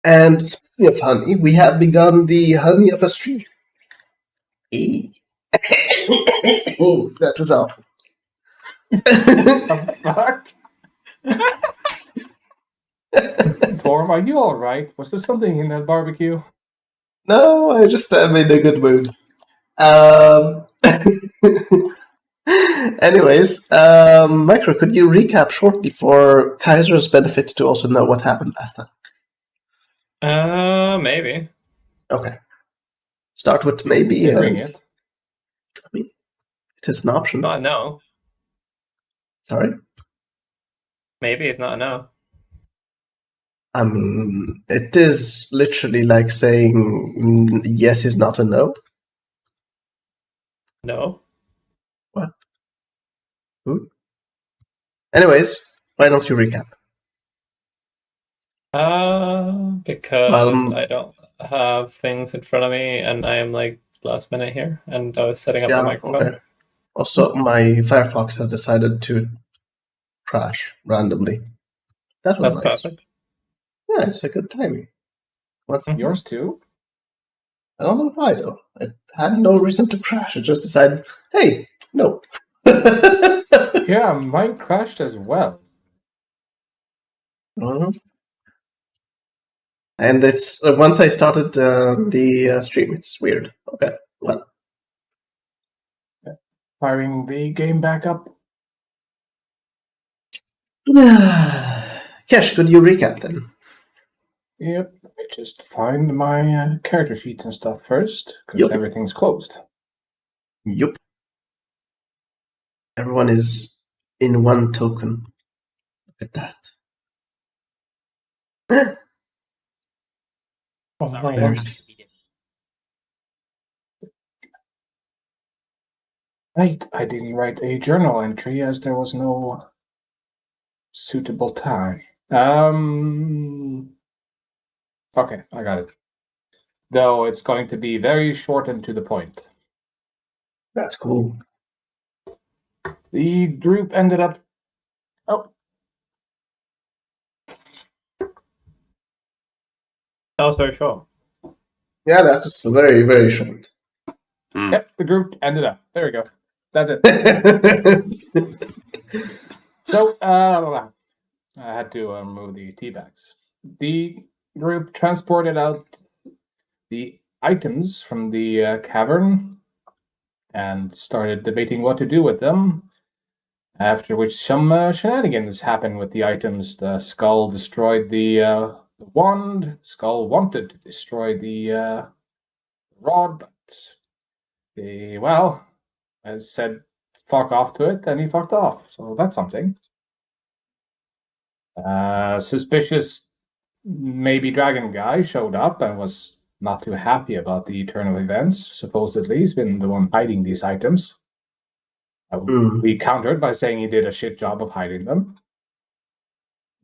And speaking of honey, we have begun the honey of a street. That was awful. Fuck. Torm, are you all right? Was there something in that barbecue? No, I just am in a good mood. Anyways, Micro, could you recap shortly for Kaiser's benefit to also know what happened last time? Maybe. Okay. Start with maybe. Considering it. I mean, it is an option. Not no. Sorry? Maybe it's not a no. I mean, it is literally like saying yes is not a no. No. What? Anyways, why don't you recap? Because I don't have things in front of me, and I am like last minute here, and I was setting up the microphone. Okay. Also, my Firefox has decided to crash randomly. That's nice. Perfect. Yeah, it's a good timing. What's yours too? I don't know why though. It had no reason to crash. It just decided, hey, no. Yeah, mine crashed as well. And it's once I started the stream, it's weird. Okay, well. Firing the game back up. Kesh, could you recap then? Yep, let me just find my character sheets and stuff first, because everything's closed. Yup. Everyone is in one token. Look at that. Right, I didn't write a journal entry as there was no suitable time. Okay, I got it. Though it's going to be very short and to the point. That's cool. The group ended up... Oh. That was very short. Yeah, that's very, very short. Yep, the group ended up. There we go. That's it. So, I had to remove the tea bags. The group transported out the items from the cavern and started debating what to do with them. After which some shenanigans happened with the items. The skull destroyed the wand. The skull wanted to destroy the rod, but as said, fuck off to it, and he fucked off. So that's something. Suspicious maybe dragon guy showed up and was not too happy about the turn of events. Supposedly, he's been the one hiding these items. We countered by saying he did a shit job of hiding them.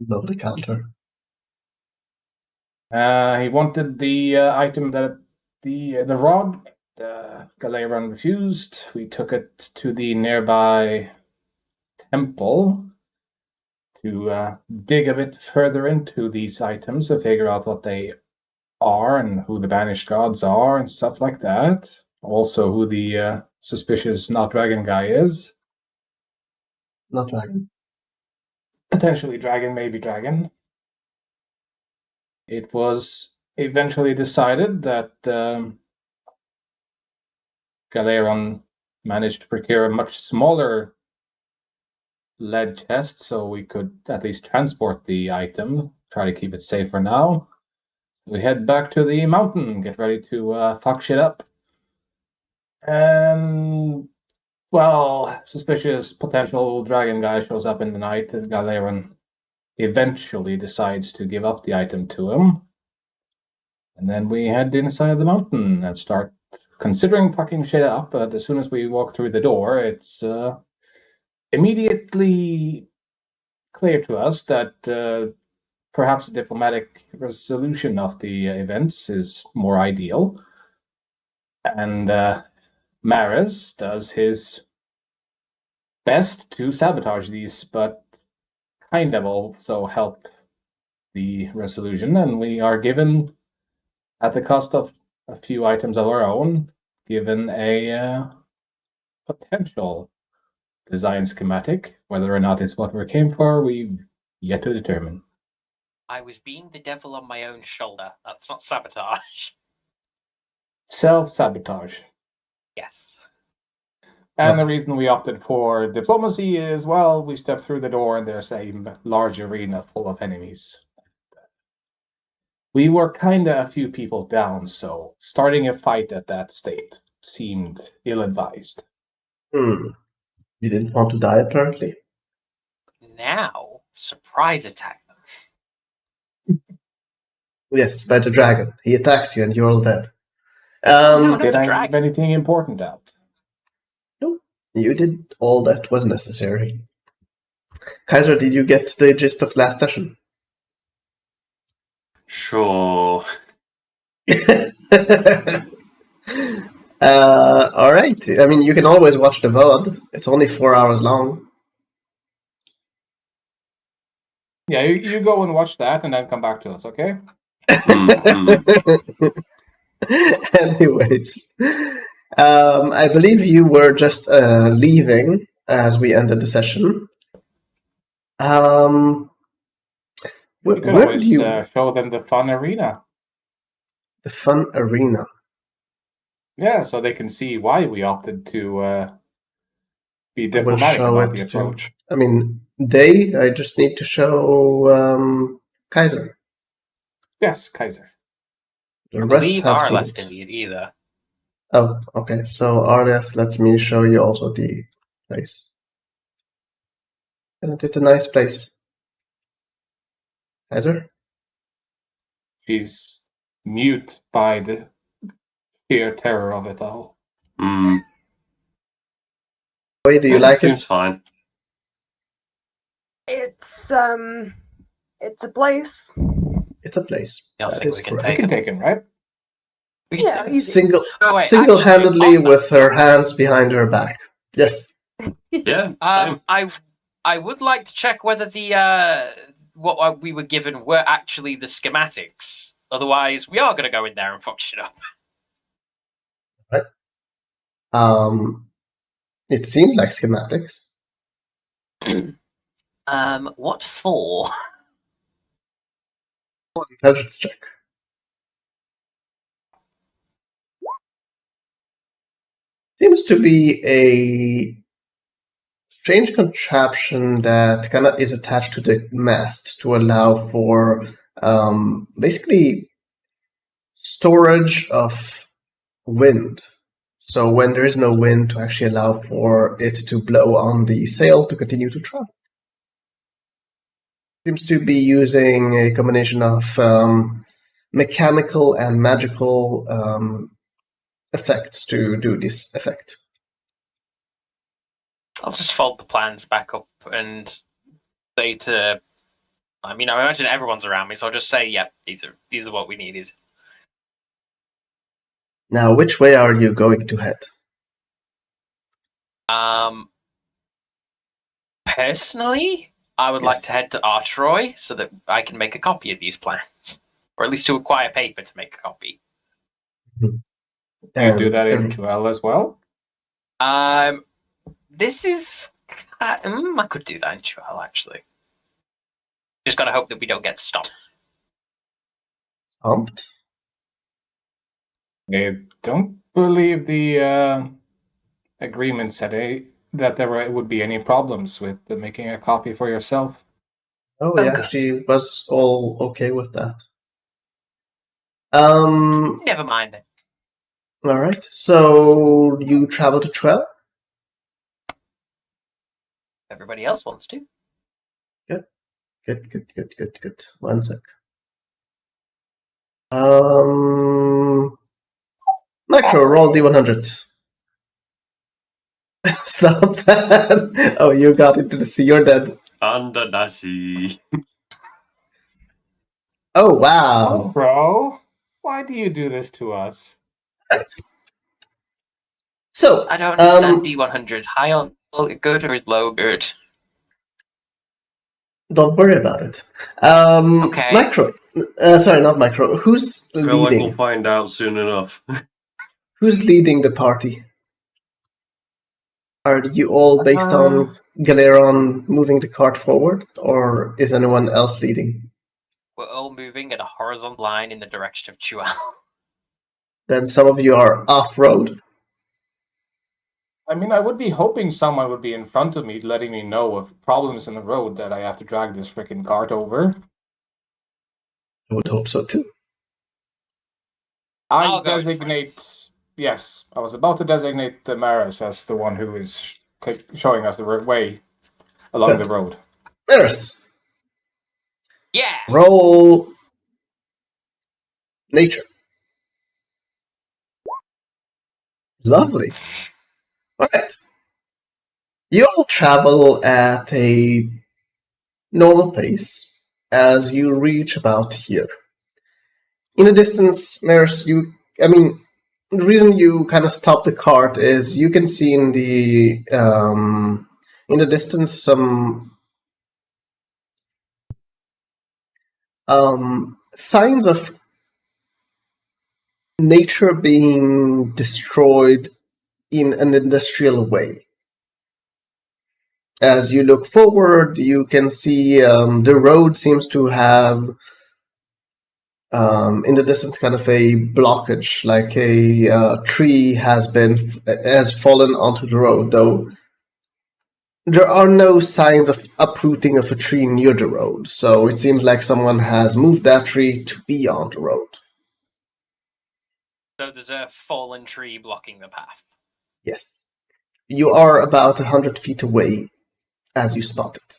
Lovely counter. He wanted the item that the rod. Galeron refused. We took it to the nearby temple to dig a bit further into these items to figure out what they are and who the banished gods are and stuff like that. Also, who the suspicious not dragon guy is. Not dragon. Potentially dragon, maybe dragon. It was eventually decided that Galeron managed to procure a much smaller lead chest so we could at least transport the item, try to keep it safe for now. We head back to the mountain, get ready to fuck shit up. And, suspicious potential dragon guy shows up in the night, and Galeron eventually decides to give up the item to him. And then we head inside the mountain and start considering fucking shit up, but as soon as we walk through the door, it's immediately clear to us that perhaps a diplomatic resolution of the events is more ideal. And Maris does his best to sabotage these, but kind of also help the resolution, and we are given, at the cost of a few items of our own, given a potential design schematic. Whether or not it's what we came for, we've yet to determine. I was being the devil on my own shoulder. That's not sabotage. Self-sabotage. Yes. And the reason we opted for diplomacy is, well, we stepped through the door and there's a large arena full of enemies. We were kind of a few people down, so starting a fight at that state seemed ill-advised. You didn't want to die, apparently. Now, surprise attack them. Yes, by the dragon. He attacks you and you're all dead. No, Did I dragon. leave anything important out? No, you did all that was necessary. Kaiser, did you get the gist of last session? Sure. All right. I mean, you can always watch the VOD. It's only 4 hours long. Yeah, you go and watch that and then come back to us, okay? Anyways, I believe you were just leaving as we ended the session. You could Where always do you... show them the fun arena. The fun arena. Yeah, so they can see why we opted to be I will diplomatic show about the it to... approach. I mean, I just need to show Kaiser. Yes, Kaiser. The I rest believe have our seen left it. in it either. Oh, okay. So Arleth lets me show you also the place. And it's a nice place. Kaiser? She's mute by the sheer terror of it all. Why do you like Seems it? fine. It's a place. It's a place. I don't That think is we can correct. We can take him, right? We Yeah, can- easy. Oh, wait, Single-handedly actually, on with her hands behind her back. Yes. Yeah. Same. I would like to check whether the what we were given were actually the schematics. Otherwise, we are going to go in there and fuck shit up. It seemed like schematics. What for? Intelligence check. Seems to be a strange contraption that kind of is attached to the mast to allow for basically storage of wind. So when there is no wind, to actually allow for it to blow on the sail to continue to travel. Seems to be using a combination of mechanical and magical effects to do this effect. I'll just fold the plans back up and say to. I mean, I imagine everyone's around me, so I'll just say, "Yeah, these are what we needed." Now, which way are you going to head? Personally, I would like to head to Artroy so that I can make a copy of these plans, or at least to acquire paper to make a copy. You do that in Joel as well? This is. I could do that in Joel, actually. Just gotta hope that we don't get stopped. Stomped? I don't believe the agreement said that there would be any problems with making a copy for yourself. Oh, Oh, yeah, good. she was all okay with that. Never mind then. All right. So you travel to Trell? Everybody else wants to. Good. 1 sec. Micro, roll D100. Stop that. Oh, you got into the sea. You're dead. Under the sea. Oh, wow. Oh, bro, why do you do this to us? Right. So, I don't understand D100. High on good or is low good? Don't worry about it. Okay. Micro. Sorry, not Micro. Who's Feel like we'll leading? find out soon enough. Who's leading the party? Are you all based on Galeron moving the cart forward, or is anyone else leading? We're all moving at a horizontal line in the direction of Chual. Then some of you are off-road. I mean, I would be hoping someone would be in front of me, letting me know of problems in the road that I have to drag this freaking cart over. I would hope so too. I'll I go in designate. Yes, I was about to designate Maris as the one who is showing us the way along the road. Maris, Yeah. roll nature. Lovely. All right. You all travel at a normal pace as you reach about here. In the distance, Maris, the reason you kind of stop the cart is you can see in the distance some signs of nature being destroyed in an industrial way. As you look forward, you can see the road seems to have in the distance kind of a blockage, like a tree has fallen onto the road, though there are no signs of uprooting of a tree near the road, so it seems like someone has moved that tree to be on the road. So there's a fallen tree blocking the path. Yes. You are about 100 feet away as you spot it.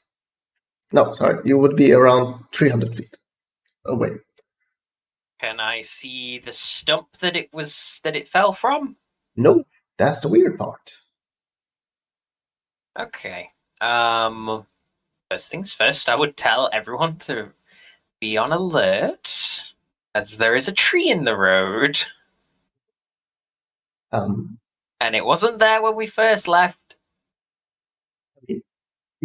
No, sorry, you would be around 300 feet away. Can I see the stump that it fell from? No, that's the weird part. Okay. First things first, I would tell everyone to be on alert, as there is a tree in the road. And it wasn't there when we first left.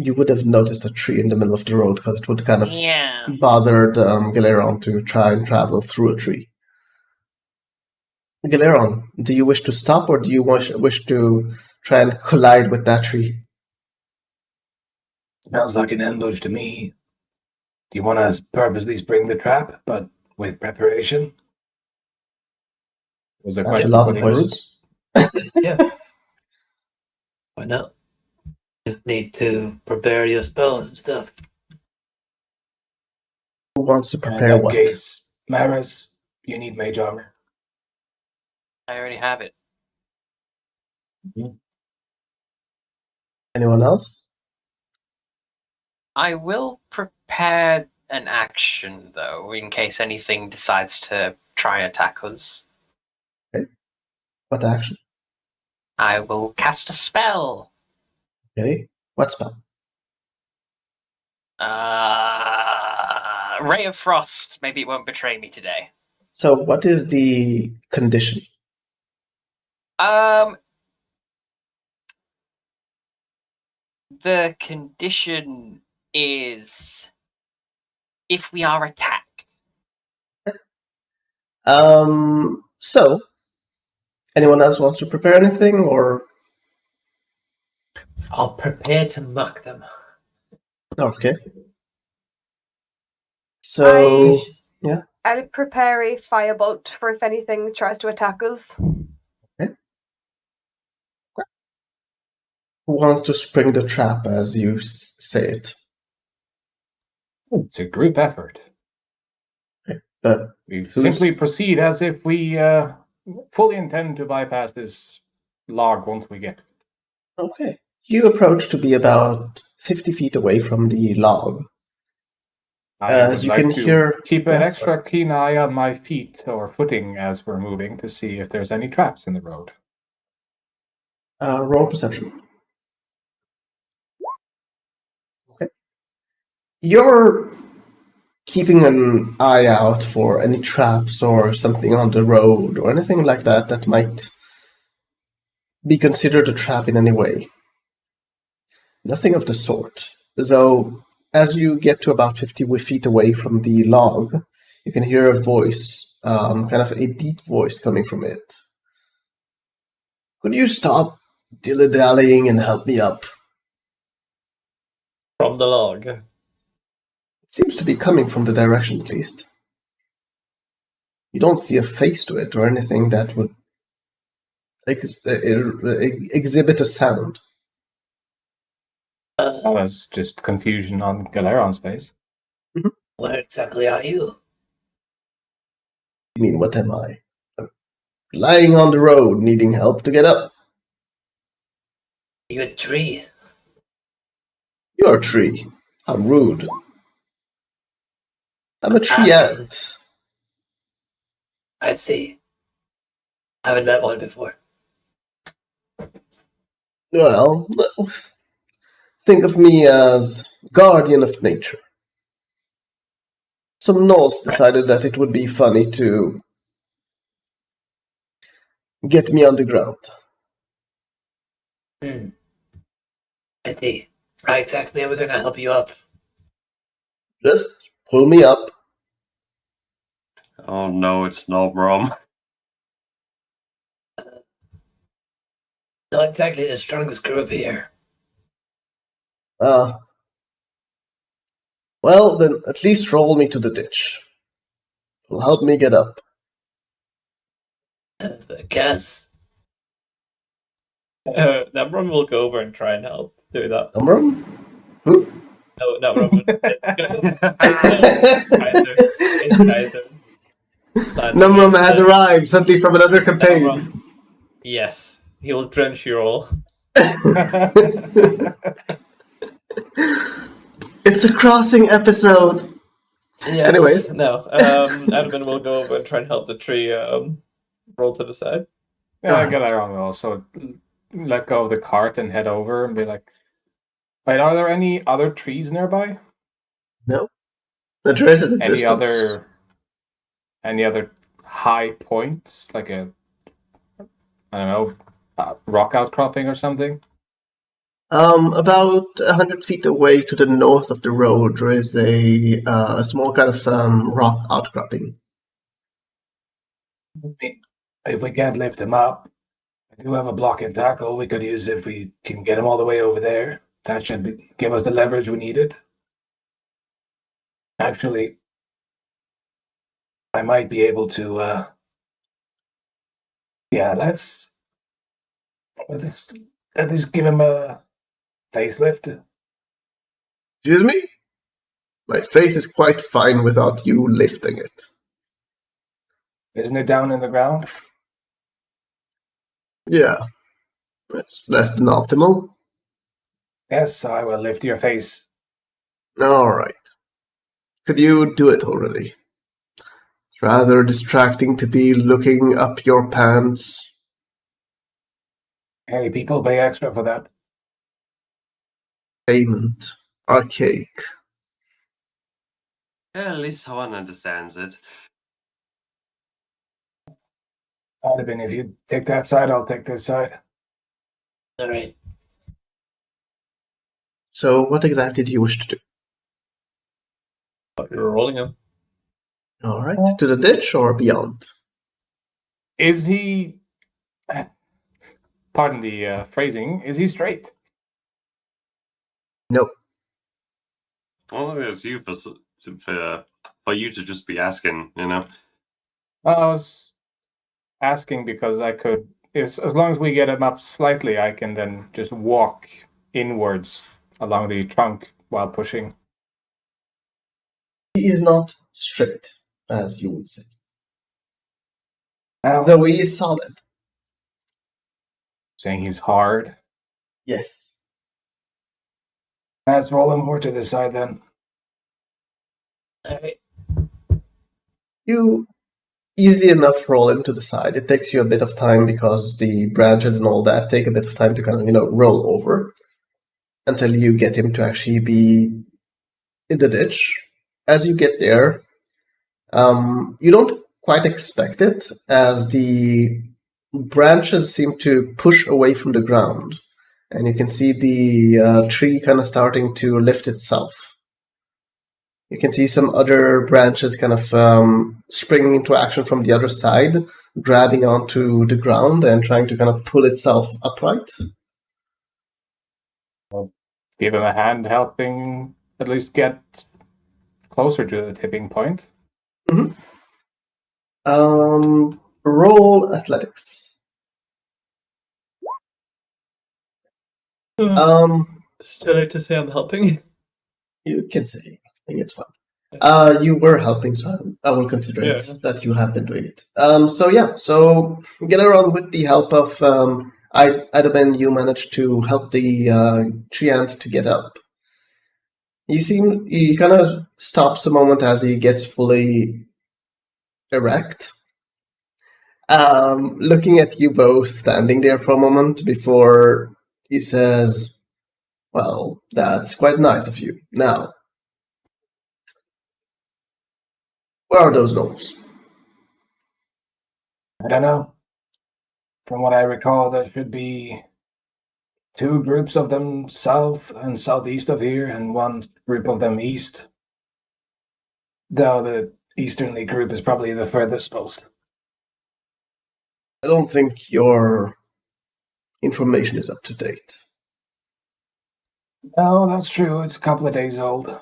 You would have noticed a tree in the middle of the road because it would kind of Yeah. bothered Galeron to try and travel through a tree. Galeron, do you wish to stop or do you wish to try and collide with that tree? Smells like an ambush to me. Do you want to purposely spring the trap, but with preparation? Was there That's a question lot of putting voices. Yeah. Why not? Just need to prepare your spells and stuff. Who wants to In prepare that what? case, Maris, you need mage armor. I already have it. Anyone else? I will prepare an action, though, in case anything decides to try and attack us. Okay. What action? I will cast a spell. Okay. What spell? Ray of Frost. Maybe it won't betray me today. So what is the condition? The condition is if we are attacked. So anyone else wants to prepare anything or? I'll prepare to muck them. Okay. So I'll prepare a firebolt for if anything tries to attack us. Okay. Who wants to spring the trap as you say it? It's a group effort. Okay. But We simply proceed as if we fully intend to bypass this log once we get. okay. You approach to be about 50 feet away from the log. I As would you like can to hear, keep an yeah, extra keen eye on my feet or footing as we're moving to see if there's any traps in the road. roll perception. Okay. You're keeping an eye out for any traps or something on the road or anything like that that might be considered a trap in any way. Nothing of the sort, though as you get to about 50 feet away from the log, you can hear a voice, kind of a deep voice coming from it. Could you stop dilly-dallying and help me up? From the log. It seems to be coming from the direction, at least. You don't see a face to it or anything that would exhibit a sound. That was just confusion on Galeron's face. Where exactly are you? You mean, what am I? Lying on the road, needing help to get up. You a tree? You're a tree. How rude. I'm a tree Asking. ant. I see. I haven't met one before. Well, think of me as guardian of nature. Some gnolls decided that it would be funny to get me underground. I see. How exactly are we going to help you up? Just pull me up. Oh no, it's not Rom. Not exactly the strongest group here. Well, then at least roll me to the ditch. It'll help me get up. I guess. Namron will go over and try and help do that. Namron? Who? No, Namron. Namron has arrived, suddenly from another campaign. Namron. Yes, he'll drench you all. It's a crossing episode. Yes. Anyways. No. Admin will go over and try and help the tree roll to the side. Yeah, Galeron will also let go of the cart and head over and be like, wait, are there any other trees nearby? No. The tree is at a distance. Any other high points, like a, I don't know, rock outcropping or something? About 100 feet away to the north of the road, there is a small kind of rock outcropping. If we can't lift him up, I do have a block and tackle we could use if we can get him all the way over there. That should give us the leverage we needed. Actually, I might be able to, let's at least give him a facelift. Excuse me? My face is quite fine without you lifting it. Isn't it down in the ground? Yeah. That's less than optimal. Yes, I will lift your face. Alright. Could you do it already? It's rather distracting to be looking up your pants. Hey, people pay extra for that. Payment. Archaic. Yeah, at least someone understands it. I'd have been if you take that side, I'll take this side. All right. So, what exactly do you wish to do? But you're rolling him. Alright, to the ditch or beyond? Is he, pardon the phrasing, is he straight? No. Well, it's you for you to just be asking, you know. Well, I was asking because I could, as long as we get him up slightly, I can then just walk inwards along the trunk while pushing. He is not straight, as you would say. Though he is solid. Saying he's hard. Yes. Let's roll him more to the side then. All right. You easily enough roll him to the side. It takes you a bit of time because the branches and all that take a bit of time to kind of, roll over until you get him to actually be in the ditch. As you get there, you don't quite expect it, as the branches seem to push away from the ground, and you can see the tree kind of starting to lift itself You can see some other branches kind of springing into action from the other side, grabbing onto the ground and trying to kind of pull itself upright. I'll give him a hand helping at least get closer to the tipping point. Mm-hmm. Roll athletics. Still like to say I'm helping. You can say. I think it's fine. You were helping, so I will consider it that you have been doing it. So get around with the help of Idabin, you managed to help the treant to get up. He kind of stops a moment as he gets fully erect. Looking at you both standing there for a moment before he says, "Well, that's quite nice of you. Now, where are those gnolls?" I don't know. From what I recall, there should be 2 groups of them south and southeast of here, and 1 group of them east. Though the easterly group is probably the furthest post. I don't think your information is up to date. No, that's true. It's a couple of days old. There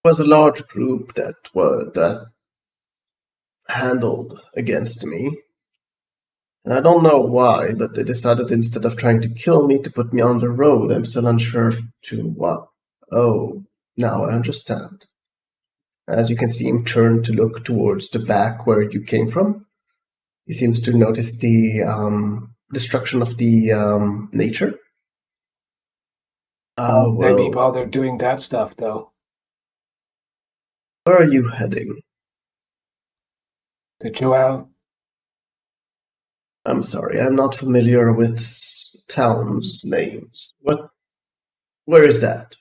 was a large group that handled against me. And I don't know why, but they decided instead of trying to kill me to put me on the road. I'm still unsure to what. Oh, now I understand. As you can see him turn to look towards the back where you came from. He seems to notice the destruction of the nature. They be bothered doing that stuff, though. Where are you heading? To Joel. I'm sorry, I'm not familiar with towns' names. Where is that?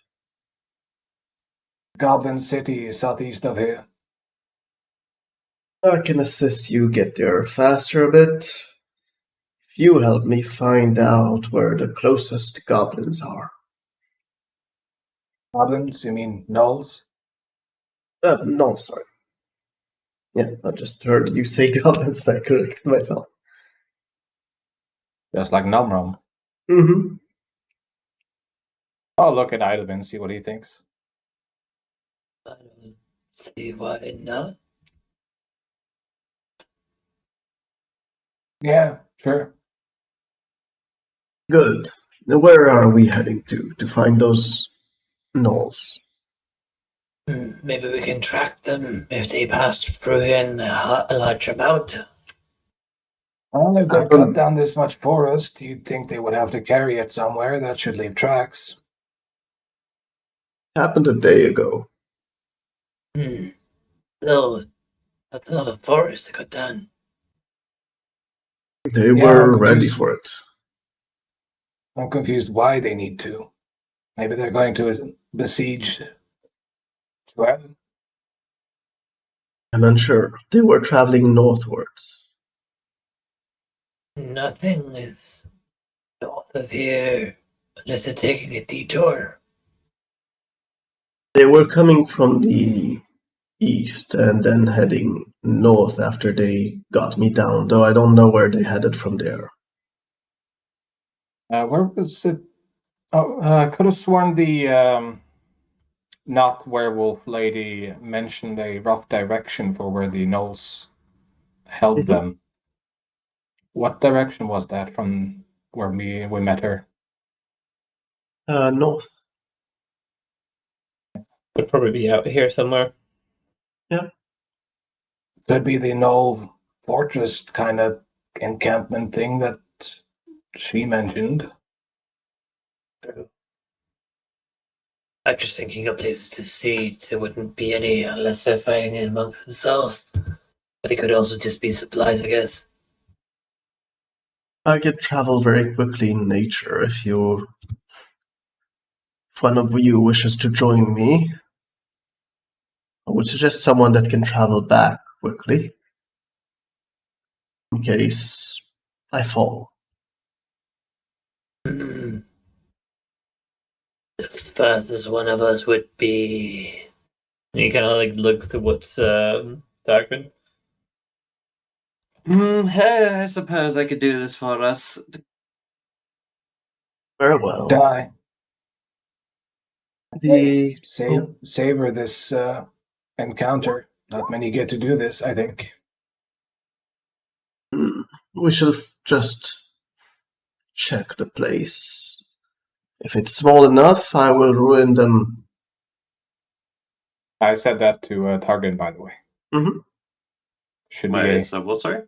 Goblin City, southeast of here. I can assist you get there faster a bit. If you help me find out where the closest goblins are. Goblins? You mean gnolls? No, sorry. Yeah, I just heard you say goblins, I corrected myself. Just like Numrum. Mm-hmm. I'll look at Idabin and see what he thinks. I don't see why not. Yeah, sure. Good. Now where are we heading to find those gnolls? Maybe we can track them if they passed through here in a large amount. Well, if they cut down this much forest, you'd think they would have to carry it somewhere. That should leave tracks. Happened a day ago. So, that's a lot of forest to cut down. They were ready for it. I'm confused why they need to. Maybe they're going to besiege Joel. I'm unsure. They were traveling northwards. Nothing is north of here unless they're taking a detour. They were coming from the east and then heading north after they got me down, though I don't know where they headed from there. Where was it? Oh, I could have sworn the not werewolf lady mentioned a rough direction for where the gnolls held them. What direction was that from where we met her? North. Could probably be out here somewhere. Yeah. Could be the Knoll fortress kind of encampment thing that she mentioned. True. I'm just thinking of places to see. There wouldn't be any unless they're fighting it amongst themselves. But it could also just be supplies, I guess. I can travel very quickly in nature if one of you wishes to join me. I would suggest someone that can travel back quickly in case I fall. The fastest one of us would be. And he kind of like looks towards Darkman. I suppose I could do this for us. Very well. Die. The Savor this encounter. Not many get to do this, I think. We shall just check the place. If it's small enough, I will ruin them. I said that to Targan, by the way. Mm-hmm. Should be Wait, so what, sorry?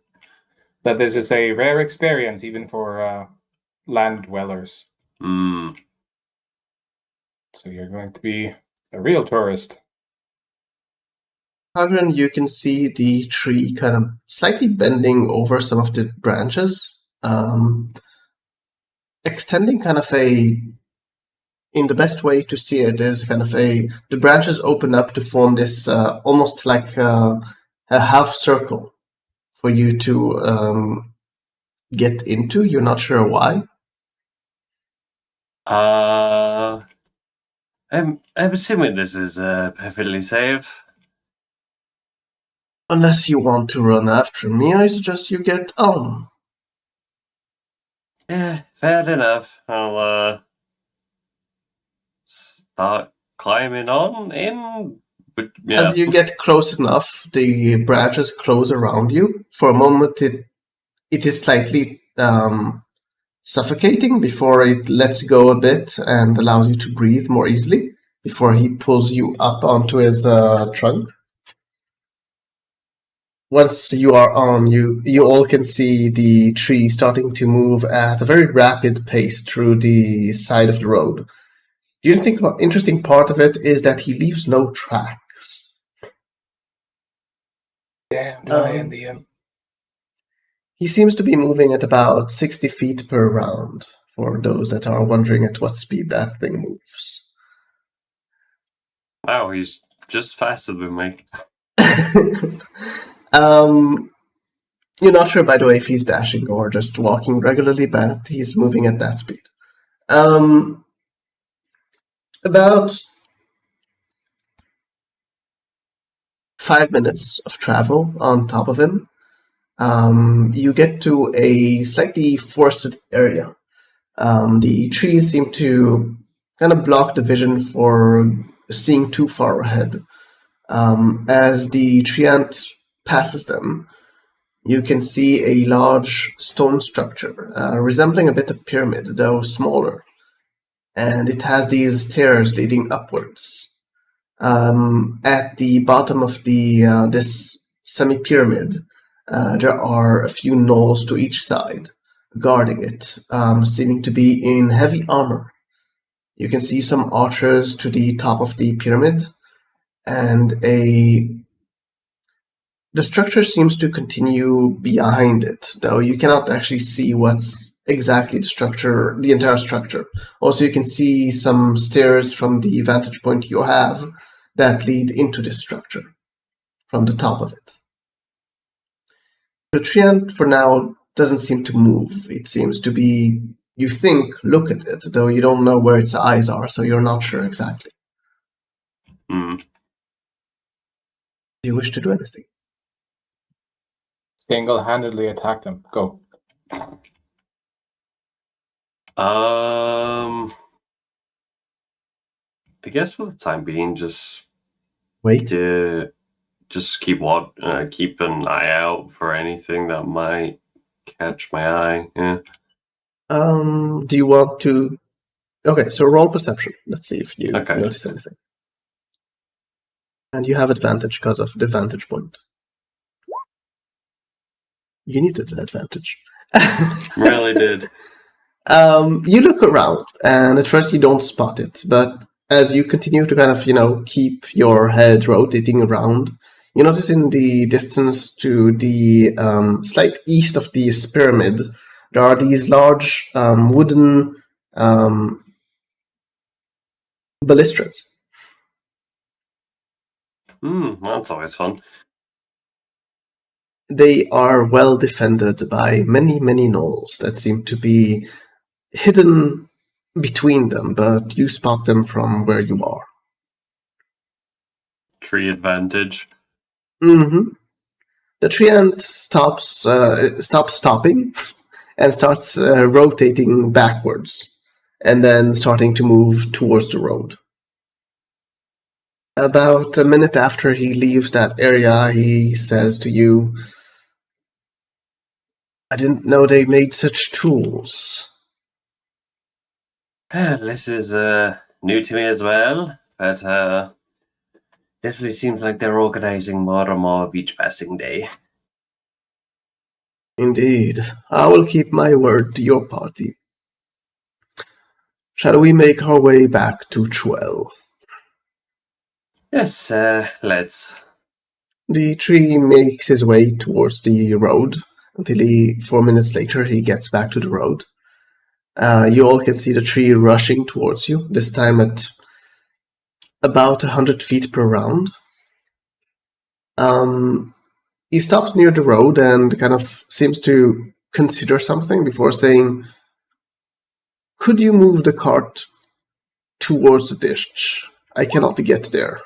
that this is a rare experience, even for land dwellers. Hmm. So you're going to be a real tourist. Hagren, you can see the tree kind of slightly bending over some of the branches, extending kind of in the best way to see it is kind of the branches open up to form this almost like a half circle for you to get into. You're not sure why. I'm assuming this is perfectly safe. Unless you want to run after me, I suggest you get on. Yeah, fair enough. I'll start climbing on in. But, yeah. As you get close enough, the branches close around you. For a moment, it is slightly suffocating before it lets go a bit and allows you to breathe more easily before he pulls you up onto his trunk. Once you are on, you all can see the tree starting to move at a very rapid pace through the side of the road. Do you think the interesting part of it is that he leaves no tracks? Damn, do I in the end. He seems to be moving at about 60 feet per round, for those that are wondering at what speed that thing moves. Wow, he's just faster than me. You're not sure, by the way, if he's dashing or just walking regularly, but he's moving at that speed. About 5 minutes of travel on top of him. You get to a slightly forested area. The trees seem to kind of block the vision for seeing too far ahead. As the treant passes them, you can see a large stone structure resembling a bit of pyramid, though smaller. And it has these stairs leading upwards. At the bottom of this semi-pyramid, there are a few gnolls to each side, guarding it, seeming to be in heavy armor. You can see some archers to the top of the pyramid, and the structure seems to continue behind it, though you cannot actually see what's exactly the entire structure. Also, you can see some stairs from the vantage point you have that lead into this structure from the top of it. The treant, for now, doesn't seem to move. It seems to be, you think, look at it, though you don't know where its eyes are, so you're not sure exactly. Hmm. Do you wish to do anything? Single-handedly attack them. Go. I guess for the time being, just Wait. just keep an eye out for anything that might catch my eye. Yeah. Do you want to... Okay, so roll perception. Let's see if you notice anything. And you have advantage because of the vantage point. You needed the advantage. Really did. You look around, and at first you don't spot it, but as you continue to kind of, keep your head rotating around, you notice in the distance to the slight east of this pyramid, there are these large wooden balustras. That's always fun. They are well defended by many, many gnolls that seem to be hidden between them, but you spot them from where you are. Tree advantage. Mm-hmm. The tree ant stops stopping and starts rotating backwards, and then starting to move towards the road. About a minute after he leaves that area, he says to you, "I didn't know they made such tools." This is new to me as well, but definitely seems like they're organizing more and more of each passing day. Indeed. I will keep my word to your party. Shall we make our way back to Truel? Yes, let's. The tree makes his way towards the road until 4 minutes later he gets back to the road. You all can see the tree rushing towards you, this time at about 100 feet per round. He stops near the road and kind of seems to consider something before saying, "Could you move the cart towards the ditch? I cannot get there."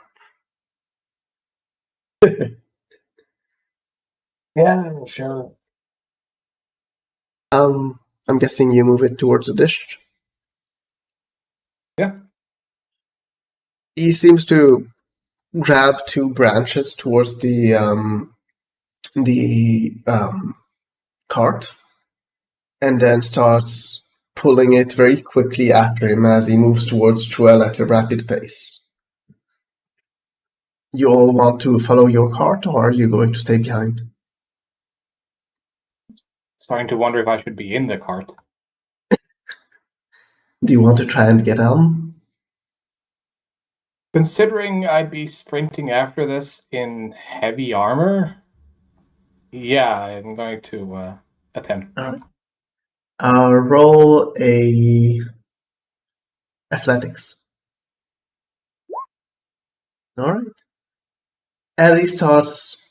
Yeah, sure. I'm guessing you move it towards the ditch? Yeah. He seems to grab two branches towards the cart, and then starts pulling it very quickly after him as he moves towards Truel at a rapid pace. You all want to follow your cart, or are you going to stay behind? Starting to wonder if I should be in the cart. Do you want to try and get on? Considering I'd be sprinting after this in heavy armor, yeah, I'm going to attempt. Roll a athletics. All right. As he starts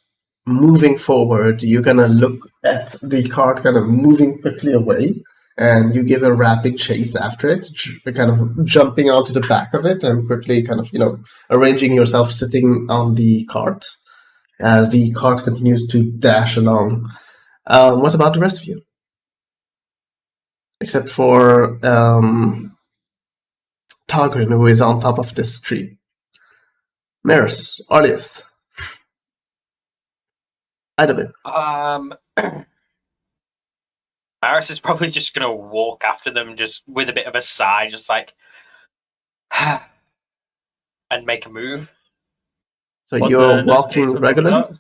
moving forward, you're gonna look at the cart kind of moving quickly away, and you give a rapid chase after it, kind of jumping onto the back of it and quickly kind of, arranging yourself sitting on the cart as the cart continues to dash along. What about the rest of you? Except for Targrin, who is on top of this tree. Maris, Arlieth, Idabin. Maris is probably just going to walk after them just with a bit of a sigh, just like, and make a move. So you're walking regularly?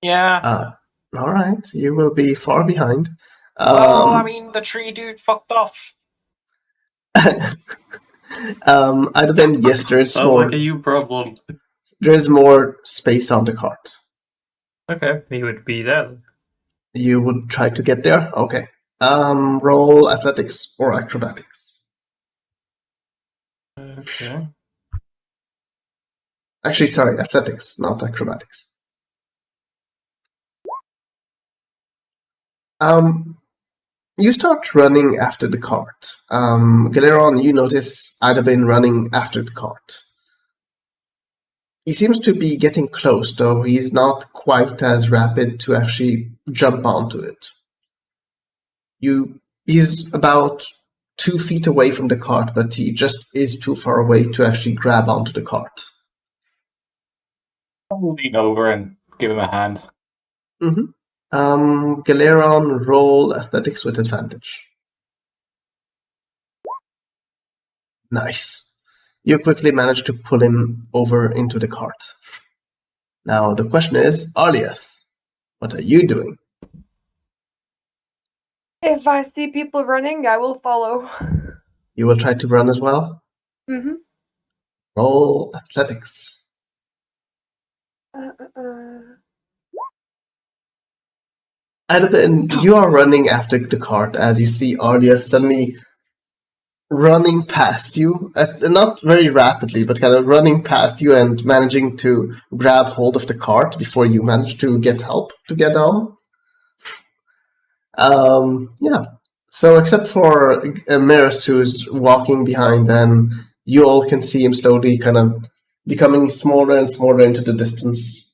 Yeah. All right. You will be far behind. Well, I mean, the tree dude fucked off. Idabin, yes, there is Sounds more. like a you problem. There is more space on the cart. Okay, we would be there. You would try to get there? Okay. Roll athletics or acrobatics. Okay. Actually, sorry, athletics, not acrobatics. You start running after the cart. Galeron, you notice Idabin running after the cart. He seems to be getting close, though he's not quite as rapid to actually jump onto it. He's about 2 feet away from the cart, but he just is too far away to actually grab onto the cart. I'll lean over and give him a hand. Mm-hmm. Galeron, roll athletics with advantage. Nice. You quickly manage to pull him over into the cart. Now the question is, Arlieth, what are you doing? If I see people running, I will follow. You will try to run as well? Mm-hmm. Roll athletics. Idabin, you are running after the cart as you see Arlieth suddenly running past you, not very rapidly, but kind of running past you and managing to grab hold of the cart before you manage to get help to get on. Yeah. So, except for Maris, who's walking behind them, you all can see him slowly kind of becoming smaller and smaller into the distance.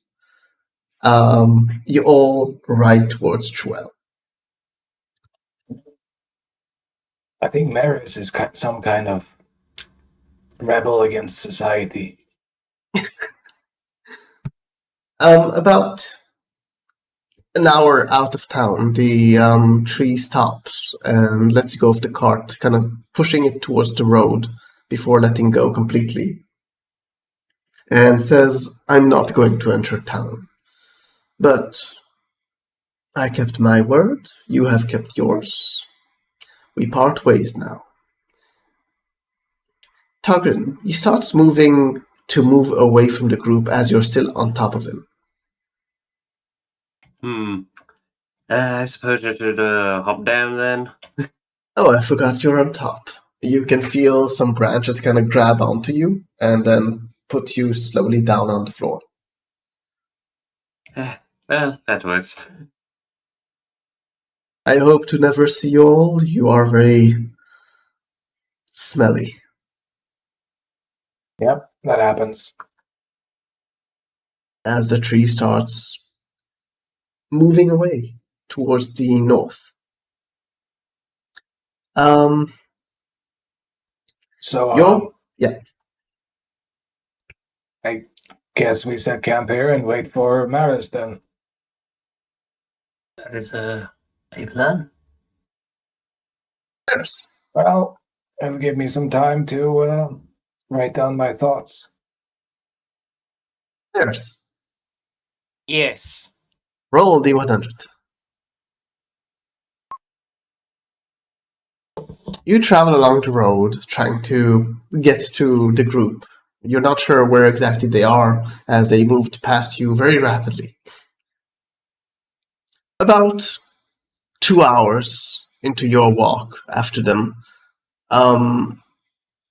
You all ride towards Truel. I think Maris is some kind of rebel against society. About an hour out of town, the tree stops and lets go of the cart, kind of pushing it towards the road before letting go completely. And says, I'm not going to enter town. But I kept my word, you have kept yours. We part ways now. Togrin, he starts to move away from the group as you're still on top of him. I suppose I should hop down then. Oh, I forgot you're on top. You can feel some branches kind of grab onto you and then put you slowly down on the floor. Well, that works. I hope to never see you all. You are very smelly. Yep, that happens. As the tree starts moving away towards the north. Yeah. I guess we set camp here and wait for Maris then. That is a plan. Yes. Well, it'll give me some time to write down my thoughts. Yes. Yes. Roll D100. You travel along the road trying to get to the group. You're not sure where exactly they are as they moved past you very rapidly. About 2 hours into your walk after them,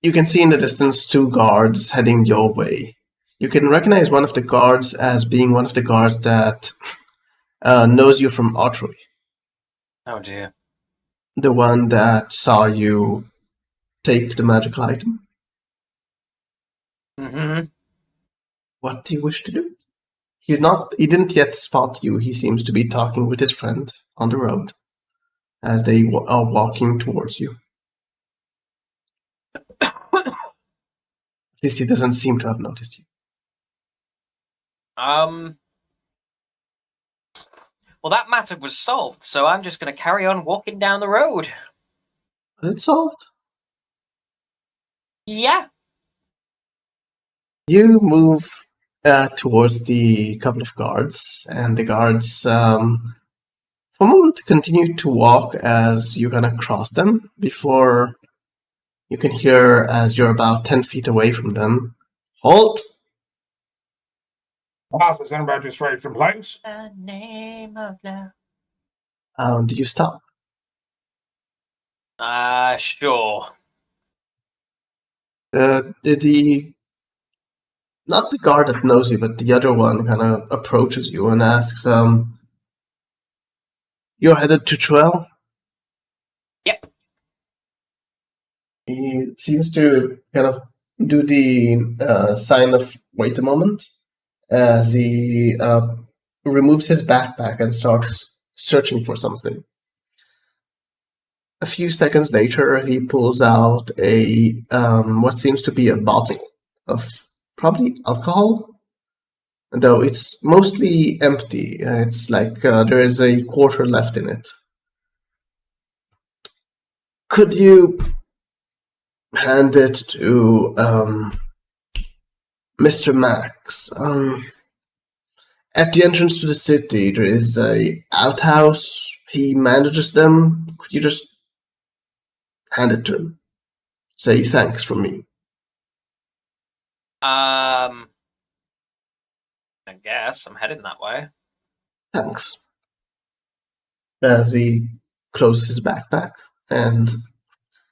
you can see in the distance 2 guards heading your way. You can recognize one of the guards as being one of the guards that knows you from archery. Oh dear. The one that saw you take the magical item. Mm-hmm. What do you wish to do? He didn't yet spot you. He seems to be talking with his friend on the road as they are walking towards you. At least he doesn't seem to have noticed you. Well, that matter was solved, so I'm just going to carry on walking down the road. Was it solved? Yeah. You move towards the couple of guards, and the guards, for a moment, continue to walk as you kind of cross them before you can hear, as you're about 10 feet away from them, halt! Passes and registration, please. The name of love. Do you stop? Sure. Not the guard that knows you, but the other one kind of approaches you and asks, you're headed to Truel? Yep. He seems to kind of do the sign of wait a moment as he removes his backpack and starts searching for something. A few seconds later, he pulls out what seems to be a bottle of probably alcohol, though it's mostly empty. It's like there is a quarter left in it. Could you hand it to Mr. Max? At the entrance to the city, there is a outhouse. He manages them. Could you just hand it to him? Say thanks from me. I guess I'm heading that way. Thanks. As he closes his backpack and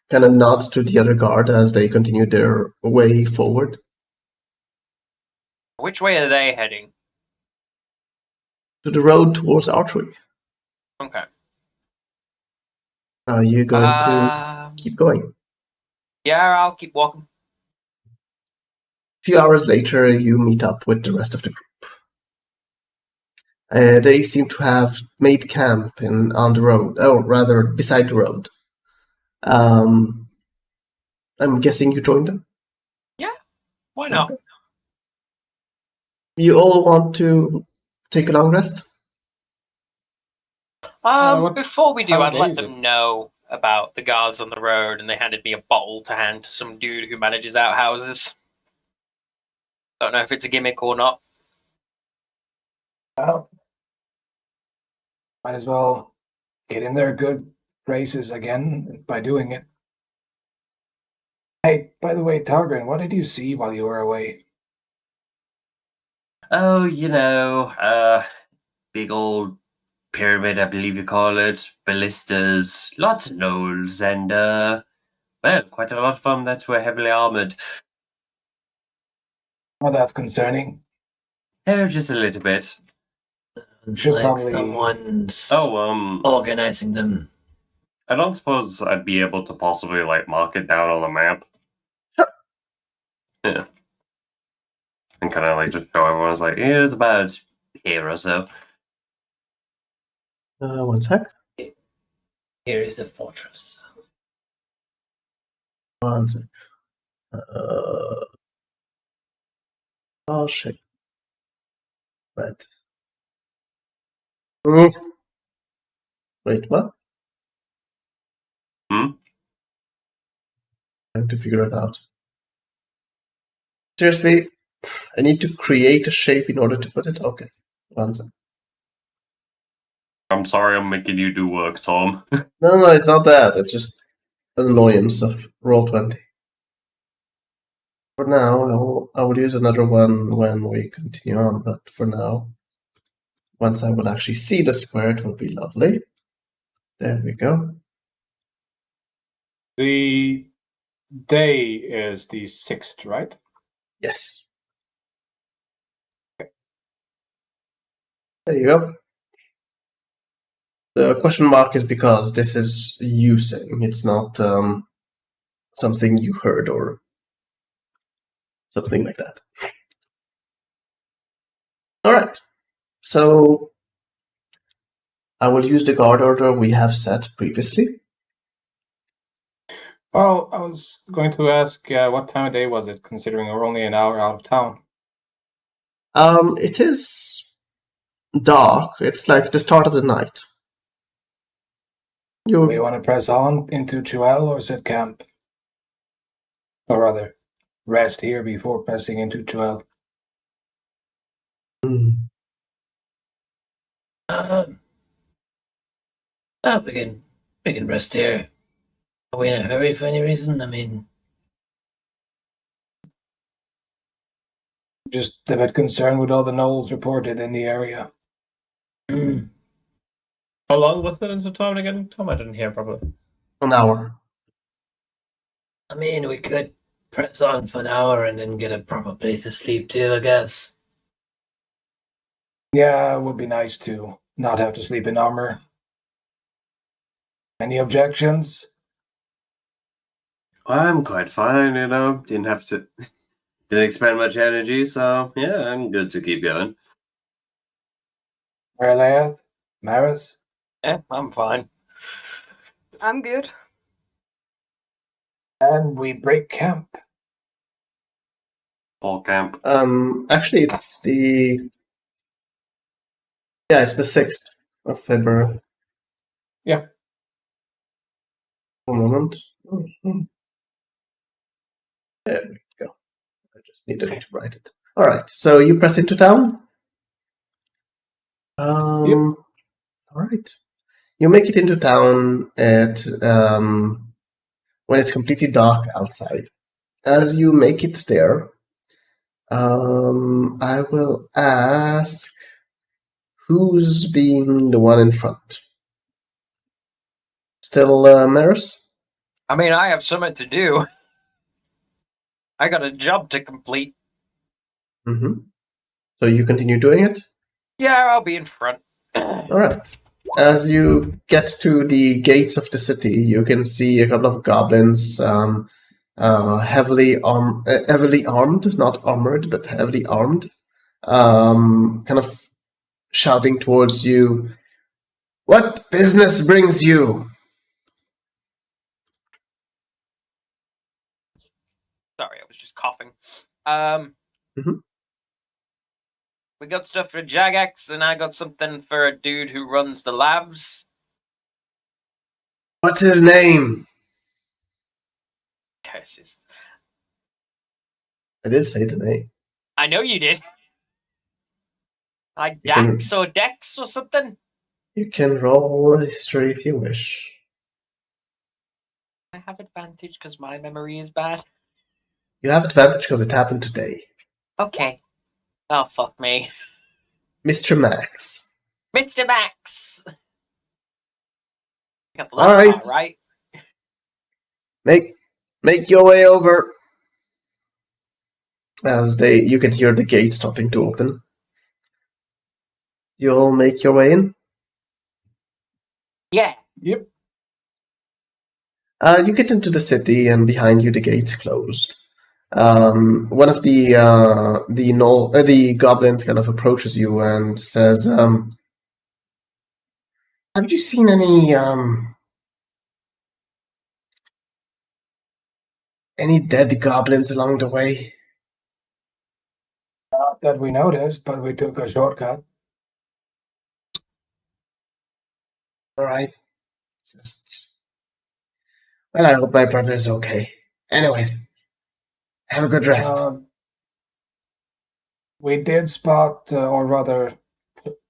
kind of nods to the other guard as they continue their way forward. Which way are they heading? To the road towards Archery. Okay. Are you going to keep going? Yeah, I'll keep walking. A few hours later, you meet up with the rest of the group. They seem to have made camp on the road, or rather, beside the road. I'm guessing you joined them? Yeah, why not? Okay. You all want to take a long rest? Before we do, how I'd day let is them know about the guards on the road, and they handed me a bottle to hand to some dude who manages outhouses. Don't know if it's a gimmick or not. Well, might as well get in their good graces again by doing it. Hey, by the way, Targrin, what did you see while you were away? Oh, big old pyramid, I believe you call it, ballistas, lots of gnolls, and, well, quite a lot of them that were heavily armored. Well, that's concerning. Oh, just a little bit. Sounds Should like probably- someone's Oh, organizing them. I don't suppose I'd be able to possibly, mark it down on the map. Yeah. And kind of, just show everyone, it's about here or so. 1 sec. Here is the fortress. 1 sec. Oh, shit. Right. Wait, what? Trying to figure it out. Seriously, I need to create a shape in order to put it? Okay. 1 sec. I'm sorry I'm making you do work, Tom. No, it's not that. It's just an annoyance of Roll20. For now, I will use another one when we continue on, but for now, once I will actually see the square, it will be lovely. There we go. The day is the 6th, right? Yes. There you go. The question mark is because this is you saying, it's not something you heard or something like that. All right. So I will use the guard order we have set previously. Well, I was going to ask what time of day was it, considering we're only an hour out of town? It is dark. It's like the start of the night. We want to press on into Chuel or set camp? Or rather, rest here before pressing into Chuel. We can rest here. Are we in a hurry for any reason? I mean, Just a bit concerned with all the gnolls reported in the area. How long was it into town again, Tom? I didn't hear properly. An hour. I mean, we could press on for an hour and then get a proper place to sleep too, I guess. Yeah, it would be nice to not have to sleep in armor. Any objections? I'm quite fine, didn't have to, didn't expend much energy, so yeah, I'm good to keep going. Merlaeth? Maris? Yeah, I'm fine. I'm good. And we break camp. Fall camp. Actually, it's the 6th of February. Yeah. 1 moment. There we go. I just needed to write it. All right. So you press into town. Yep. All right. You make it into town at when it's completely dark outside. As you make it there, I will ask who's being the one in front. Still Maris? I mean, I have something to do. I got a job to complete. Mm-hmm. So you continue doing it? Yeah, I'll be in front. All right. As you get to the gates of the city, you can see a couple of goblins, heavily armed, not armored, but heavily armed, kind of shouting towards you. What business brings you? Sorry, I was just coughing. Mhm. We got stuff for Jagex, and I got something for a dude who runs the labs. What's his name? Curses. I did say the name. I know you did. Like You can- Dax or Dex or something? You can roll history if you wish. I have advantage because my memory is bad. You have advantage because it happened today. Okay. Oh, fuck me. Mr. Max. Mr. Max! I got the All last right. part, right? Make your way over. As you can hear the gate starting to open. You all make your way in. Yeah. Yep. You get into the city, and behind you the gate's closed. One of the goblins kind of approaches you and says, "Have you seen any dead goblins along the way?" Not that we noticed, but we took a shortcut. All right. Well, I hope my brother is okay. Anyways, have a good rest. We did spot, or rather,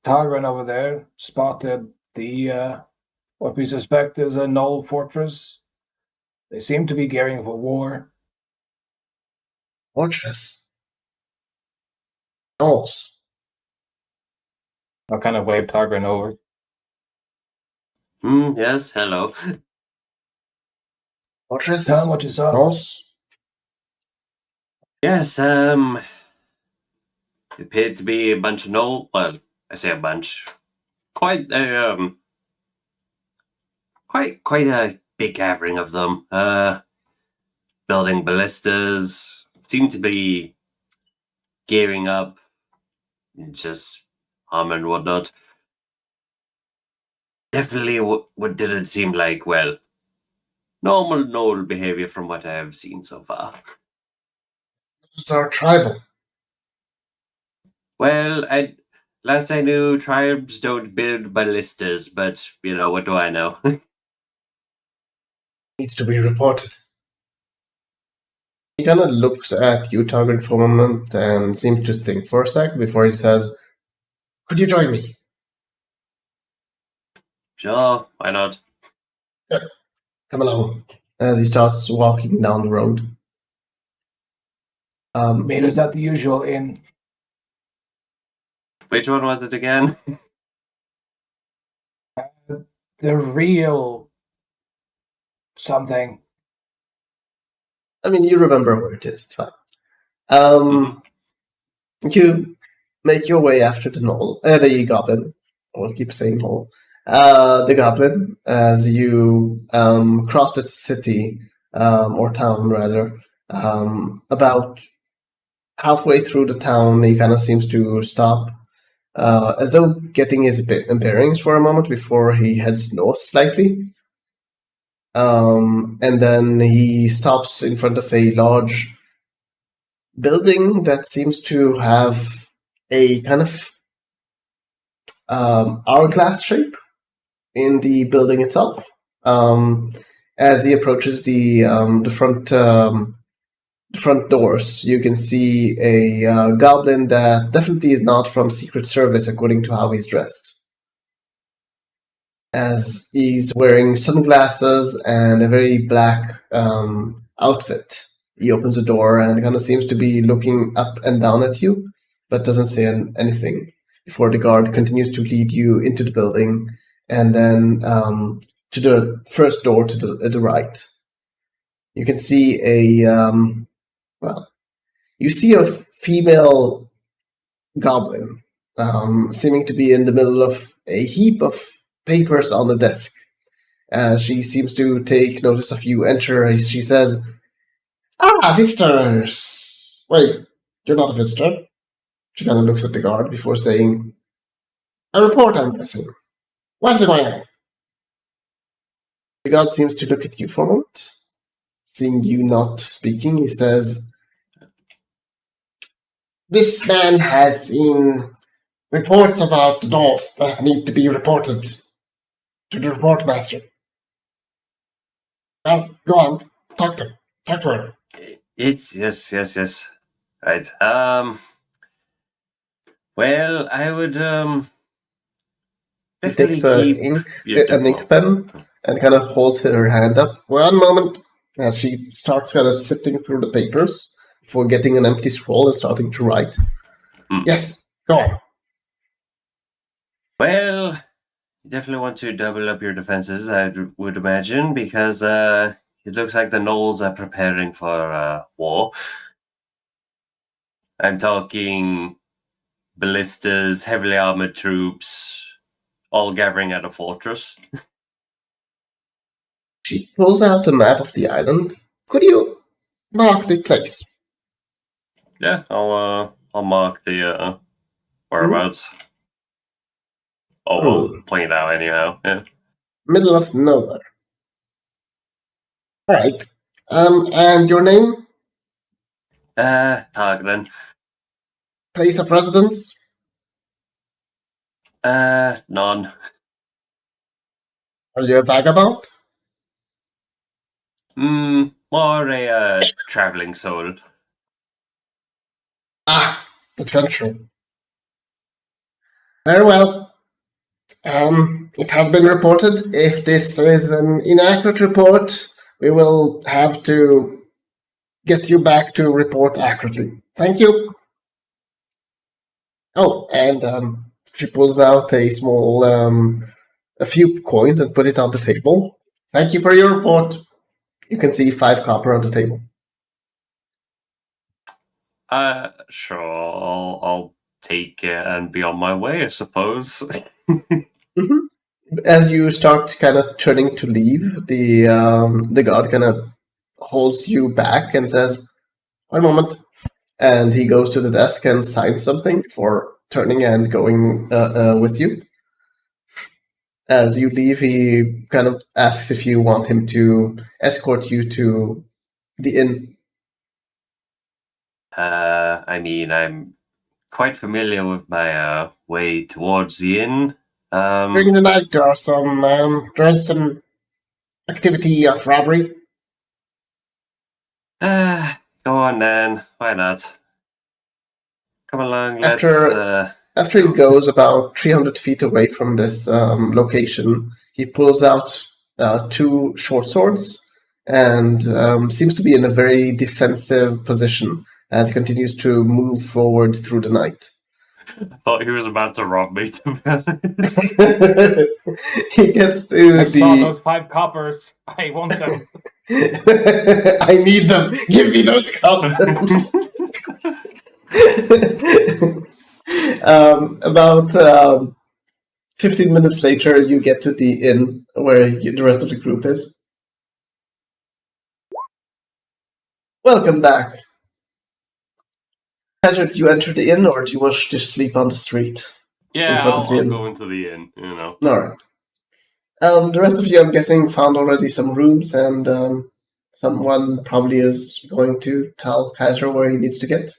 Tagrin over there spotted the what we suspect is a Knoll fortress. They seem to be gearing for war. Fortress. Knolls. I'll kind of wave Targrin over. Yes, hello. Fortress. Tell them what you saw. Knolls. Yes, it appeared to be a bunch of well, I say a bunch. Quite a quite a big gathering of them. Building ballistas, seem to be gearing up, just armor and whatnot. Definitely what didn't seem like, well, normal behavior from what I have seen so far. It's our tribal. Well, last I knew, tribes don't build ballistas, but, what do I know? Needs to be reported. He kind of looks at you, Target, for a moment and seems to think for a sec before he says, "Could you join me?" Sure, why not? Come along. As he starts walking down the road. Meet us at the usual inn. Which one was it again? The real something. I mean, you remember where it is. It's fine. You make your way after the goblin. I'll keep saying knoll. The goblin, as you cross the city, or town rather, about halfway through the town, he kind of seems to stop, as though getting his bearings for a moment before he heads north slightly. And then he stops in front of a large building that seems to have a kind of hourglass shape in the building itself. As he approaches the front doors, you can see a goblin that definitely is not from Secret Service, according to how he's dressed. As he's wearing sunglasses and a very black outfit. He opens the door and kind of seems to be looking up and down at you, but doesn't say anything before the guard continues to lead you into the building and then to the first door to the right. You can see you see a female goblin seeming to be in the middle of a heap of papers on the desk. She seems to take notice of you enter. She says, visitors! Wait, you're not a visitor? She kind of looks at the guard before saying, a report, I'm guessing. What's going on? The guard seems to look at you for a moment. Seeing you not speaking, he says, this man has seen reports about the dolls that need to be reported to the report master. Well, go on. Talk to her. It's yes. Right. Well, I would He definitely takes an ink pen and kind of holds her hand up. 1 moment. As she starts kind of sifting through the papers before getting an empty scroll and starting to write. Yes, go on. Well, you definitely want to double up your defenses, I would imagine, because it looks like the gnolls are preparing for war. I'm talking ballistas, heavily armored troops, all gathering at a fortress. She pulls out a map of the island. Could you mark the place? Yeah, I'll mark the whereabouts. I'll point it out anyhow. Yeah. Middle of nowhere. All right. And your name? Targlen. Place of residence? None. Are you a vagabond? More a traveling soul. Adventure. Very well. It has been reported. If this is an inaccurate report, we will have to get you back to report accurately. Thank you. Oh, and she pulls out a small, a few coins and put it on the table. Thank you for your report. You can see 5 copper on the table. Sure. I'll take it and be on my way, I suppose. As you start kind of turning to leave, the guard kind of holds you back and says, 1 moment. And he goes to the desk and signs something before turning and going with you. As you leave, he kind of asks if you want him to escort you to the inn. I mean, I'm quite familiar with my way towards the inn. During the night, there's some activity of robbery. Go on then. Why not? Come along, let's... After he goes about 300 feet away from this location, he pulls out 2 short swords and seems to be in a very defensive position as he continues to move forward through the night. I thought he was about to rob me, to be honest. He gets to I saw those 5 coppers. I want them. I need them. Give me those coppers. About 15 minutes later, you get to the inn where the rest of the group is. Welcome back. Hazard, do you enter the inn or do you wish to sleep on the street? Yeah, front of the I'll inn? go into the inn, you know. Alright. The rest of you, I'm guessing, found already some rooms and someone probably is going to tell Kaiser where he needs to get.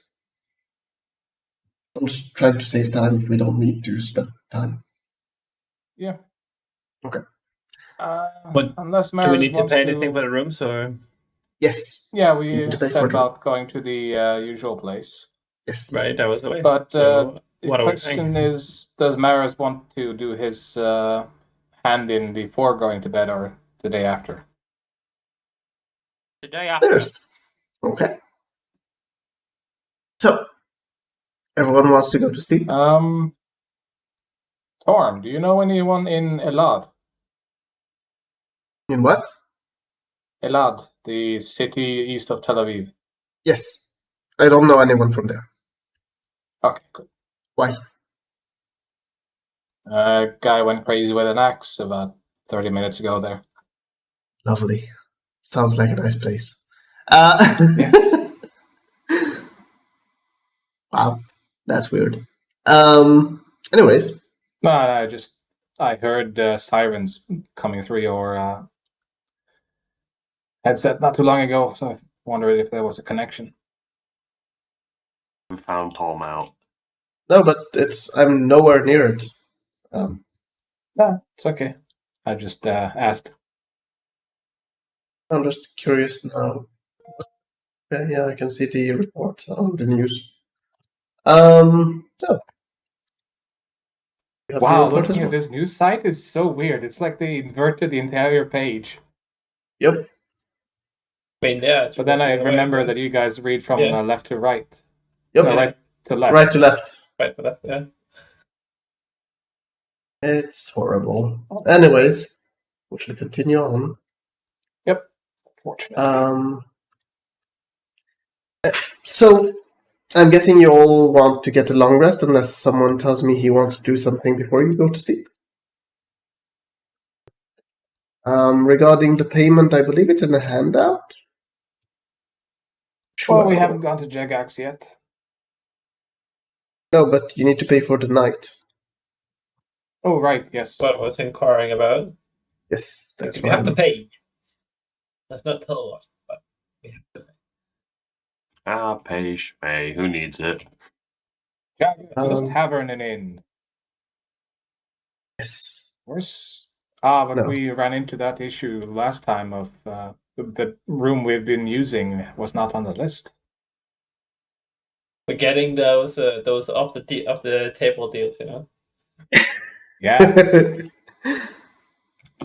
I'm just trying to save time if we don't need to spend time. Yeah. Okay. But unless do we Maris need to wants pay anything for the rooms, or? Yes. Yeah, You we need to pay said for the- about going to the usual place. Yes. Right, I was away. But So the what are we saying? question is, does Maris want to do his hand in before going to bed or the day after? The day after. First. Okay. So, everyone wants to go to sleep? Torm, do you know anyone in Elad? In what? Elad, the city east of Tel Aviv. Yes. I don't know anyone from there. Okay, good. Why? Guy went crazy with an axe about 30 minutes ago there. Lovely. Sounds like a nice place. Yes. Wow, that's weird. Anyways. No, I heard sirens coming through your headset not too long ago, so I wondered if there was a connection. We found Tom out. No, but I'm nowhere near it. No, it's okay. I just asked. I'm just curious now. Okay, yeah, I can see the report on the news. So. Wow, looking at this news site is so weird. It's like they inverted the entire page. Yep. I mean, yeah. But then I remember that you guys read from left to right. Yep. No, right to left. Right to left. Right to left, yeah. It's horrible. Anyways, we should continue on. Yep. Fortunately. So, I'm guessing you all want to get a long rest unless someone tells me he wants to do something before you go to sleep. Regarding the payment, I believe it's in a handout. Well, we haven't gone to Jagax yet. No, but you need to pay for the night. Oh, right, yes. What was inquiring about? Yes, that's We have to pay. Let's not tell what, but we have to pay. Pay. Who needs it? Just tavern and inn. Yes. But No. we ran into that issue last time of the room we've been using was not on the list. We're getting those off the table deals, you know. Yeah. The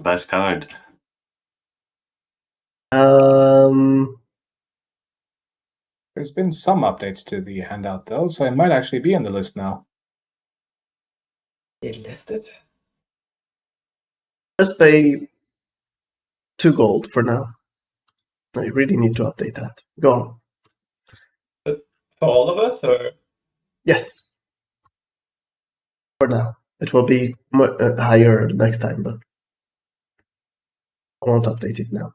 best kind. There's been some updates to the handout though, so it might actually be on the list now. They listed? Just pay 2 gold for now. I really need to update that. Go on. For all of us, or? Yes. For now. It will be higher next time, but I won't update it now.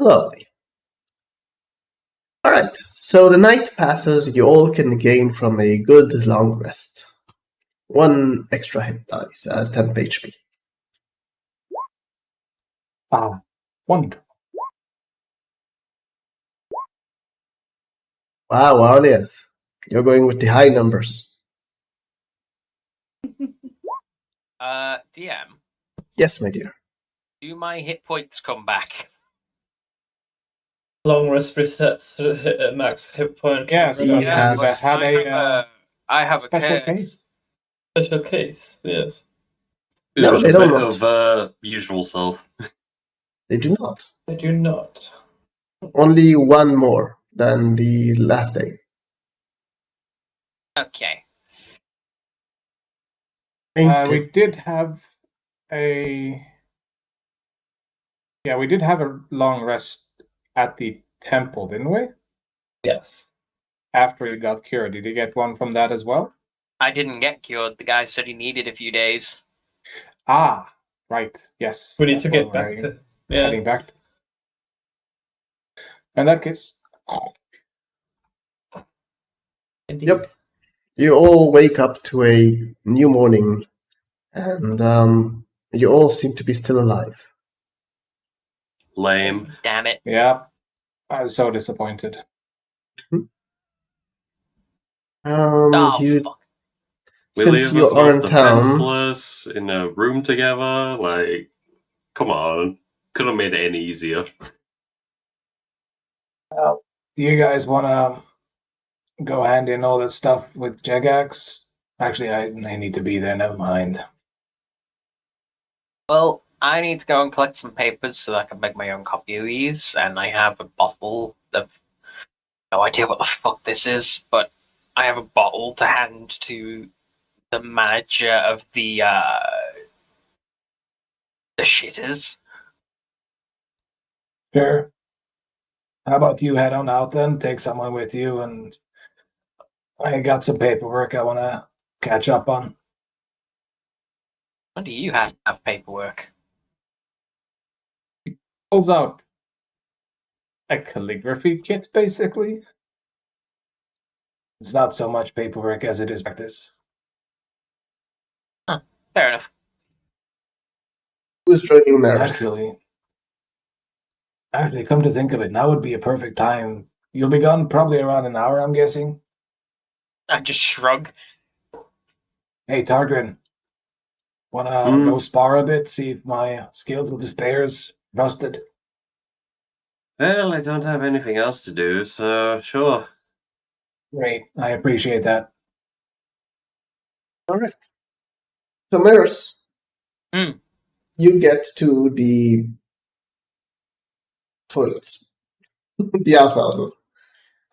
Lovely. Alright, so the night passes, you all can gain from a good long rest. 1 extra hit dice as 10 HP. Wonderful. Wow, Arliath. You're going with the high numbers. DM. Yes, my dear. Do my hit points come back? Long rest resets max hit point. Yes, he has had I have special a case. Special case, yes. No, they don't bit of usual self. They do not. They do not. Only 1 more than the last day. Okay. We did have a long rest at the temple, didn't we? Yes. After he got cured. Did he get one from that as well? I didn't get cured. The guy said he needed a few days. Ah, right. Yes. We need to get back to heading back. In that case. Indeed. Yep. You all wake up to a new morning, and you all seem to be still alive. Lame. Damn it. Yeah. I was so disappointed. You We since leave you are in ourselves town, defenseless in a room together. Like, come on, could have made it any easier. Do you guys want to go hand in all that stuff with Jagax? Actually, I need to be there. Never mind. Well, I need to go and collect some papers so that I can make my own copy of these, and I have a bottle of no idea what the fuck this is, but I have a bottle to hand to the manager of the shitters. Sure. How about you head on out then? Take someone with you, and I got some paperwork I want to catch up on. When do you have paperwork? Pulls out a calligraphy kit, basically. It's not so much paperwork as it is practice. Fair enough. Who's joining Maris? Actually, come to think of it, now would be a perfect time. You'll be gone probably around an hour, I'm guessing. I just shrug. Hey, Targrin. Wanna go spar a bit, see if my skills with the spares rusted? Well, I don't have anything else to do, so sure. Great, I appreciate that. All right. So, Maris, you get to the toilets, the outside.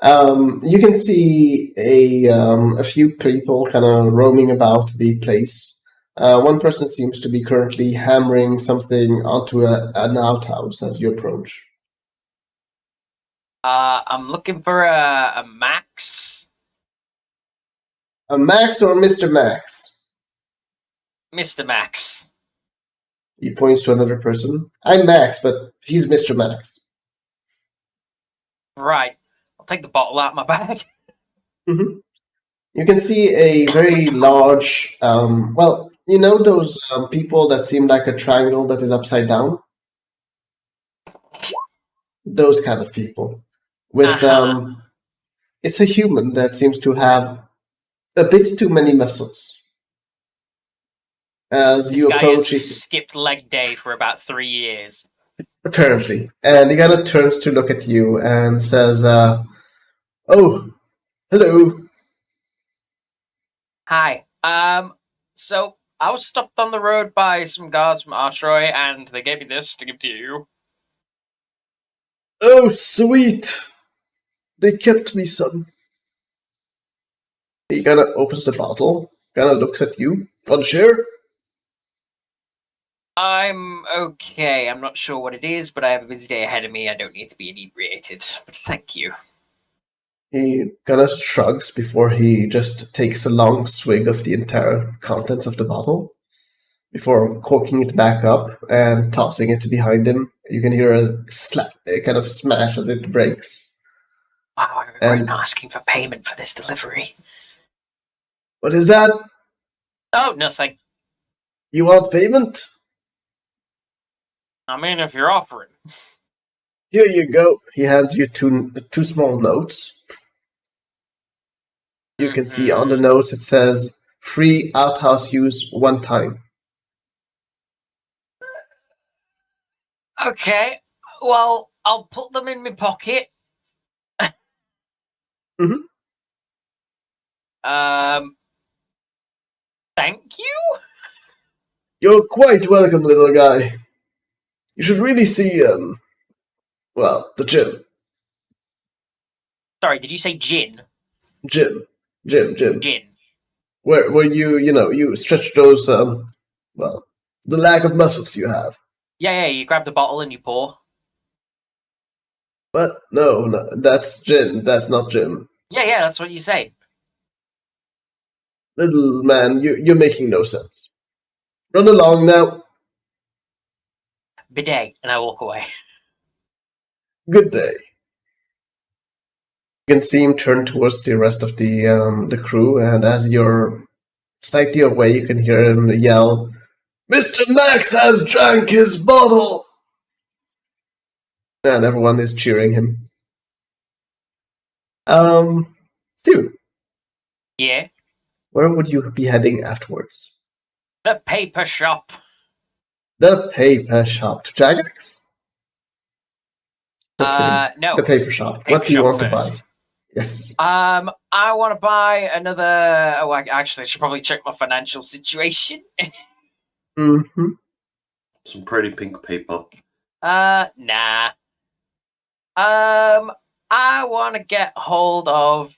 You can see a few people kind of roaming about the place. One person seems to be currently hammering something onto an outhouse as you approach. I'm looking for a Max. A Max or Mr. Max? Mr. Max. He points to another person. I'm Max, but he's Mr. Max. Right. I'll take the bottle out of my bag. Mm-hmm. You can see a very large, well, you know those people that seem like a triangle that is upside down? Those kind of people. With, it's a human that seems to have a bit too many muscles. As This you guy approach has it, skipped leg day for about 3 years. apparently, and he kind of turns to look at you and says, "Oh, hello." Hi. So I was stopped on the road by some guards from Artroy, and they gave me this to give to you. Oh, sweet! They kept me some. He kind of opens the bottle, kind of looks at you. Want to share? I'm okay. I'm not sure what it is, but I have a busy day ahead of me. I don't need to be inebriated. But thank you. He kind of shrugs before he just takes a long swig of the entire contents of the bottle. Before corking it back up and tossing it behind him, you can hear a slap, a kind of smash as it breaks. Wow, I regret asking for payment for this delivery. What is that? Oh, nothing. You want payment? I mean, if you're offering. Here you go. He hands you two small notes. You can see on the notes it says, free outhouse use one time. Okay, well, I'll put them in my pocket. Thank you? You're quite welcome, little guy. You should really see, well, the gym. Sorry, did you say gin? Gym. Gin. Where you stretch those, well, the lack of muscles you have. Yeah, you grab the bottle and you pour. What? No, that's gin. That's not gym. Yeah, that's what you say. Little man, you're making no sense. Run along now. Bidet, and I walk away. Good day. You can see him turn towards the rest of the crew, and as you're slightly away, you can hear him yell, "Mr. Max has drank his bottle!" And everyone is cheering him. Steven. Yeah? Where would you be heading afterwards? The paper shop. The paper shop. To Jagex? No. The paper shop. What do you want to buy? Yes. I want to buy another... Oh, actually, I should probably check my financial situation. Mm-hmm. Some pretty pink paper. Nah. I want to get hold of...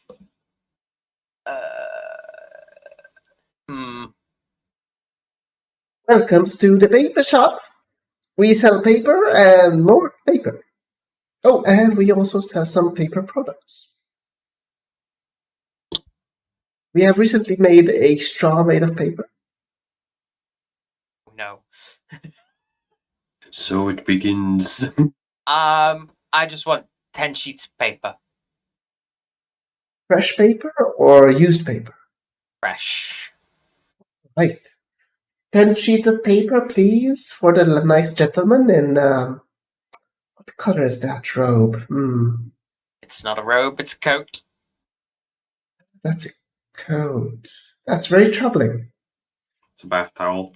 Welcome to the paper shop. We sell paper and more paper. Oh, and we also sell some paper products. We have recently made a straw made of paper. No. So it begins. I just want 10 sheets of paper. Fresh paper or used paper? Fresh. Right. 10 sheets of paper, please, for the nice gentleman in, what color is that robe? It's not a robe, it's a coat. That's a coat. That's very troubling. It's a bath towel.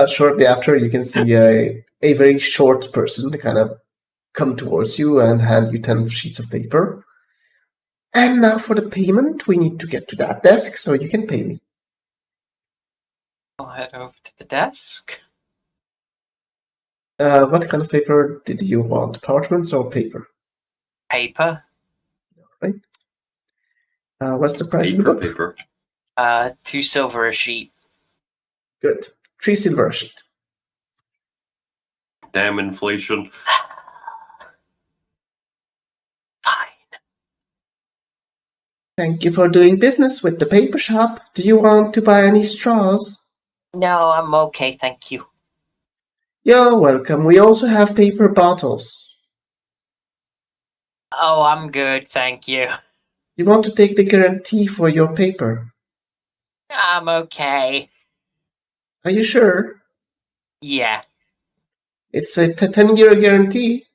Shortly after, you can see a very short person kind of come towards you and hand you 10 sheets of paper. And now for the payment, we need to get to that desk so you can pay me. I'll head over to the desk. What kind of paper did you want? Parchments or paper? Paper. Right. What's the price in the book? Paper. 2 silver a sheet. Good. 3 silver a sheet. Damn inflation. Fine. Thank you for doing business with the paper shop. Do you want to buy any straws? No, I'm okay, thank you. You're welcome. We also have paper bottles. Oh, I'm good, thank you. You want to take the guarantee for your paper? I'm okay. Are you sure? Yeah. It's a 10-year guarantee.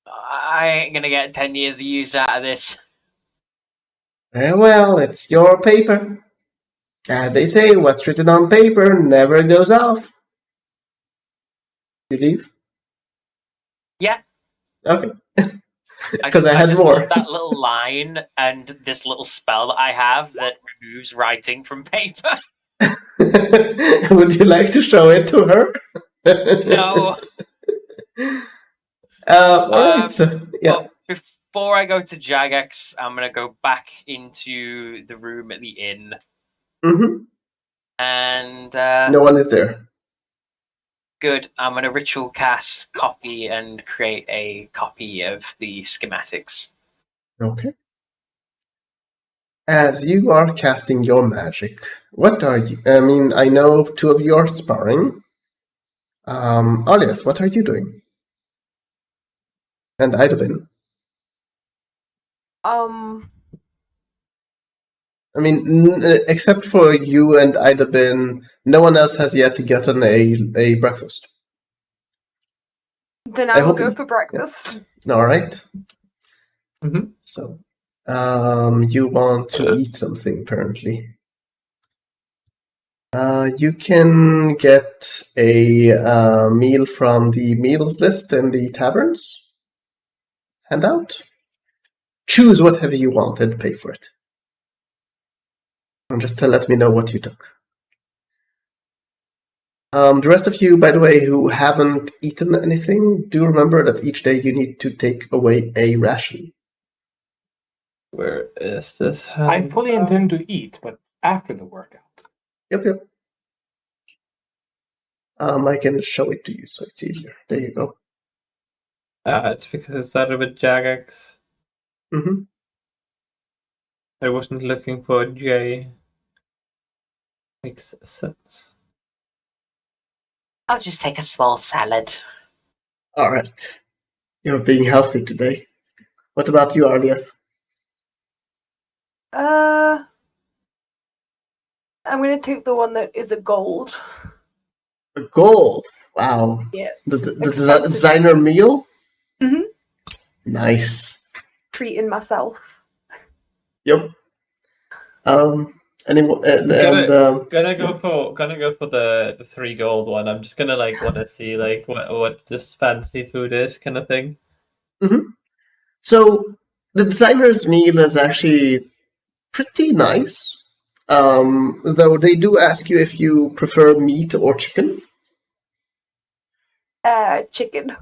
I ain't gonna get 10 years of use out of this. Very well, it's your paper. As they say, what's written on paper never goes off. You leave? Yeah. Okay. Because I had just more. love that little line and this little spell that I have that removes writing from paper. Would you like to show it to her? No. Alright, so, yeah. But before I go to Jagex, I'm going to go back into the room at the inn. Mm-hmm. And no one is there. Good. I'm going to ritual cast copy and create a copy of the schematics. Okay. As you are casting your magic, what are you? I mean, I know 2 of you are sparring. Alias, what are you doing? And Idabin. I mean, except for you and Idabin, no one else has yet gotten a breakfast. Then I will go for breakfast. Yeah. All right. Mm-hmm. So, you want to eat something, apparently. You can get a meal from the meals list in the taverns handout. Choose whatever you want and pay for it. And just to let me know what you took. The rest of you, by the way, who haven't eaten anything, do remember that each day you need to take away a ration. Where is this? I fully intend to eat, but after the workout. Yep. I can show it to you so it's easier. There you go. It's because it started with Jagex. Mm-hmm. I wasn't looking for J. Makes sense. I'll just take a small salad. All right. You're being healthy today. What about you, Arlieth? I'm gonna take the one that is a gold. A gold. Wow. Yeah. The designer meal? Mm-hmm. Nice. Treating myself. Yep. Anyone? Gonna go for the 3 gold one. I'm just gonna want to see what this fancy food is, kind of thing. Mm-hmm. So the designer's meal is actually pretty nice. Though they do ask you if you prefer meat or chicken. Chicken.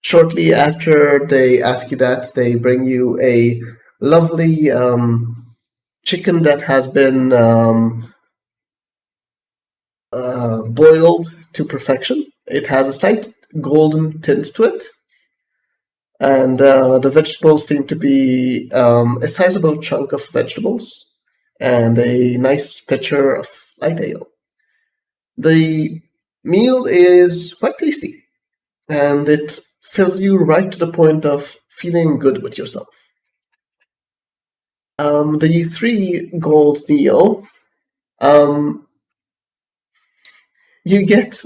Shortly after they ask you that, they bring you a lovely chicken that has been boiled to perfection. It has a slight golden tint to it. And the vegetables seem to be a sizable chunk of vegetables and a nice pitcher of light ale. The meal is quite tasty, and it fills you right to the point of feeling good with yourself. The 3 gold meal, you get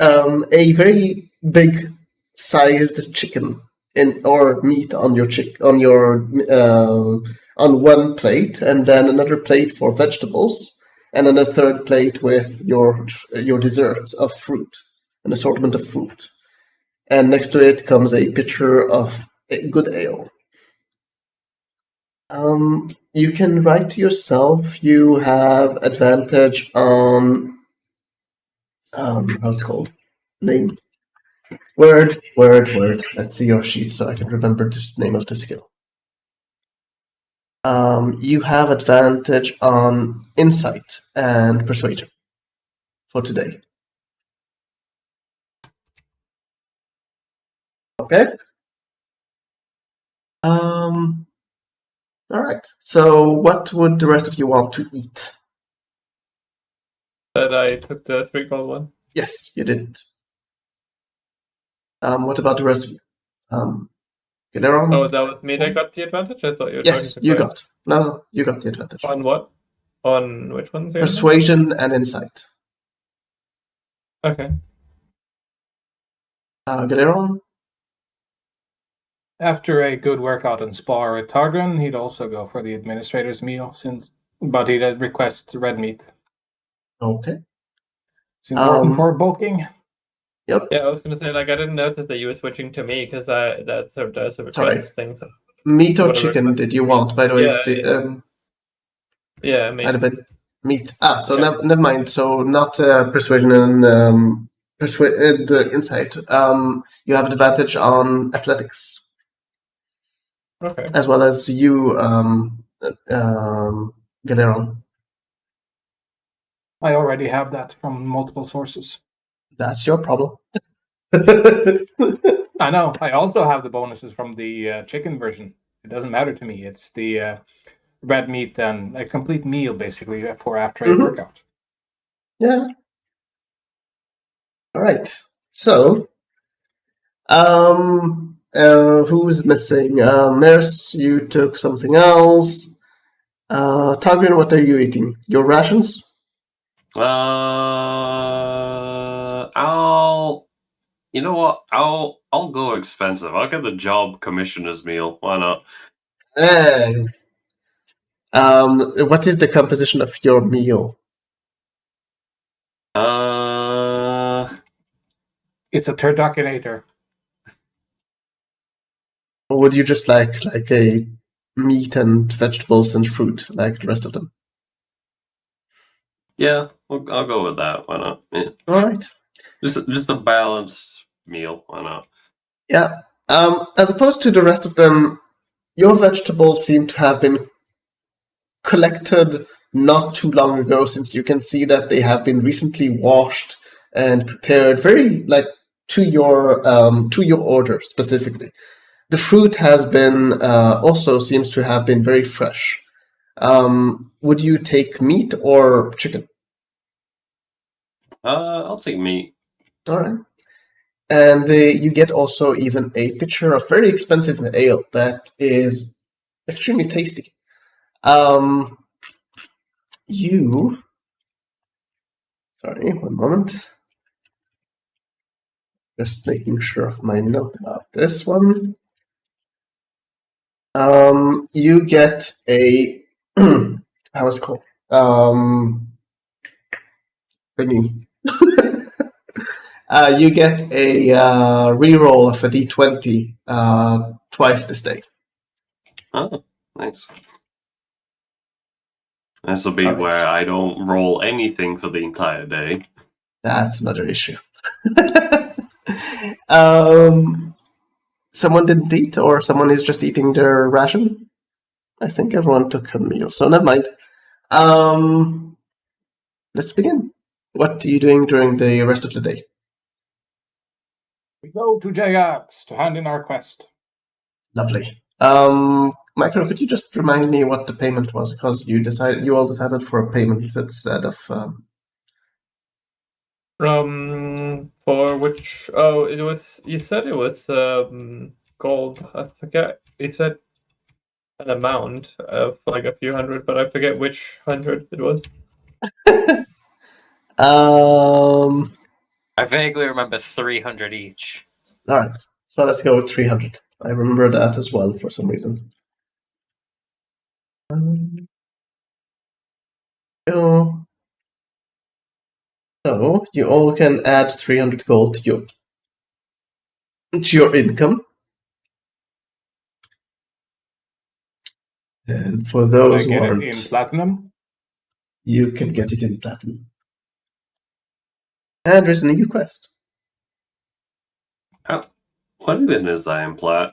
a very big sized chicken or meat on your on one plate, and then another plate for vegetables, and then a third plate with your dessert of fruit, an assortment of fruit. And next to it comes a pitcher of good ale. You can write to yourself. You have advantage on how's it called? Name. Word. Let's see your sheet so I can remember the name of the skill. You have advantage on insight and persuasion for today. Okay. All right. So, what would the rest of you want to eat? But I took the 3 gold one. Yes, you did. What about the rest of you? Get around. Oh, that was me that got the advantage? I thought you were Yes, talking to you Claire. got. No, you got the advantage. On what? On which ones? Here? Persuasion and insight. Okay. Get around. After a good workout and spar with Targren, he'd also go for the administrator's meal, but he'd request red meat. Okay. It's important for bulking. Yep. Yeah, I was going to say, like, I didn't notice that you were switching to me because that's a request thing. So. Meat or chicken did you want, by the way? Yeah, meat. Might have been meat. So never mind. So not persuasion and insight. You have an advantage on athletics. Okay. As well as you, Galeron. I already have that from multiple sources. That's your problem. I know. I also have the bonuses from the chicken version. It doesn't matter to me. It's the red meat and a complete meal, basically, for after a workout. Yeah. All right. So, who's missing? Maris, you took something else. Targren, what are you eating? Your rations? You know what? I'll go expensive. I'll get the job commissioner's meal. Why not? Hey. What is the composition of your meal? It's a turduckinator. Or would you just like a meat and vegetables and fruit like the rest of them? Yeah, I'll go with that. Why not? Yeah. All right. Just a balanced meal. Why not? Yeah. As opposed to the rest of them, your vegetables seem to have been collected not too long ago, since you can see that they have been recently washed and prepared very to your order specifically. The fruit has been also seems to have been very fresh. Would you take meat or chicken? I'll take meat. All right. And you get also even a pitcher of very expensive ale that is extremely tasty. Sorry, one moment. Just making sure of my note about this one. You get a how is it called? Thingy. You get a reroll of a d20 twice this day. Oh, nice. This will be where I don't roll anything for the entire day. That's another issue. Someone didn't eat, or someone is just eating their ration? I think everyone took a meal, so never mind. Let's begin. What are you doing during the rest of the day? We go to Jayax to hand in our quest. Lovely. Micro, could you just remind me what the payment was? Because you all decided for a payment instead of. For which? Oh, it was. You said it was gold. I forget. You said an amount of like a few hundred, but I forget which hundred it was. I vaguely remember 300 each. All right. So let's go with 300. I remember that as well for some reason. So you all can add 300 gold to your income. And for those who aren't, in platinum? You can get it in platinum. And there's a new quest. What even is that in plat?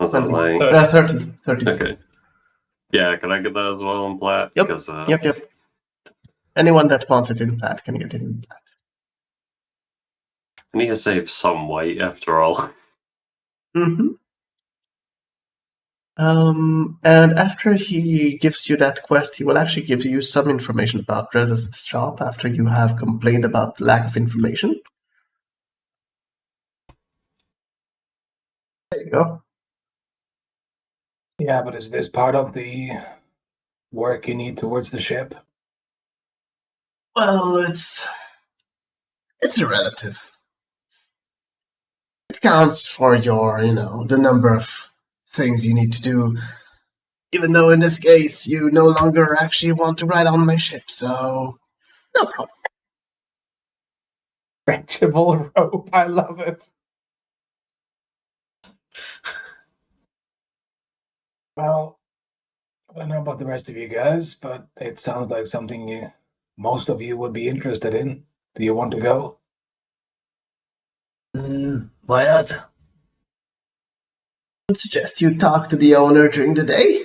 Was that like 30. Okay. Yeah, can I get that as well in plat? Yep. Because, Yep. Anyone that wants it in plat can get it in plat. I need to save some weight after all. Mm-hmm. And after he gives you that quest, he will actually give you some information about Reddit's shop after you have complained about the lack of information. There you go. Yeah, but is this part of the work you need towards the ship? Well, it's a relative. It counts for your, the number of things you need to do. Even though in this case you no longer actually want to ride on my ship, so no problem. Stretchable rope, I love it. Well, I don't know about the rest of you guys, but it sounds like something most of you would be interested in. Do you want to go? Why not? I would suggest you talk to the owner during the day.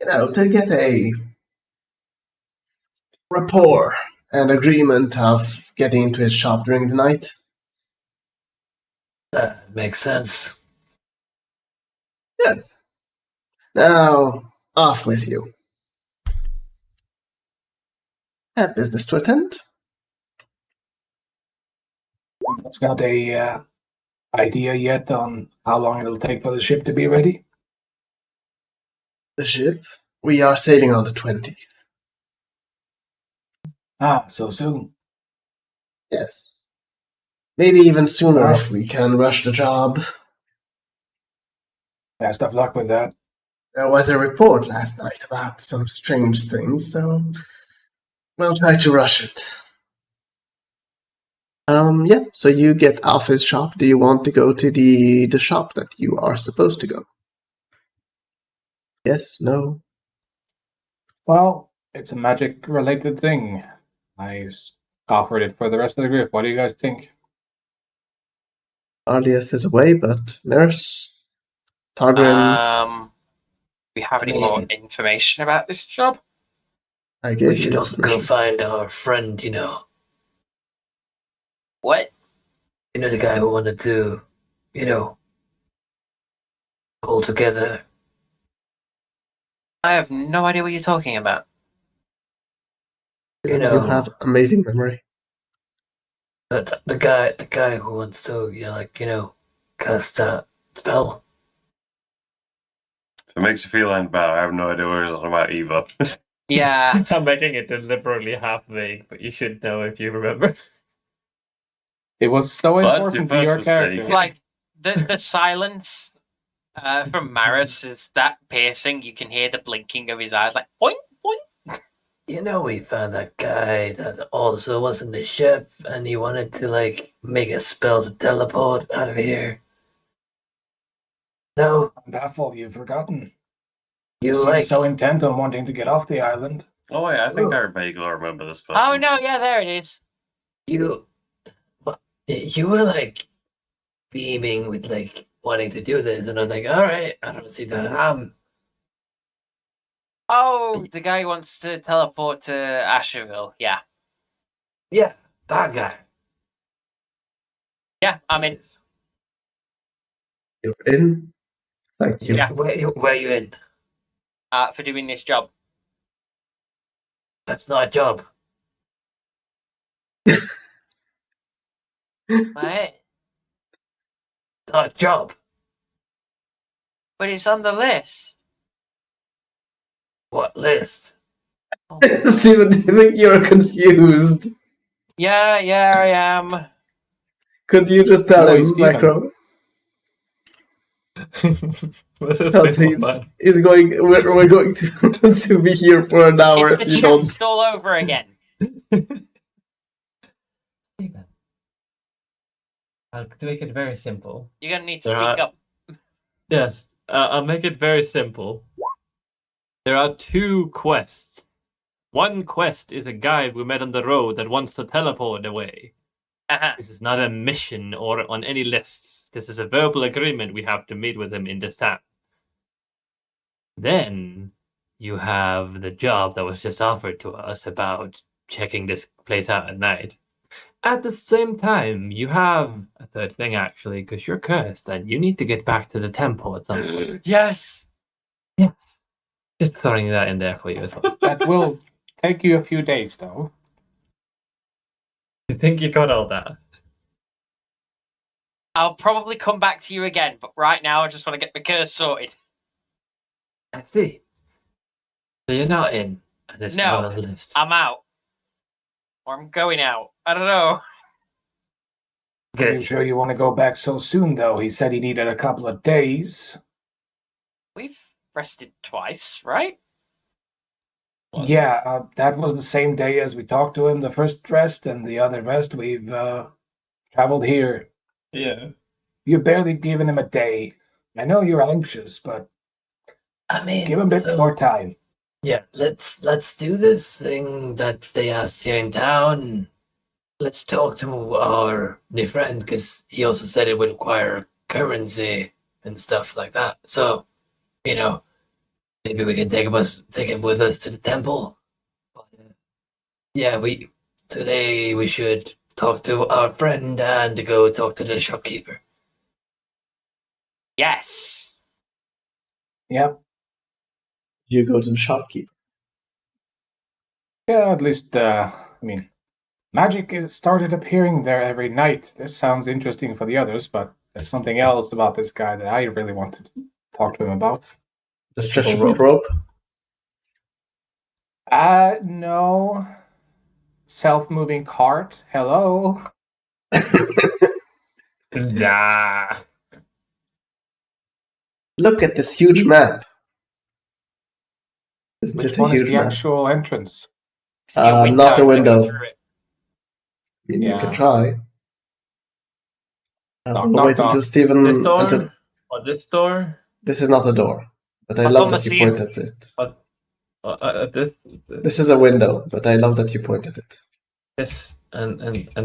To get a rapport and agreement of getting into his shop during the night. That makes sense. Good. Now, off with you. Have business to attend. It's got a idea yet on how long it'll take for the ship to be ready? The ship? We are sailing on the 20th. Ah, so soon. Yes. Maybe even sooner Well, if we can rush the job. Best of luck with that. There was a report last night about some strange things, so we'll try to rush it. Yeah, so you get off his shop. Do you want to go to the shop that you are supposed to go? Yes, no? Well, it's a magic-related thing. I offered it for the rest of the group. What do you guys think? Arlias is away, but Nurse, Targrim, We have any more information about this job? I gave We you should also go information. find our friend, What? the guy who wanted to, pull together. I have no idea what you're talking about. You You have amazing memory. the guy who wants to, cast that spell. If it makes you feel any better, I have no idea what you're talking about either. Yeah. I'm making it deliberately half vague, but you should know if you remember. It was so Well, that's important your to your first mistake. character. Like, the silence from Maris is that piercing. You can hear the blinking of his eyes, like, boing, boing. We found that guy that also was in the ship, and he wanted to, make a spell to teleport out of here. No, I'm baffled you've forgotten. you seem so intent on wanting to get off the island. Oh wait, I think I vaguely remember this person. Oh, no, yeah, there it is. you were beaming with wanting to do this, and I was like, all right, I don't see the harm. Oh, the guy who wants to teleport to Asherville. Yeah. Yeah, that guy. Yeah, I'm in. You're in. Thank you. Yeah. Where are you in? For doing this job. That's not a job. What? Not a job. But it's on the list. What list? Oh, Steven, do you think you're confused? yeah, I am. Could you just tell No, him, Steven. Macro? What's his Because name on he's going. We're going to to be here for an hour It's if the you don't. chest all over again. Steven. I'll make it very simple. You're gonna need to There speak are- up. Yes, I'll make it very simple. There are 2 quests. One quest is a guy we met on the road that wants to teleport away. Uh-huh. This is not a mission or on any lists. This is a verbal agreement we have to meet with him in this town. Then you have the job that was just offered to us about checking this place out at night. At the same time, you have a third thing actually, because you're cursed and you need to get back to the temple at some point. Yes. Yes. Just throwing that in there for you as well. That will take you a few days, though. You think you got all that? I'll probably come back to you again, but right now I just want to get the curse sorted. I see. So you're not in, and it's No. not on the list. I'm out. Or I'm going out. I don't know. Are you sure you want to go back so soon, though? He said he needed a couple of days. We've rested twice, right? Yeah, that was the same day as we talked to him. The first rest and the other rest, we've traveled here. Yeah. You've barely given him a day. I know you're anxious, but I mean, give him a bit so- more time. Yeah, let's do this thing that they asked here in town. Let's talk to our new friend, because he also said it would require currency and stuff like that. So, maybe we can take him with us to the temple. But, yeah, today we should talk to our friend and go talk to the shopkeeper. Yes. Yep. You go to the shopkeeper. Yeah, at least, magic is started appearing there every night. This sounds interesting for the others, but there's something else about this guy that I really want to talk to him about. The stretchable rope. No. Self-moving cart. Hello. Nah. Look at this huge map. Isn't Which it a one is huge the map? actual entrance? See a window not a going window. through it. I mean, you Yeah. can try. Knock, We'll knock, wait until knock. Steven. This door? Until, Or this door? this is not a door, but I What's love on the that you ceiling? pointed it. This, This is a window, but I love that you pointed it. this, and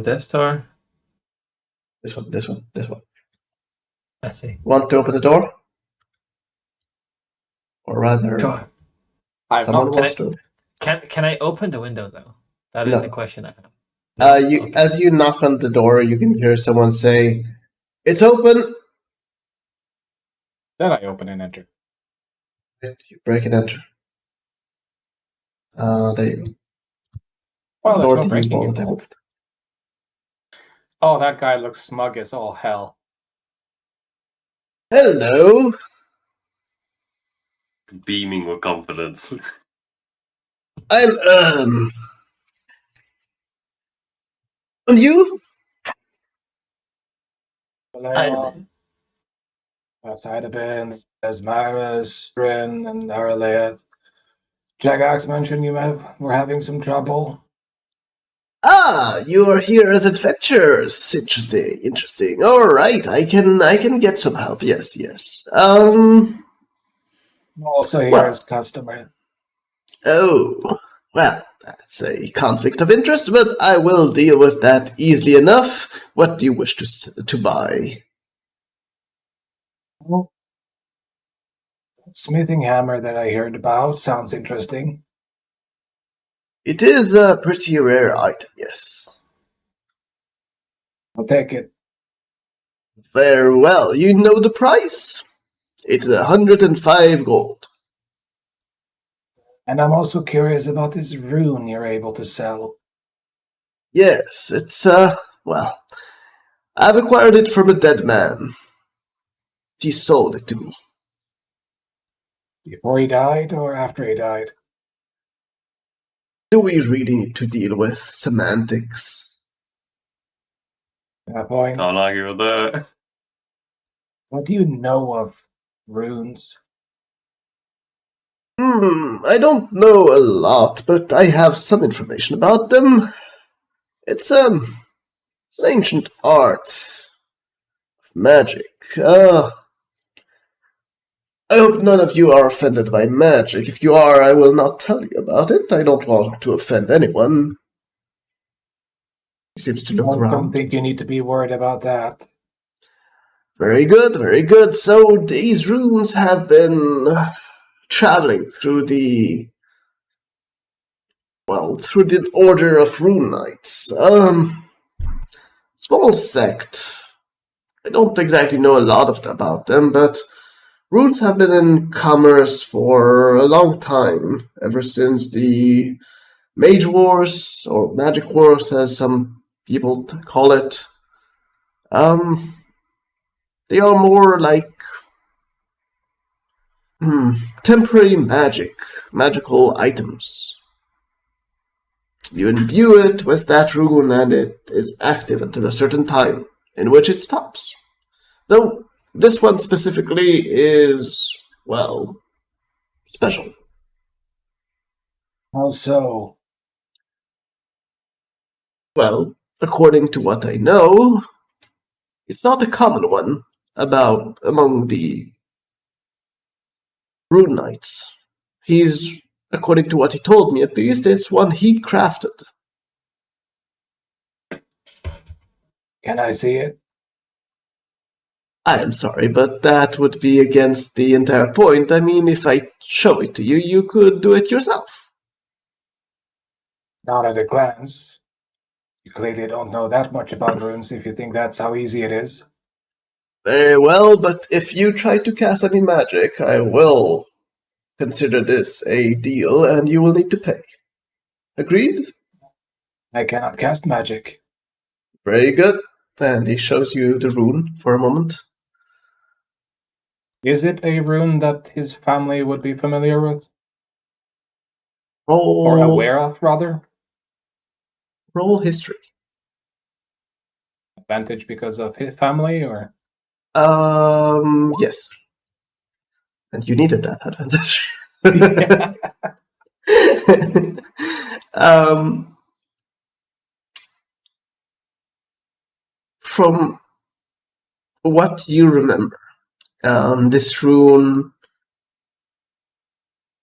this door? This one, this one, this one. I see. Want to open the door? Or rather, Sure. I'm someone not. wants to. Can I open the window though? That is No. a question I have. You Okay. as you knock on the door, you can hear someone say, "It's open." Then I open and enter. You break and enter. There you go. Well, Door there's no didn't breaking roll the involved. Oh, that guy looks smug as all hell. Hello. Beaming with confidence. I'm And you? Hello. Outside have been Esmira, Strin, and Aralea. Jagax mentioned were having some trouble. Ah, you are here as adventurers. Interesting, interesting. All right, I can get some help. Yes, yes. I'm also here Well. as customer. Oh, well, that's a conflict of interest, but I will deal with that easily enough. What do you wish to buy? Well, that smithing hammer that I heard about sounds interesting. It is a pretty rare item, yes. I'll take it. Very well. You know the price. It's 105 gold. And I'm also curious about this rune you're able to sell. Yes, it's, well, I've acquired it from a dead man. He sold it to me. Before he died or after he died? Do we really need to deal with semantics? That point. Can't argue with that. What do you know of runes? I don't know a lot, but I have some information about them. It's an ancient art. Magic. I hope none of you are offended by magic. If you are, I will not tell you about it. I don't want to offend anyone. He seems to look I around. don't think you need to be worried about that. Very good, very good. So these runes have been traveling through the Order of Rune Knights. Small sect. I don't exactly know a lot about them, but runes have been in commerce for a long time, ever since the Mage Wars, or Magic Wars, as some people call it. They are more like temporary magical items. You imbue it with that rune and it is active until a certain time, in which it stops. Though this one specifically is, well, special. How so? Well, according to what I know, it's not a common one among the Rune Knights. According to what he told me at least, it's one he crafted. Can I see it? I am sorry, but that would be against the entire point. I mean, if I show it to you, you could do it yourself. Not at a glance. You clearly don't know that much about runes if you think that's how easy it is. Very well, but if you try to cast any magic, I will consider this a deal, and you will need to pay. Agreed? I cannot cast magic. Very good. And he shows you the rune for a moment. Is it a rune that his family would be familiar with? Roll, Or aware of, rather? roll history. Advantage because of his family, or? Yes. And you needed that advantage. From what you remember, this rune,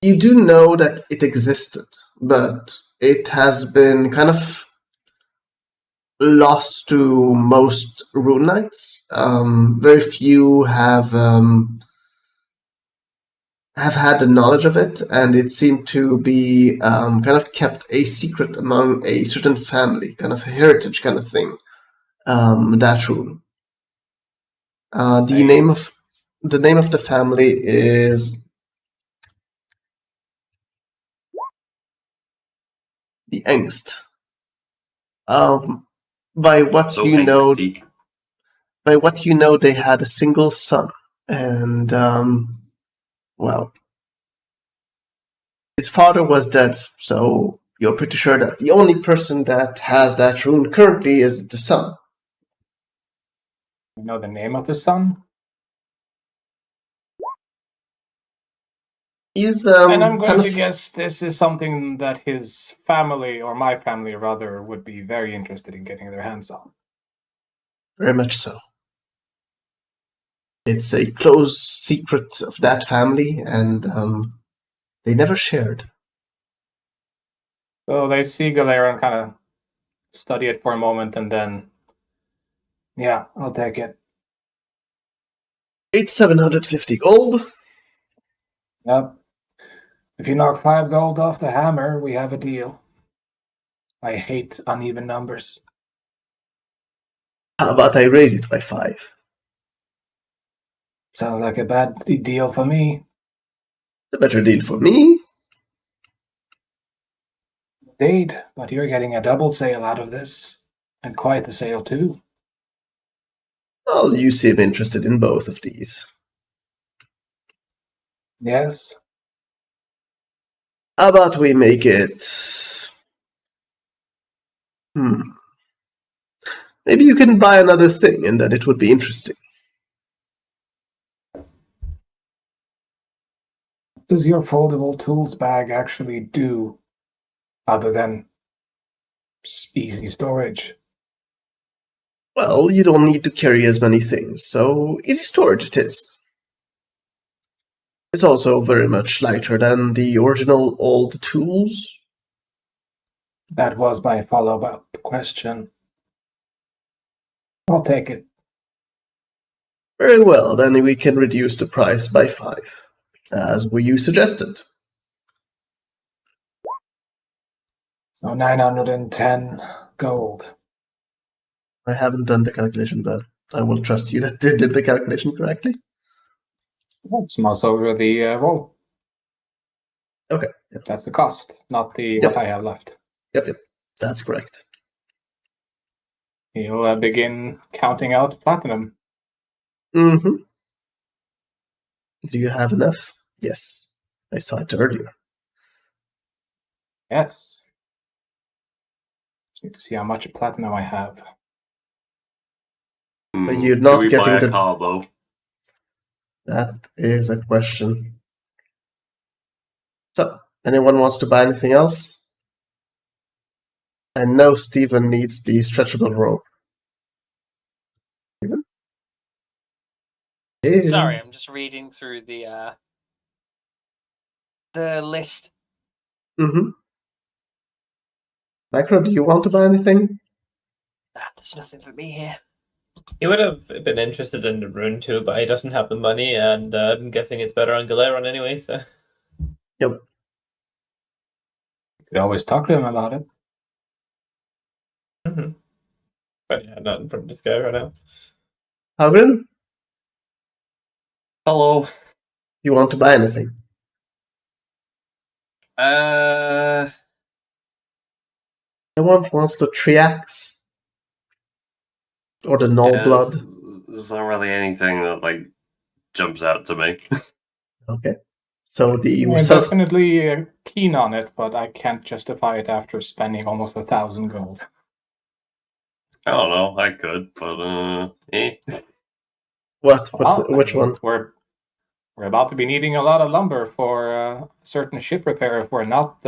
you do know that it existed, but it has been kind of lost to most rune knights. Very few have had the knowledge of it, and it seemed to be kind of kept a secret among a certain family, kind of a heritage kind of thing. That rune. The name of the family is the Angst. By what So you know, angsty. they had a single son, and well, his father was dead. So you're pretty sure that the only person that has that rune currently is the son. You know the name of the son? He's And I'm going kind to of guess this is something that his family, or my family rather, would be very interested in getting their hands on. very much so. It's a close secret of that family, and they never shared. So they see Galera and kind of study it for a moment, and then... Yeah, I'll take it. It's 750 gold. Yep. If you knock 5 gold off the hammer, we have a deal. I hate uneven numbers. How about I raise it by 5? Sounds like a bad deal for me. A better deal for me. Indeed, but you're getting a double sale out of this. And quite a sale, too. Well, you seem interested in both of these. Yes. How about we make it... Maybe you can buy another thing and then it would be interesting. What does your foldable tools bag actually do other than easy storage? Well, you don't need to carry as many things, so easy storage it is. It's also very much lighter than the original old tools. That was my follow-up question. I'll take it. Very well, then we can reduce the price by 5, as you suggested. So 910 gold. I haven't done the calculation, but I will trust you that did the calculation correctly. It's mouse over the roll. Okay. Yep. That's the cost, not the what I have left. Yep. That's correct. He'll begin counting out platinum. Mm-hmm. Do you have enough? Yes. I saw it earlier. Yes. Just need to see how much platinum I have. But you're not Can we getting buy the... a carbo? That is a question. So, anyone wants to buy anything else? I know Stephen needs the stretchable rope. Stephen? Hey. Sorry, I'm just reading through the list. Mm-hmm. Micro, do you want to buy anything? There's nothing for me here. He would have been interested in the rune too, but he doesn't have the money, and I'm guessing it's better on Galeron anyway, so... Yep. You could always talk to him about it. Mm-hmm. But yeah, not in front of this guy right now. Hagrid, Hello. you want to buy anything? Anyone wants the triax? Or the null Yeah, blood? There's not really anything that like jumps out to me. Okay. So the I'm self... definitely keen on it, but I can't justify it after spending almost 1,000 gold. I don't know. I could, but What? Well, Which one? We're about to be needing a lot of lumber for a certain ship repair if we're not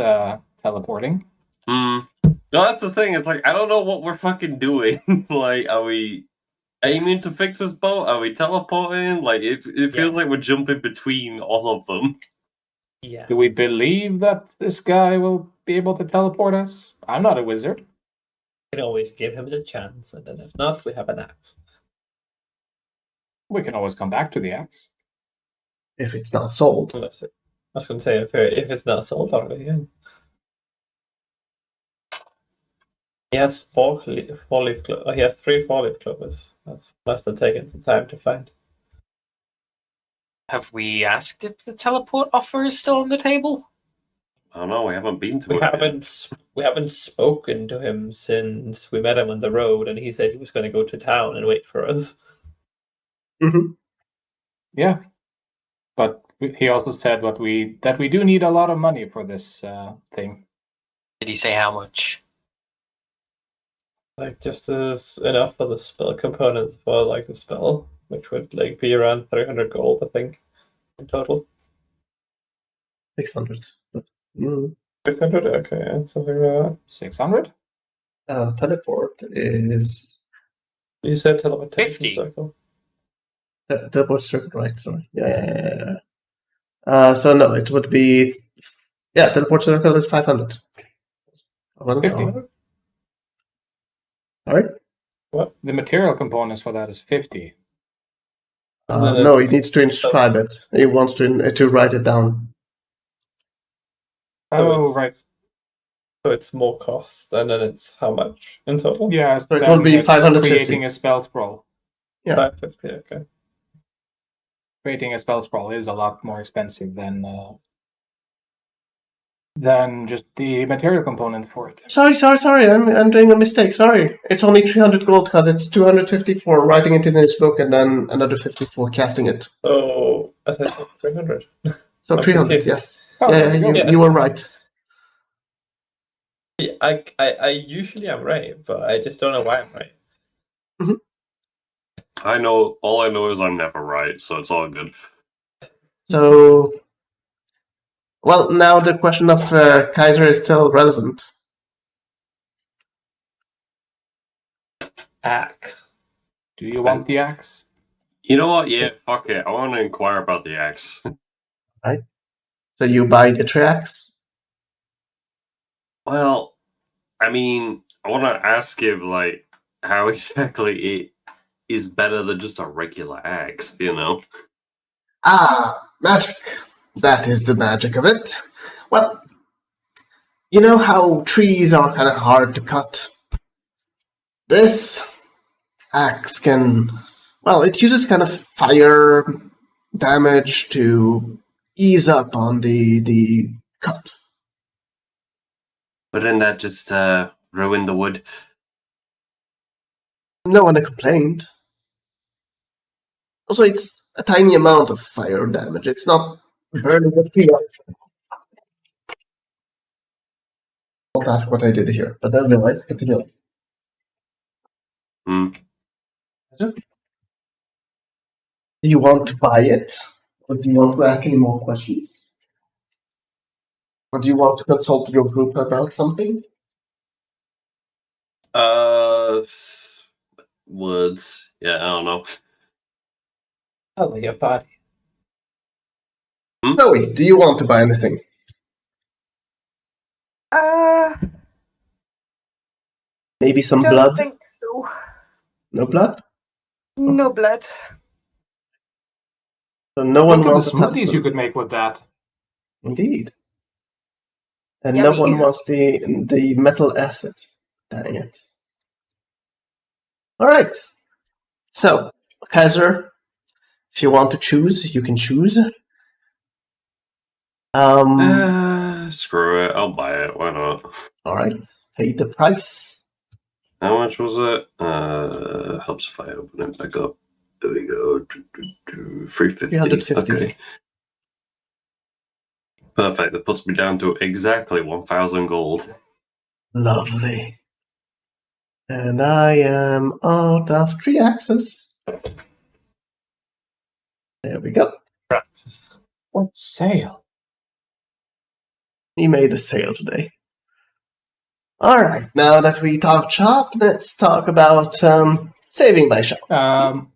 teleporting. No, that's the thing. It's like I don't know what we're fucking doing. Like, are we aiming to fix this boat? Are we teleporting? Like, it feels like we're jumping between all of them. Yeah. Do we believe that this guy will be able to teleport us? I'm not a wizard. We can always give him the chance, and then if not, we have an axe. We can always come back to the axe. If it's not sold. I was going to say, if it's not sold already, yeah. He has he has 3 4-leaf clovers. That's must have taken some time to find. Have we asked if the teleport offer is still on the table? I don't know. We haven't been to We it yet. haven't spoken to him since we met him on the road, and he said he was going to go to town and wait for us. Mm-hmm. Yeah, but he also said that we do need a lot of money for this thing. Did he say how much? Like just as enough for the spell components for like the spell, which would like be around 300 gold, I think, in total. 600. 600? Okay, yeah, something like that. 600? Teleport is... You said teleportation 50. circle. Teleport circle, right? Sorry. Yeah. So no, it would be... Yeah, teleport circle is 500. 50. Alright. What? The material components for that is 50. No, he needs to inscribe it. He wants to write it down. Oh, right. So it's more cost, and then it's how much in total? Yeah, So it will be 550. Creating a spell scroll. Yeah. 550, okay. creating a spell scroll is a lot more expensive than just the material component for it. Sorry. I'm doing a mistake. Sorry. It's only 300 gold because it's 250 for writing it in this book and then another 50 for casting it. Oh, I thought 300. So I'm 300, confused. yes. Oh, Yeah, there you go. you were right. I usually am right, but I just don't know why I'm right. All I know is I'm never right, so it's all good. So, well, now the question of Kaiser is still relevant. Axe. Do you want the axe? You know what? Yeah, fuck it. I want to inquire about the axe. So you buy the tracks? Well, I mean, I want to ask him, like, how exactly it is better than just a regular axe, you know? Ah, magic. That is the magic of it. Well, you know how trees are kind of hard to cut? This axe can, well, it uses kind of fire damage to ease up on the cut. Wouldn't that just ruin the wood? No one complained. Also, it's a tiny amount of fire damage. It's not burning the tree up. Well, that's what I did here, but otherwise, continue. Hmm. Do you want to buy it? Or do you want to ask any more questions? Or do you want to consult your group about something? Woods. Yeah, I don't know. Oh, your party. Zoe, do you want to buy anything? Maybe some Don't blood? think so. No blood? No blood. So no one Look at the wants a smoothies talisman. you could make with that. Indeed. And Yummy. no one wants the metal acid. Dang it. Alright. So, Kaiser, if you want to choose, you can choose. Screw it. I'll buy it. Why not? Alright. Pay the price. How much was it? Helps if I open it back up. There we go. 350. 350. Okay. Perfect. That puts me down to exactly 1,000 gold. Lovely. And I am out of 3 axes. There we go. What sale? He made a sale today. Alright, now that we talked shop, let's talk about saving my shop.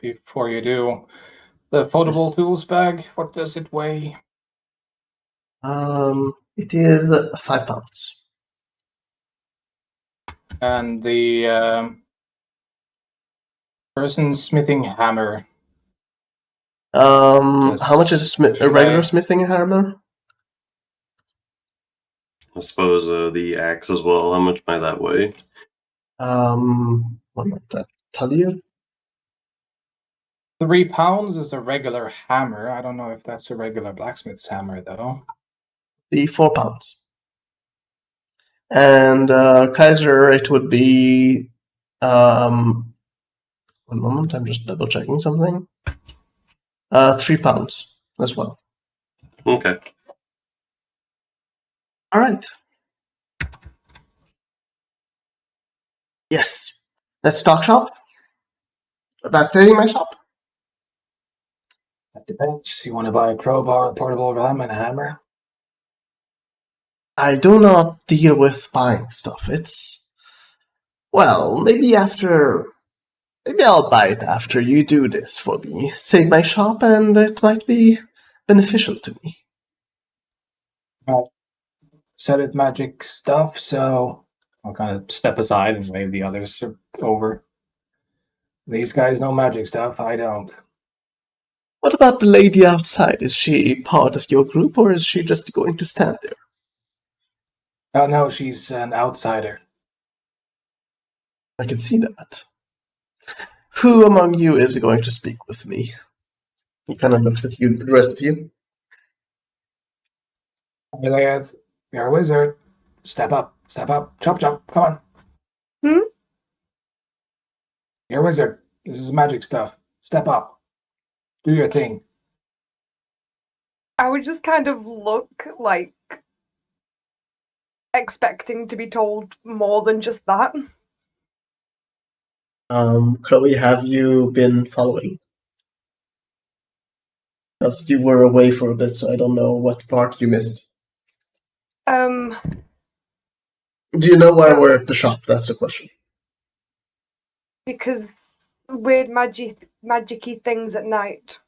Before you do, the foldable tools bag, what does it weigh? It is 5 pounds. And the person smithing hammer. How much is a regular smithing hammer? I suppose the axe as well. How much might that weigh? What might that tell you? 3 pounds is a regular hammer. I don't know if that's a regular blacksmith's hammer, though. Be 4 pounds. And Kaiser, it would be 1 moment, I'm just double checking something. 3 pounds as well. Okay. All right. Yes. Let's talk shop. About saving my shop. That depends. You want to buy a crowbar, a portable ram, and a hammer? I do not deal with buying stuff. It's... Well, maybe I'll buy it after you do this for me. Save my shop and it might be beneficial to me. Said it magic stuff, so I'll kind of step aside and wave the others over. these guys know magic stuff. I don't. What about the lady outside? Is she part of your group or is she just going to stand there? Oh no, she's an outsider. I can see that. Who among you is going to speak with me? He kind of looks at you, the rest of you. Goliath, you're a wizard. Step up, chop, chop, come on. Hmm? You're a wizard. This is magic stuff. Step up. Do your thing. I would just kind of look like expecting to be told more than just that. Chloe, have you been following? Because you were away for a bit, so I don't know what part you missed. Um, Do you know why we're at the shop? That's the question. because weird magic-y things at night.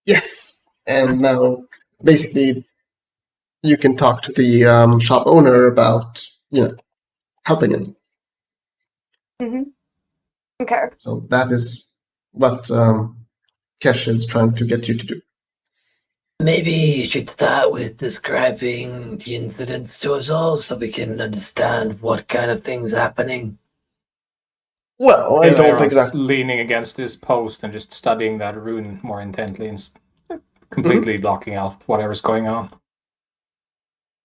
Yes. And now, basically, you can talk to the shop owner about, helping him. Mm-hmm. Okay. So that is what Kesh is trying to get you to do. Maybe you should start with describing the incidents to us all so we can understand what kind of things are happening. Well, I don't Thelarr's exactly. leaning against this post and just studying that rune more intently and completely blocking out whatever's going on.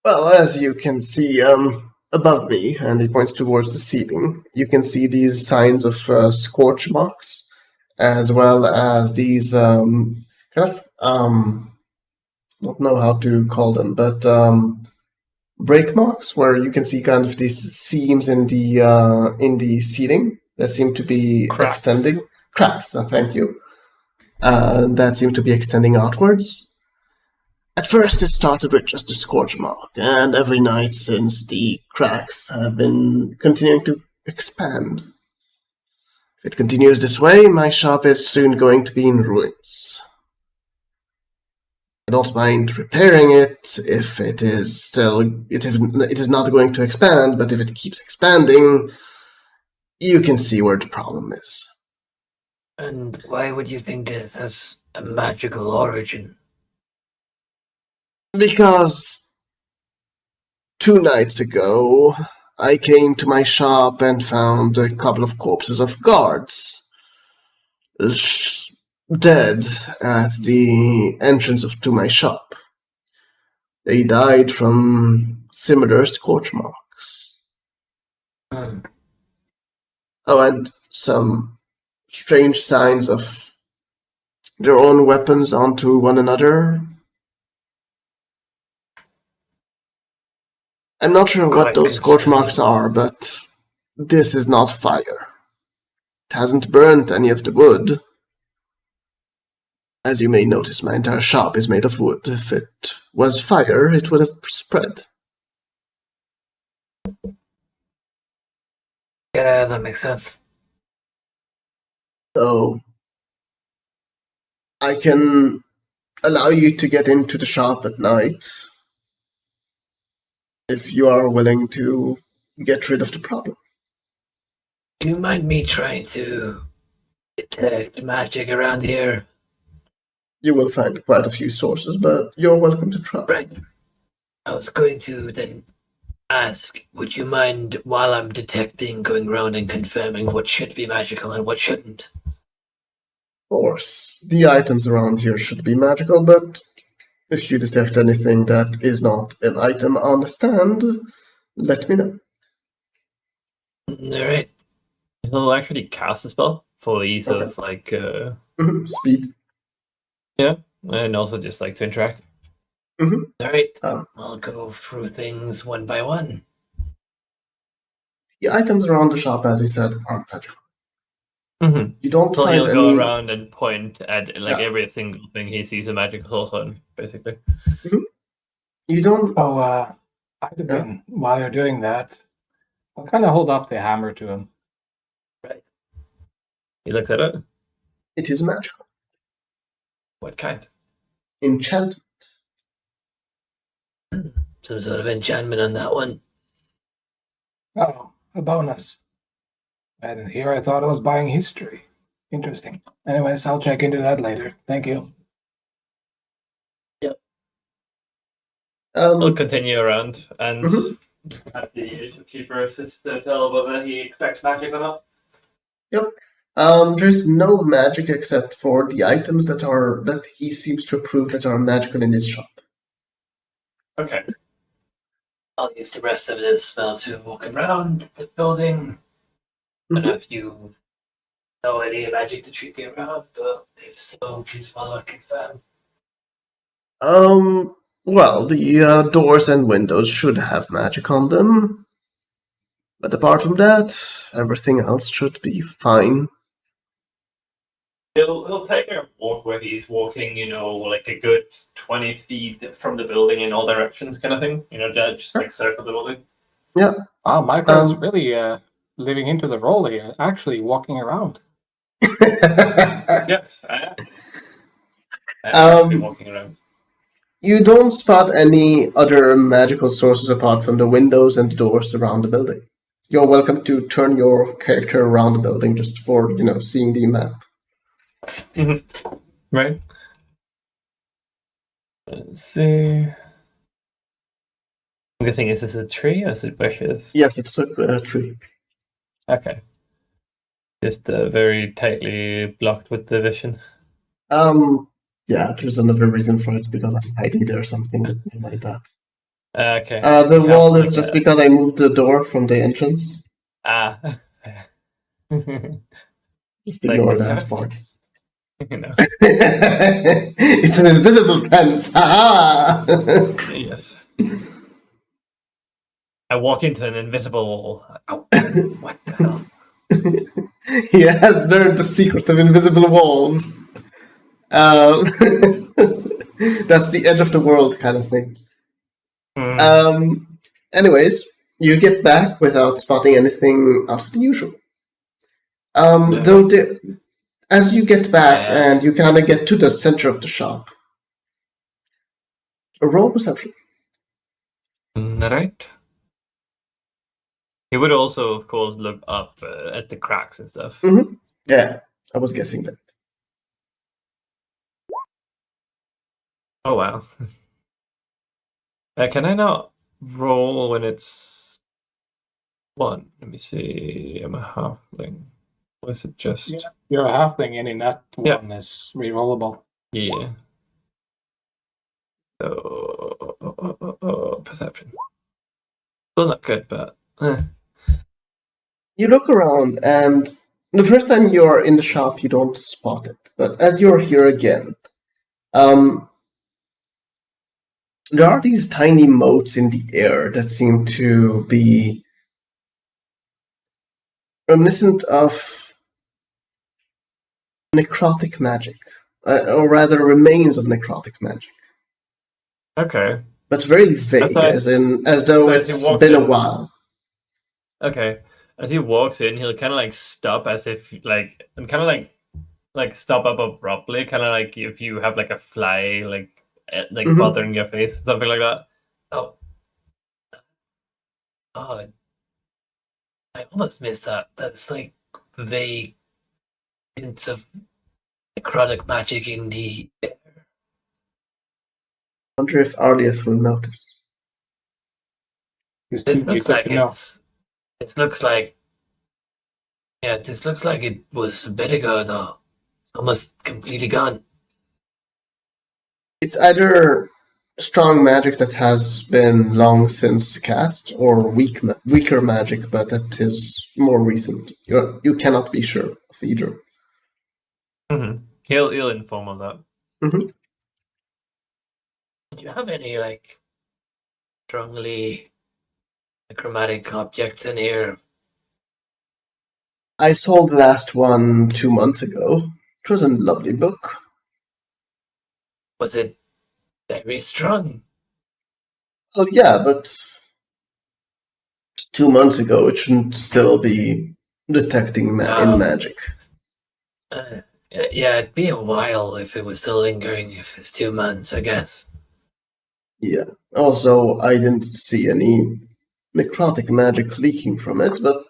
Well, as you can see above me, and he points towards the ceiling, you can see these signs of scorch marks, as well as these kind of don't know how to call them, but break marks, where you can see kind of these seams in the ceiling that seem to be Cracks. extending. Cracks. Thank you. That seem to be extending outwards. At first, it started with just a scorch mark, and every night since, the cracks have been continuing to expand. If it continues this way, my shop is soon going to be in ruins. I don't mind repairing it if it is not going to expand, but if it keeps expanding, you can see where the problem is. And why would you think it has a magical origin? Because 2 nights ago, I came to my shop and found a couple of corpses of guards dead at the entrance to my shop. They died from similar scorch marks. Hmm. Oh, and some strange signs of their own weapons onto one another. I'm not sure what Quite those scorch concerning. marks are, but this is not fire. It hasn't burnt any of the wood. As you may notice, my entire shop is made of wood. If it was fire, it would have spread. Yeah, that makes sense. So, I can allow you to get into the shop at night if you are willing to get rid of the problem. Do you mind me trying to detect magic around here? You will find quite a few sources, but you're welcome to try. Right. I was going to then ask, would you mind, while I'm detecting, going around and confirming what should be magical and what shouldn't? Of course, the items around here should be magical, but if you detect anything that is not an item on the stand, let me know. Alright. He'll actually cast a spell for ease Okay. of Speed. and also just like to interact. Alright. Um, I'll go through things one by one. The items around the shop, as he said, are magical. Mm-hmm. You don't So find he'll go any. around and point at like Yeah. every single thing he sees a magical source on, basically. You don't. Oh, I'd have been, while you're doing that, I'll kind of hold up the hammer to him. Right. He looks at it. It is magical. What kind? Enchantment. Some sort of enchantment on that one. oh, a bonus. And here I thought I was buying history. Interesting. Anyways, I'll check into that later. Thank you. He'll continue around and Mhm. have the keeper assist tell whether he expects magic or not. There's no magic except for the items that he seems to approve that are magical in his shop. Okay. I'll use the rest of this spell to walk around the building. I don't know if you know any magic to treat me around, but if so, please follow and confirm. Well, the doors and windows should have magic on them. But apart from that, everything else should be fine. He'll take a walk where he's walking, like a good 20 feet from the building in all directions, kind of thing. Just like circle the building. Yeah. Wow, Michael's really living into the role here, actually walking around. Yes, I am. I'm actually walking around. You don't spot any other magical sources apart from the windows and the doors around the building. You're welcome to turn your character around the building just for, seeing the map. Mm-hmm. Right. Let's see. I'm guessing, is this a tree or is it bushes? Yes, it's a tree. Okay. Just very tightly blocked with the vision. Yeah, there's another reason for it, because I'm hiding there or something like that. Okay. The wall is just because I moved the door from the entrance. Ah. Just ignore that part. No. It's an invisible fence. Yes. I walk into an invisible wall. Ow. What the hell? He has learned the secret of invisible walls. That's the edge of the world kind of thing. Anyways, you get back without spotting anything out of the usual. Though as you get back and you kind of get to the center of the shop, roll perception. Right. He would also, of course, look up at the cracks and stuff. Mm-hmm. Yeah, I was guessing that. Oh, wow. Can I not roll when it's 1? Let me see. I'm a halfling. Was it just... Yeah, you're a halfling, and in that one is rerollable. Yeah. So, perception. Still not good, but... You look around, and the first time you're in the shop, you don't spot it. But as you're here again, there are these tiny motes in the air that seem to be reminiscent of necrotic magic, or rather remains of necrotic magic. Okay. But very vague, as though it's been a while. Okay. As he walks in, he'll kind of like stop as if and kind of like stop up abruptly, kind of like if you have like a fly bothering your face, something like that. Oh, I almost missed that. That's like vague hints of necrotic magic in the air. I wonder if Arlieth will notice. This looks like this looks like it was a bit ago though. It's almost completely gone. It's either strong magic that has been long since cast, or weaker magic, but that is more recent. You cannot be sure of either. Mm-hmm. He'll inform on that. Mm-hmm. Do you have any like strongly chromatic objects in here? I sold the last one 2 months ago. It was a lovely book. Was it very strong? Well, yeah, but 2 months ago it shouldn't still be detecting in magic. Yeah, it'd be a while if it was still lingering, if it's 2 months, I guess. Yeah. Also, I didn't see any necrotic magic leaking from it, but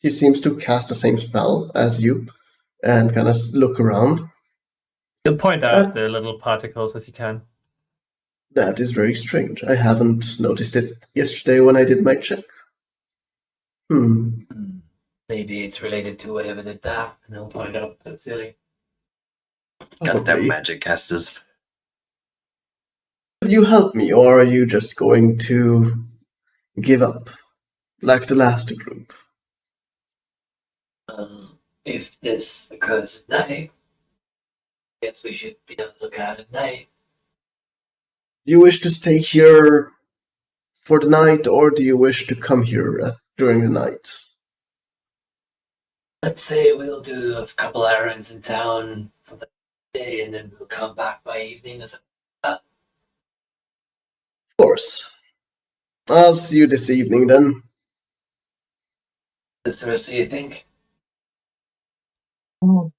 he seems to cast the same spell as you and kind of look around. He'll point out the little particles as he can. That is very strange. I haven't noticed it yesterday when I did my check. Maybe Maybe it's related to whatever did that, and he'll find out that's silly. Goddamn Probably. magic casters. Will you help me, or are you just going to give up, like the last group? If this occurs at night, I guess we should be able to look at it at night. Do you wish to stay here for the night, or do you wish to come here during the night? Let's say we'll do a couple errands in town for the day, and then we'll come back by evening or something. Of course. I'll see you this evening then. Does the rest of you think? Then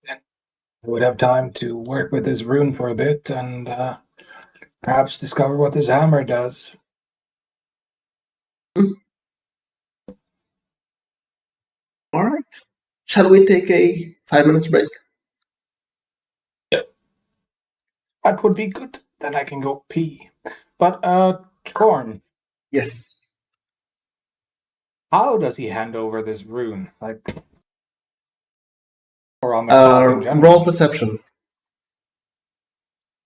we would have time to work with this rune for a bit and perhaps discover what this hammer does. All right. Shall we take a 5 minutes break? That would be good. Then I can go pee. But, Torn, Yes. how does he hand over this rune? Like, or on the card in general? Roll perception.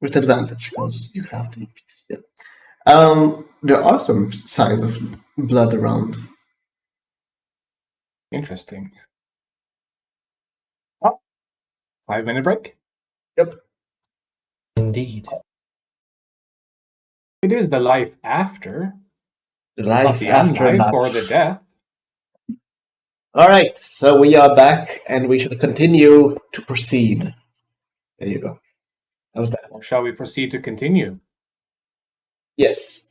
With advantage, because you have the piece. Yeah. There are some signs of blood around. Interesting. Oh, 5-minute break? Yep. Indeed. It is the life after. The Not life the after unlife life. or the death. All right, so we are back, and we should continue to proceed. There you go. That was that. Or shall we proceed to continue? Yes.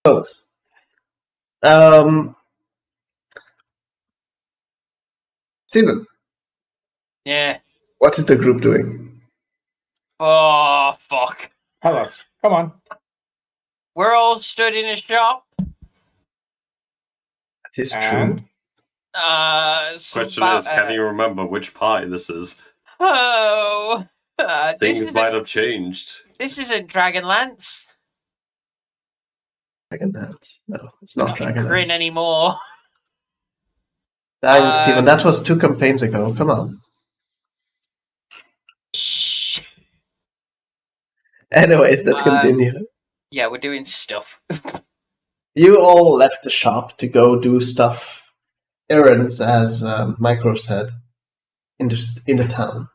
Both. Steven, Yeah. what is the group doing? Oh, fuck. Tell us. Come on. We're all stood in a shop. That is And? true. Question is, can you remember which pie this is? Oh, Things might have changed. this isn't Dragonlance. Dragonlance. No, it's not Grin Dragonlance. anymore. Dang, Steven, that was 2 campaigns ago. Come on. Shh. Anyways, let's continue. Yeah, we're doing stuff. You all left the shop to go do stuff, errands, as Micro said, in the town.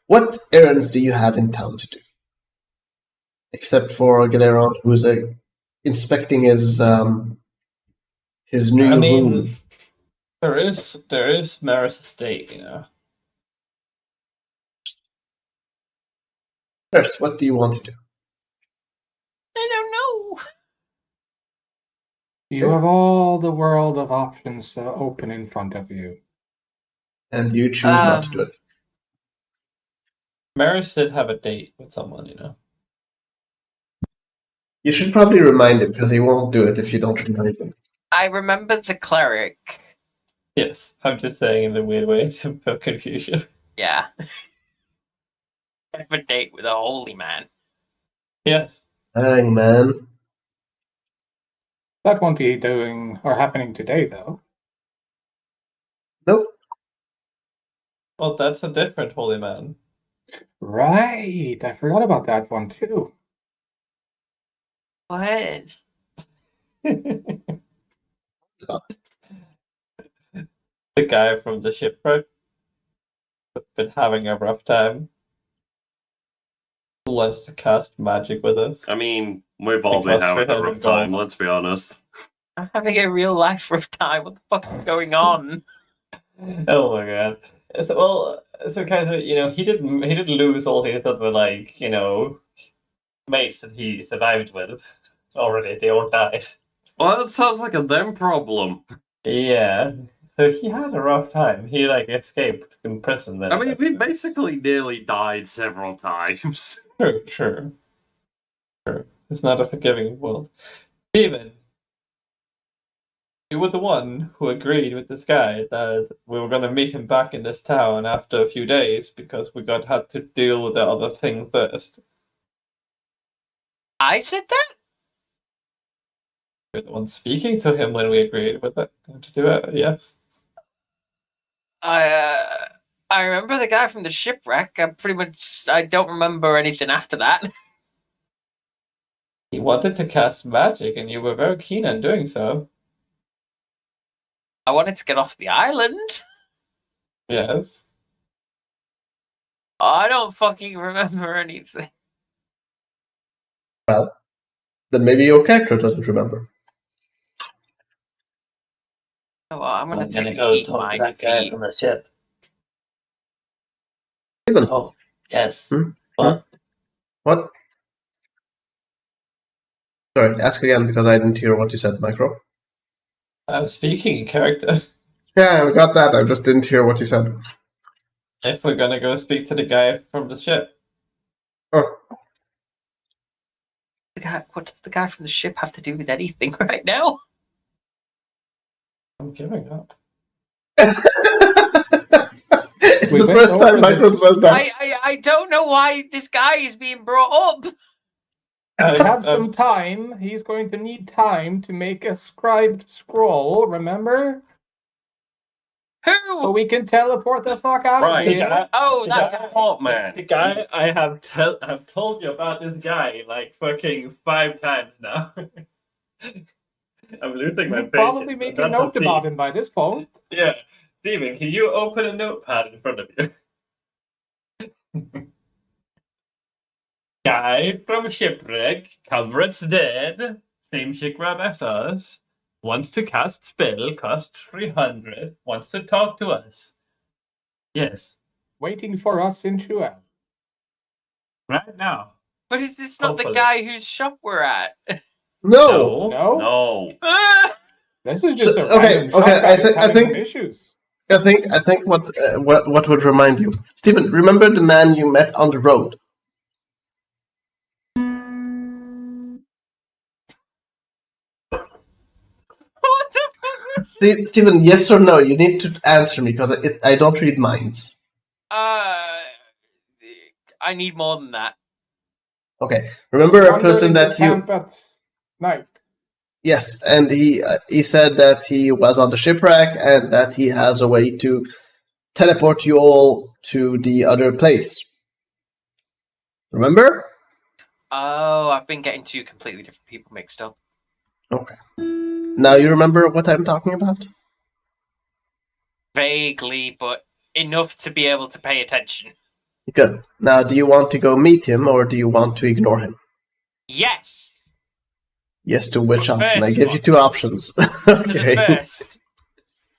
What errands do you have in town to do? Except for Galeron, who's inspecting his new room. there is Maris Estate, you know. First, what do you want to do? I don't know. You have all the world of options open in front of you. And you choose not to do it. Maris did have a date with someone, you know. You should probably remind him, because he won't do it if you don't remind him. I remember the cleric. Yes, I'm just saying in the weird way to put confusion. Yeah. I have a date with a holy man. Yes. Dang, man. That won't be doing or happening today, though. Nope. Well, that's a different holy man. Right. I forgot about that one, too. What? The guy from the shipwreck has been having a rough time. Who wants to cast magic with us? I mean, we've all been having a rough time, let's be honest. I'm having a real life rough time. What the fuck is going on? Oh my god. So kind of, you know, he did lose all his other, like, you know, mates that he survived with already. They all died. Well, that sounds like a them problem. Yeah. So he had a rough time. He, like, escaped from prison then. I mean, we basically nearly died several times. Sure. It's not a forgiving world. Steven, you were the one who agreed with this guy that we were going to meet him back in this town after a few days because we had to deal with the other thing first. I said that? You're the one speaking to him when we agreed with it to do it. Yes. I remember the guy from the shipwreck. I don't remember anything after that. He wanted to cast magic, and you were very keen on doing so. I wanted to get off the island. Yes. I don't fucking remember anything. Well, then maybe your character doesn't remember. Oh, well, I'm gonna I'm take gonna a go heat talk to my that guy feet. from the ship. Steven. Oh, yes. Hmm? What? What? Sorry, ask again because I didn't hear what you said, Micro. I'm speaking in character. Yeah, I got that. I just didn't hear what you said. If we're gonna go speak to the guy from the ship. Oh, What does the guy from the ship have to do with anything right now? I'm giving up. it's We the went first time over Micro this- does that. I don't know why this guy is being brought up. We have some time. He's going to need time to make a scribed scroll, remember? Who? So we can teleport the fuck out Right. of here. Oh, Is that that guy. what, man? The guy I have told you about this guy like fucking 5 times now. I'm losing my You patience. probably make a That's note feat. about him by this point. Yeah. Steven, can you open a notepad in front of you? Guy from shipwreck, comrades dead, same shipwreck as us, wants to cast spell, cost 300, wants to talk to us. Yes, Waiting for us in Chuel. right now. But is this not the Hopefully. guy whose shop we're at? No. No? No. This is just So- a okay, random shop okay, guy I that's thi- I having think- some issues. I think what would remind you, Stephen. Remember the man you met on the road? What the fuck was Stephen, yes or no? You need to answer me because I don't read minds. I need more than that. Okay. Remember a Wandered person into that you? camp at night. Yes, and he said that he was on the shipwreck and that he has a way to teleport you all to the other place. Remember? Oh, I've been getting two completely different people mixed up. Okay. Now you remember what I'm talking about? Vaguely, but enough to be able to pay attention. Good. Now, do you want to go meet him or do you want to ignore him? Yes! Yes to which The option? I first give one. you two options. To Okay. the first.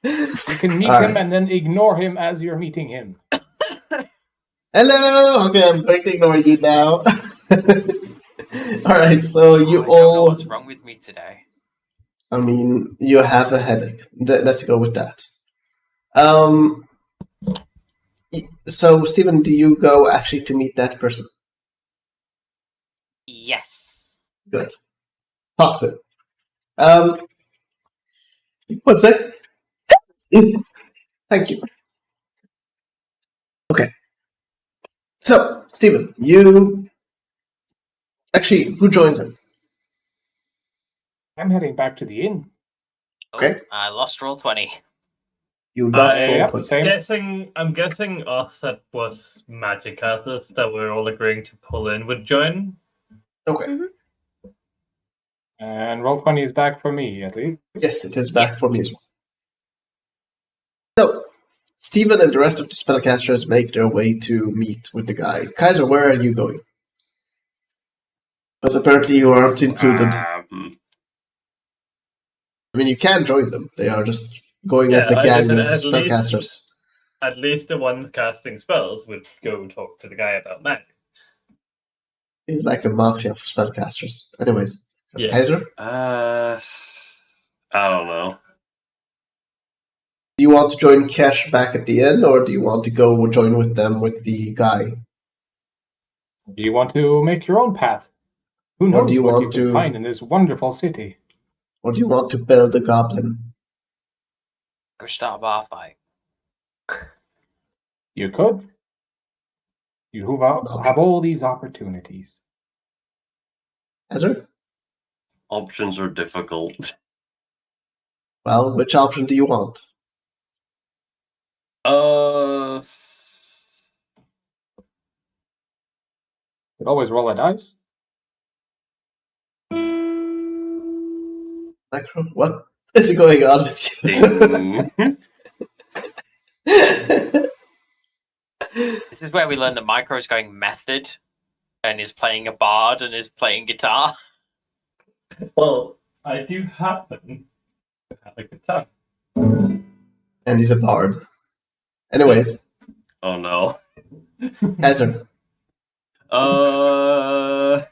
You can meet All him right. and then ignore him as you're meeting him. Hello. Okay, I'm going to ignore you now. All right. So you I don't know all. what's wrong with me today. I mean, you have a headache. Let's go with that. So, Stephen, do you go actually to meet that person? Yes. Good. Talk to him. One sec. Thank you. Okay. So, Stephen, you actually, who joins him? I'm heading back to the inn. Okay. Oh, I lost roll 20. You lost I- roll Yep, 20. same. I'm guessing us that was magic casters that we're all agreeing to pull in would join. Okay. And roll 20 is back for me, at least. Yes, it is back for me as well. So, Stephen and the rest of the spellcasters make their way to meet with the guy. Kaiser, where are you going? Because apparently you aren't included. I mean, you can join them. They are just going as a Yeah, I gang said as at least- spellcasters. At least the ones casting spells would go talk to the guy about magic. He's like a mafia of spellcasters. Anyways, Yes. Kaiser, I don't know. do you want to join Cash back at the end, or do you want to go join with them with the guy? Do you want to make your own path? Who Or knows do you what you want can to- find in this wonderful city? Or do you want to build a goblin? Go start a bar fight. You could. You have all these opportunities. Kaiser? options are difficult. Well, which option do you want? Could always roll a dice. Micro, what is going on with you? Ding. This is where we learn that Micro is going method and is playing a bard and is playing guitar. Well, I do happen to have a guitar. And he's a bard. Anyways, Oh no. Kaiser, Uh,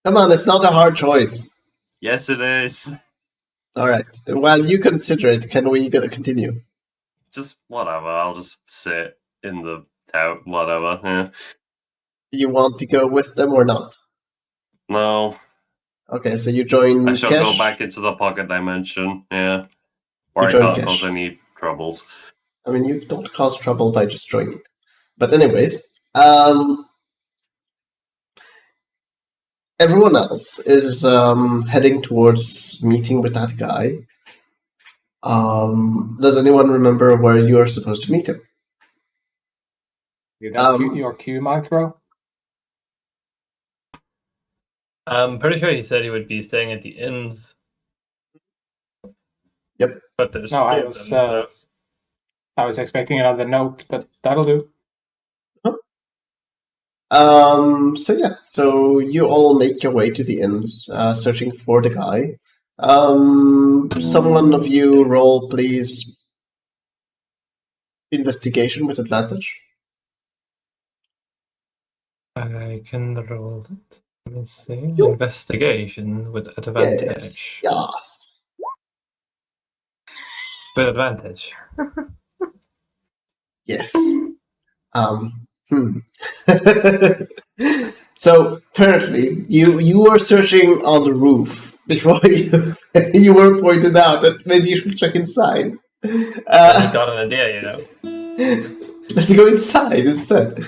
come on, it's not a hard choice. yes, it is. All right. While you consider it, can we continue? Just whatever. I'll just sit in the town. Whatever. Yeah. You want to go with them or not? No, Okay, so you join I shall Kesh. go back into the pocket dimension. Yeah, or You I join can't Kesh. cause any troubles. I mean, you don't cause trouble by just joining. But anyways, everyone else is heading towards meeting with that guy. Does anyone remember where you are supposed to meet him? You got your cue, Micro? I'm pretty sure he said he would be staying at the inns. Yep. But there's No, two of them, so I was expecting another note, but that'll do. So you all make your way to the inns, searching for the guy. Someone of you roll, please. Investigation with advantage. I can roll it. Let me see. Investigation with advantage. Yes. With advantage. Yes. So apparently, you were searching on the roof before you were pointed out that maybe you should check inside. I got an idea, you know. Let's go inside instead.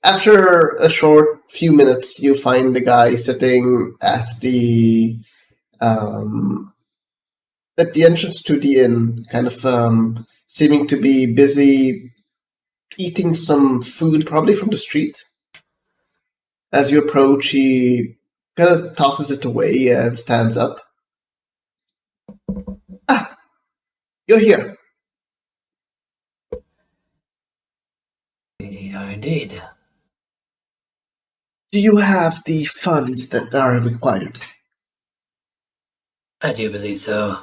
After a short few minutes, you find the guy sitting at the entrance to the inn, kind of seeming to be busy eating some food, probably from the street. As you approach, he kind of tosses it away and stands up. Ah, you're here. Yeah, indeed. Do you have the funds that are required? I do believe so.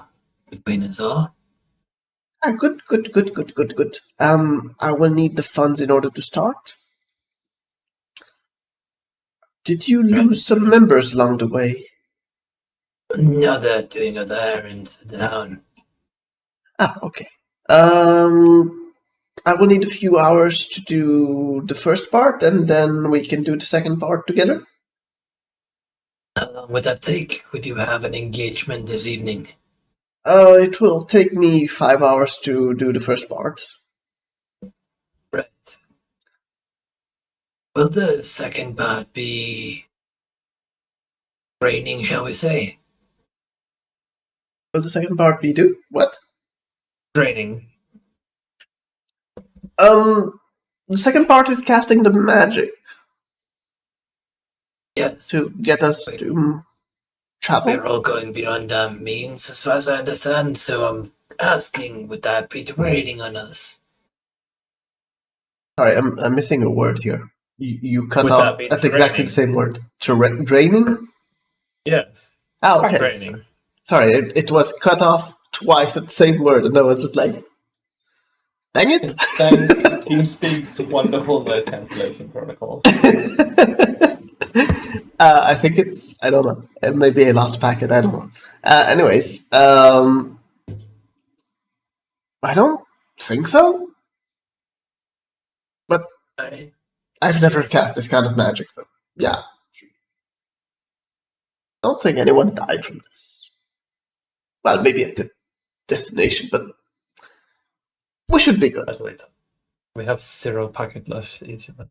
Between us all. Ah, good. I will need the funds in order to start. Did you lose some members along the way? No, they're doing other errands down. Ah, okay. I will need a few hours to do the first part, and then we can do the second part together. How long would that take? Would you have an engagement this evening? It will take me 5 hours to do the first part. Right. Will the second part be raining, shall we say? Will the second part be do what? Draining. The second part is casting the magic Yes. to get us to travel. We're all going beyond our means, as far as I understand, so I'm asking, would that be raining on us? Sorry, I'm missing a word here. You cut Would off that be at exactly the same word. Draining? Yes. Oh, okay. Draining. Sorry, it was cut off twice at the same word, and I was just like, dang it! TeamSpeak's wonderful noise cancellation protocol. I think it's, I don't know. Maybe I lost a packet, I don't know. Anyways, I don't think so. But I've never cast this kind of magic, though. Yeah. I don't think anyone died from this. Well, maybe at the destination, but we should be good. Wait. We have 0 packet loss each of them.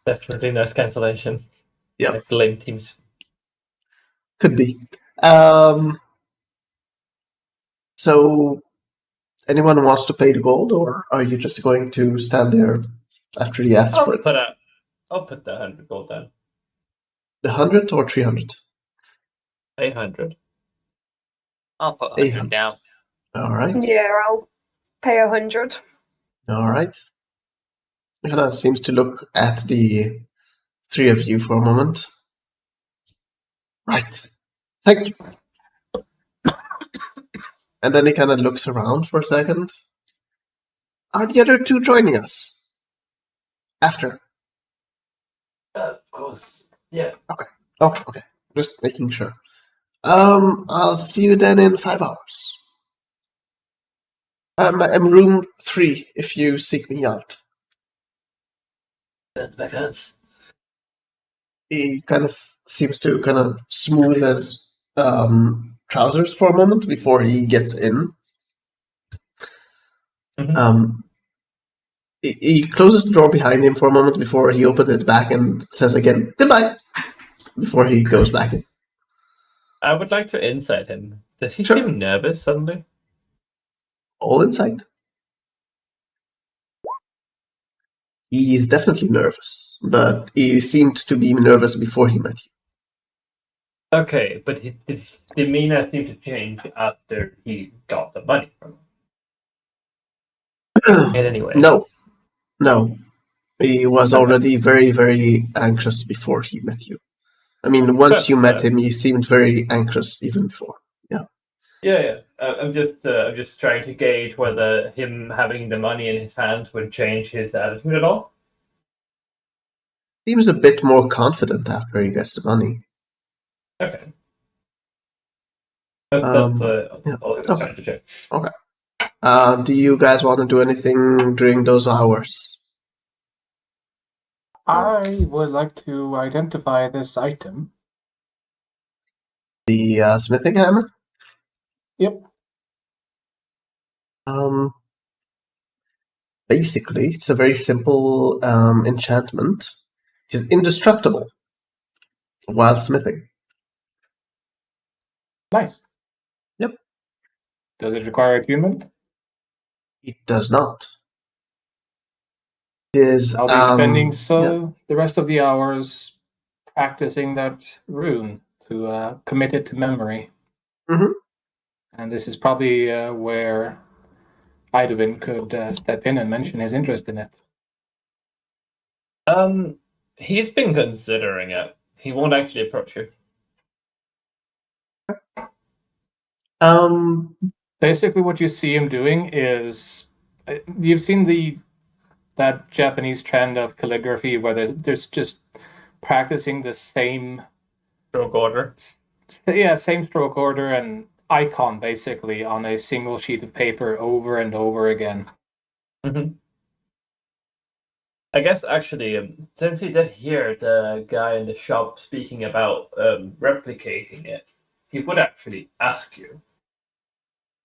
Definitely noise cancellation. Yep. Like lame teams. Could be. So, anyone wants to pay the gold, or are you just going to stand there after he asks for it? I'll put the 100 gold down. The 100 or 300? 800. I'll put 100 800. down. All right. Yeah, I'll pay 100. All right. He kind of seems to look at the three of you for a moment. Right. Thank you. And then he kind of looks around for a second. Are the other two joining us? After. Of course. Yeah. Okay. Just making sure. I'll see you then in 5 hours. I'm room 3 if you seek me out. That makes sense. He kind of seems to kind of smooth his trousers for a moment before he gets in. Mhm. He closes the door behind him for a moment before he opens it back and says again, goodbye, before he goes back in. I would like to insight him. Does he Sure. seem nervous suddenly? All inside. He is definitely nervous, but he seemed to be nervous before he met you. Okay, but his demeanor seemed to change after he got the money from him. In any way. No. He was Okay. already very, very anxious before he met you. I mean, once you met him, he seemed very anxious even before. Yeah. I'm just trying to gauge whether him having the money in his hands would change his attitude at all. Seems a bit more confident after he gets the money. Okay. That's yeah. all I was trying to check. Okay. Do you guys want to do anything during those hours? I would like to identify this item. The smithing hammer? Yep. Basically, it's a very simple enchantment. It is indestructible while smithing. Nice. Yep. Does it require attunement? It does not. It is. I'll be spending yeah. the rest of the hours practicing that rune to commit it to memory. Mhm. And this is probably where Idovin could step in and mention his interest in it. He's been considering it. He won't actually approach you. Basically, what you see him doing is you've seen that Japanese trend of calligraphy where there's just practicing the same Stroke order. Same stroke order and icon basically on a single sheet of paper over and over again. Mm-hmm. I guess actually, since he did hear the guy in the shop speaking about replicating it, he would actually ask you.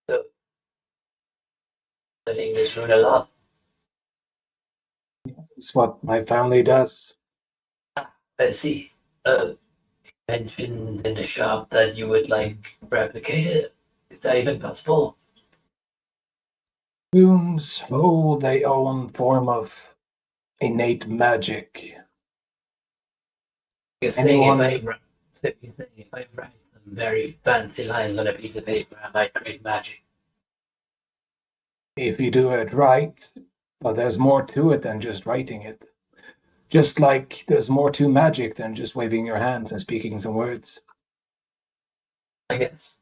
So, studying this rune a lot. It's what my family does. I see. You mentioned in the shop that you would replicate it. Is that even possible? Runes hold their own form of innate magic. You're saying Anyone- if I write some very fancy lines on a piece of paper, I might create magic. If you do it right, but there's more to it than just writing it. Just like there's more to magic than just waving your hands and speaking some words. I guess.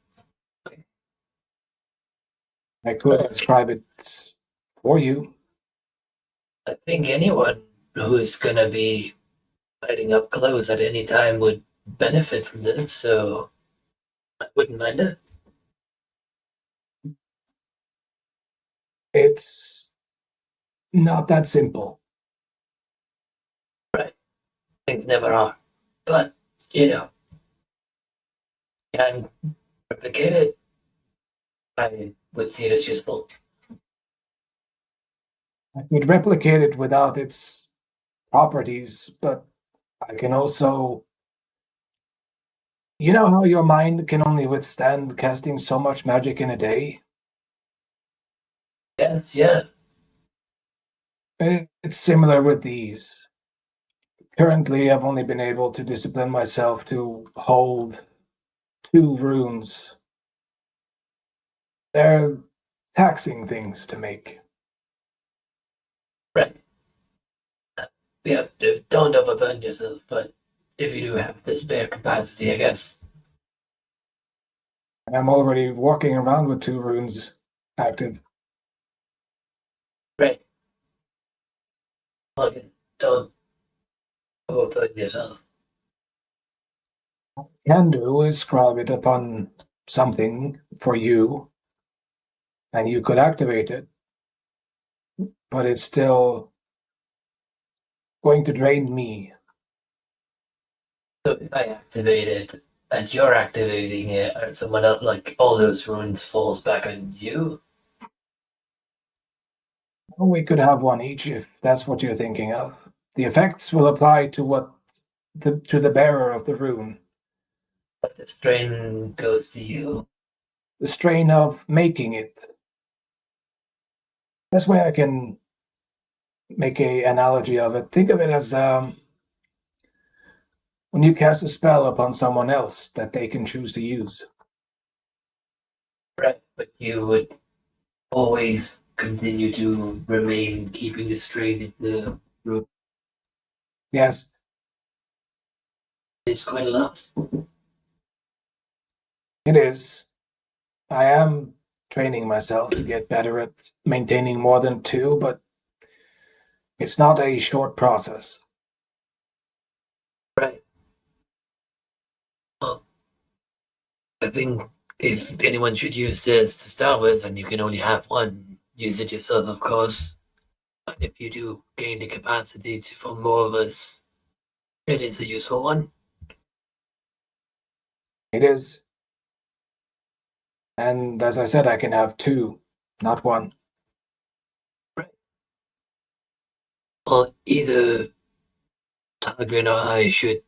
I could describe it for you. I think anyone who is gonna be fighting up close at any time would benefit from this, so I wouldn't mind it. It's not that simple. Things never are. But, can replicate it. I would see it as useful. I could replicate it without its properties, but I can also You know how your mind can only withstand casting so much magic in a day? Yes, yeah. It's similar with these. Currently, I've only been able to discipline myself to hold 2 runes. They're taxing things to make. Right. Yeah, don't overburden yourself, but if you do have the spare capacity, I guess. And I'm already walking around with 2 runes active. Right. Okay, don't overburden yourself. Can do is scribe it upon something for you, and you could activate it, but it's still going to drain me. So if I activate it and you're activating it, or someone else, like all those runes falls back on you. We could have one each if that's what you're thinking of. The effects will apply to the bearer of the rune. But the strain goes to you. The strain of making it. Best way I can make a analogy of it. Think of it as when you cast a spell upon someone else that they can choose to use. Right, but you would always continue to remain keeping the strain in the room. Yes, It's quite a lot. it is. I am training myself to get better at maintaining more than 2, but it's not a short process. Right. Well, I think if anyone should use this to start with, and you can only have one, use it yourself, of course. But if you do gain the capacity to for more of us, it is a useful one. It is. And as I said, I can have 2, not 1. Well, either Targrin or I should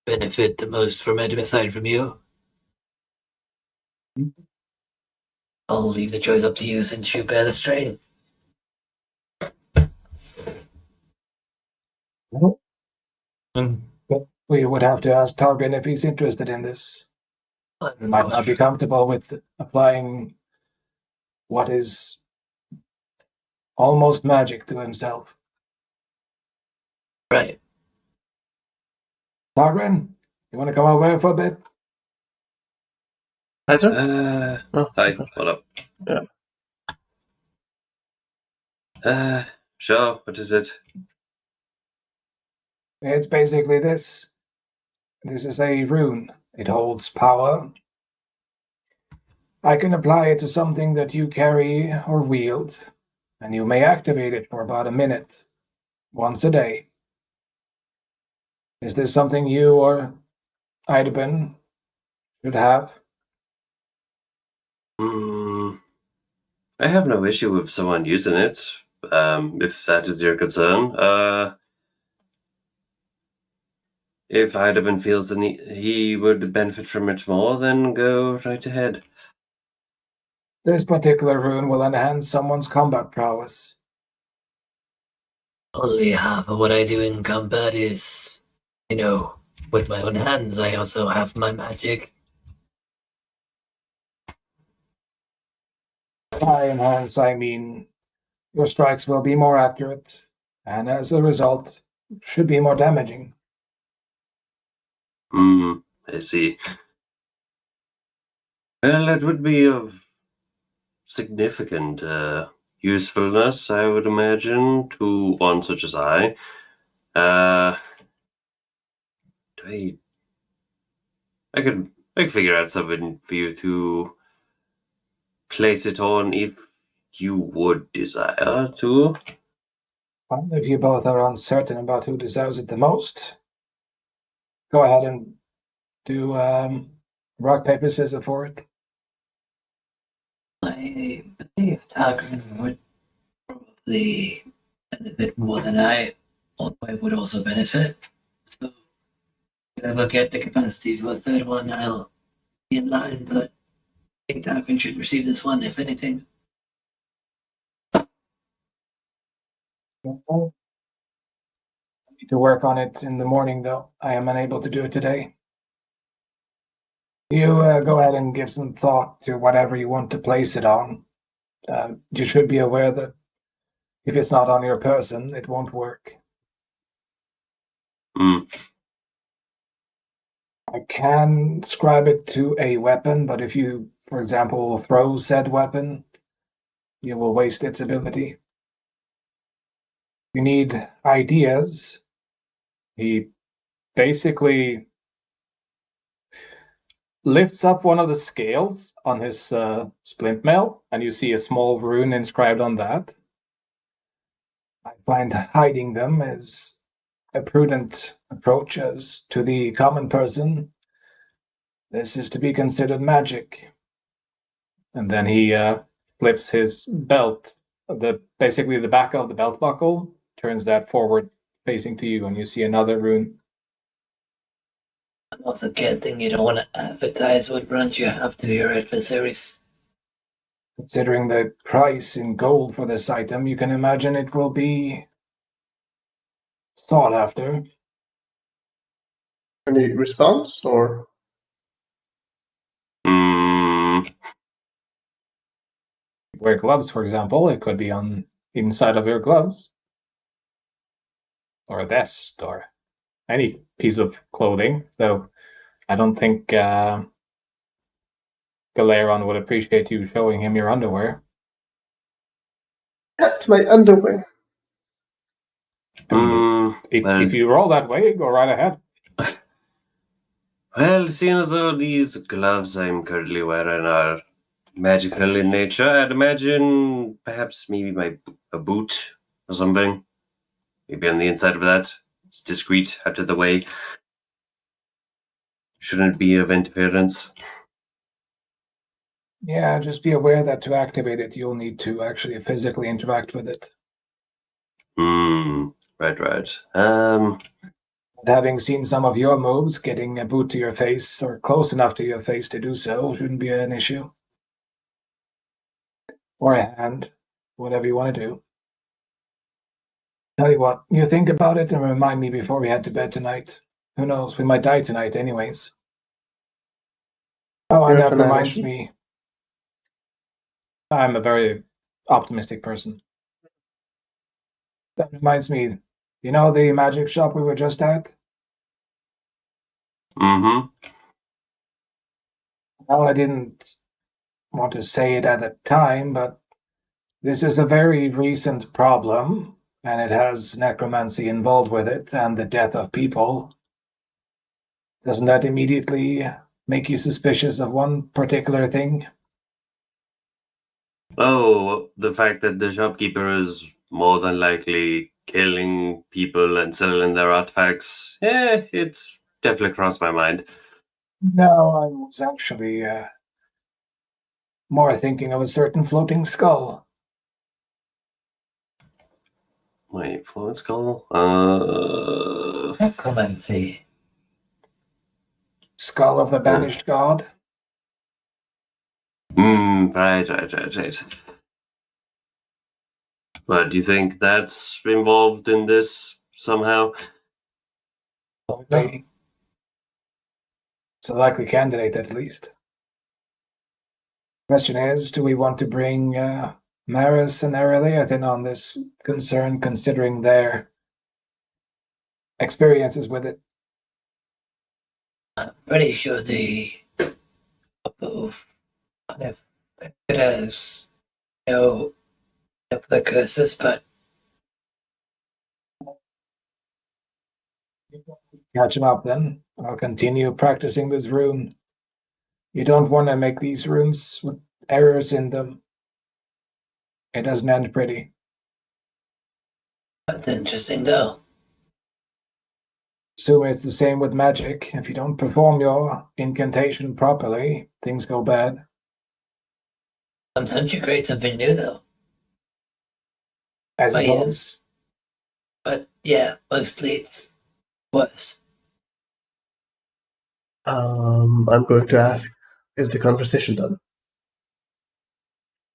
benefit the most from it aside from you. I'll leave the choice up to you since you bear the strain. But we would have to ask Targrin if he's interested in this. He might not be comfortable with applying what is almost magic to himself. Right. Targrin, you want to come over here for a bit? Hi, sir. Hi, what up? Yeah. Sure, what is it? It's basically this. This is a rune. It holds power. I can apply it to something that you carry or wield, and you may activate it for about a minute, once a day. Is this something you or Idabin should have? I have no issue with someone using it, if that is your concern. If Idabin feels that he would benefit from it more, then go right ahead. This particular rune will enhance someone's combat prowess. Only half of what I do in combat is, with my own hands. I also have my magic. By enhance, I mean your strikes will be more accurate, and as a result, should be more damaging. I see. Well, it would be of significant usefulness, I would imagine, to one such as I. I could figure out something for you to place it on if you would desire to. Well, if you both are uncertain about who deserves it the most, go ahead and do rock, paper, scissors for it. I believe Targrin would probably benefit more than I would also benefit. So If I ever get the capacity for a third one, I'll be in line, but I think Darwin should receive this one, if anything. I need to work on it in the morning, though. I am unable to do it today. You go ahead and give some thought to whatever you want to place it on. You should be aware that if it's not on your person, it won't work. Mm. I can scribe it to a weapon, but if you, for example, throw said weapon, you will waste its ability. You need ideas. He basically lifts up one of the scales on his splint mail, and you see a small rune inscribed on that. I find hiding them is a prudent approach, as to the common person, this is to be considered magic. And then he flips his belt. Basically the back of the belt buckle, turns that forward facing to you, and you see another rune. I'm also guessing you don't want to advertise what runs you have to your adversaries. Considering the price in gold for this item, you can imagine it will be sought after. Any response or? Mm. Wear gloves, for example, it could be on inside of your gloves, or a vest, or any piece of clothing. Though I don't think Galeron would appreciate you showing him your underwear. That's my underwear. If you roll that way, go right ahead. Well, seeing as though these gloves I'm currently wearing are magical in nature, I'd imagine perhaps maybe a boot or something. Maybe on the inside of that. It's discreet, out of the way. Shouldn't be of interference. Yeah, just be aware that to activate it, you'll need to actually physically interact with it. Right. And having seen some of your moves, getting a boot to your face, or close enough to your face to do so, shouldn't be an issue. Or a hand, whatever you want to do. Tell you what, you think about it and remind me before we head to bed tonight. Who knows, we might die tonight anyways. Oh, and Yes, that an reminds analogy. me, I'm a very optimistic person. you know the magic shop we were just at? Mm-hmm. Well, I didn't want to say it at the time, but this is a very recent problem, and it has necromancy involved with it, and the death of people. Doesn't that immediately make you suspicious of one particular thing? Oh, the fact that the shopkeeper is more than likely killing people and selling their artifacts. It's definitely crossed my mind. No, I was actually more thinking of a certain floating skull. Wait, Florence Skull? Necromancy. Skull of the banished god? Right. But do you think that's involved in this somehow? Probably. It's a likely candidate, at least. Question is, do we want to bring Maris and Ereliath in on this concern, considering their experiences with it? I'm pretty sure the above kind of it has no of the curses, but Catch him up then. I'll continue practicing this rune. You don't want to make these runes with errors in them. It doesn't end pretty. that's interesting though. Assume it's the same with magic. If you don't perform your incantation properly, things go bad. Sometimes you create something new though. I Oh, yeah. suppose. But yeah, mostly it's worse. I'm going to ask, is the conversation done?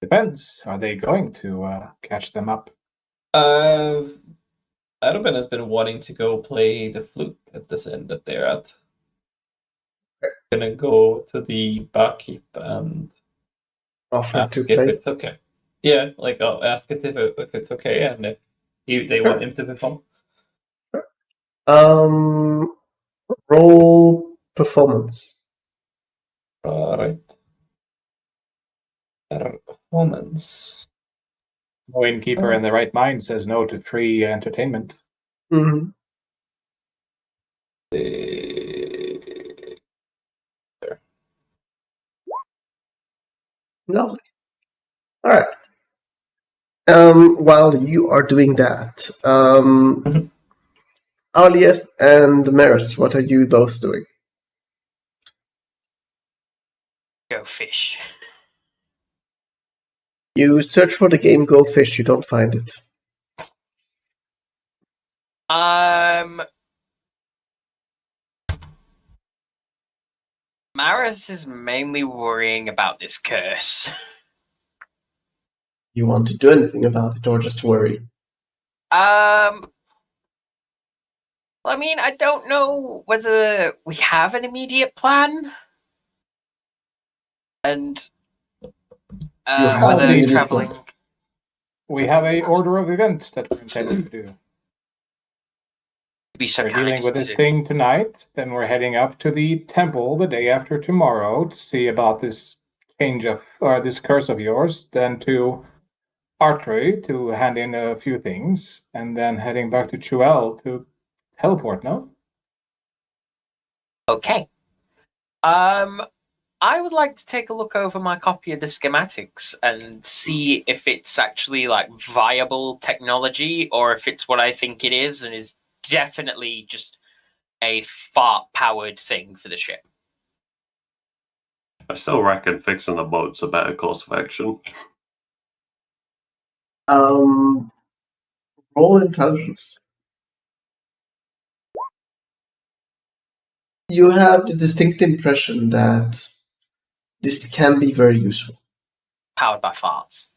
Depends. Are they going to catch them up? Adobin has been wanting to go play the flute at this end that they're at. Gonna go to the barkeep and Offer ask to if play? it's okay. Yeah, like I'll ask it if it's okay and if they Sure. want him to perform. Roll performance. Alright. Performance. No innkeeper in the right mind says no to free entertainment. Mm-hmm. Lovely. All right. While you are doing that, Alieth and Maris, what are you both doing? Go fish. You search for the game Go Fish, you don't find it. Maris is mainly worrying about this curse. You want to do anything about it or just worry? I mean, I don't know whether we have an immediate plan, and have whether an immediate traveling. We have a order of events that we're intending to do. Be so We're kind dealing as with to this do. thing tonight, then we're heading up to the temple the day after tomorrow to see about this this curse of yours, then to Artry to hand in a few things, and then heading back to Chuel to teleport, no? Okay. I would like to take a look over my copy of the schematics and see if it's actually like viable technology or if it's what I think it is and is definitely just a fart-powered thing for the ship. I still reckon fixing the boat's a better course of action. Roll intelligence. You have the distinct impression that this can be very useful. Powered by farts.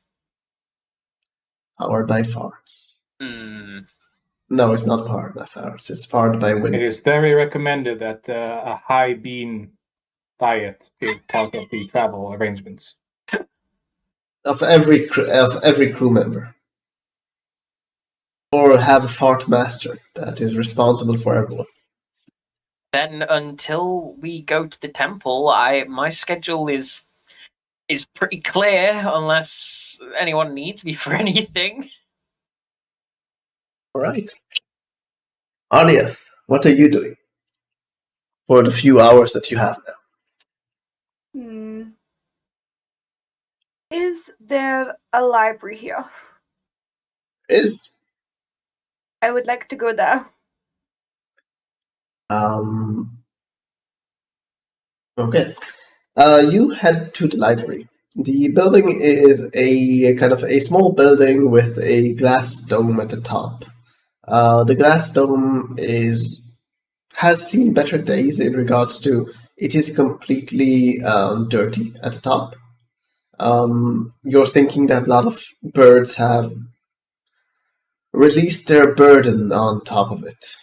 Powered by farts. Hmm. No, it's not powered by farts. It's powered by wind. It is very recommended that a high bean diet is part of the travel arrangements. Of every crew member. Or have a fart master that is responsible for everyone. Then until we go to the temple, my schedule is pretty clear unless anyone needs me for anything. All right. Alias, what are you doing for the few hours that you have now? Is there a library here? Is I would like to go there. Okay. You head to the library. The building is a kind of a small building with a glass dome at the top. The glass dome has seen better days in regards to it is completely dirty at the top. You're thinking that a lot of birds have released their burden on top of it.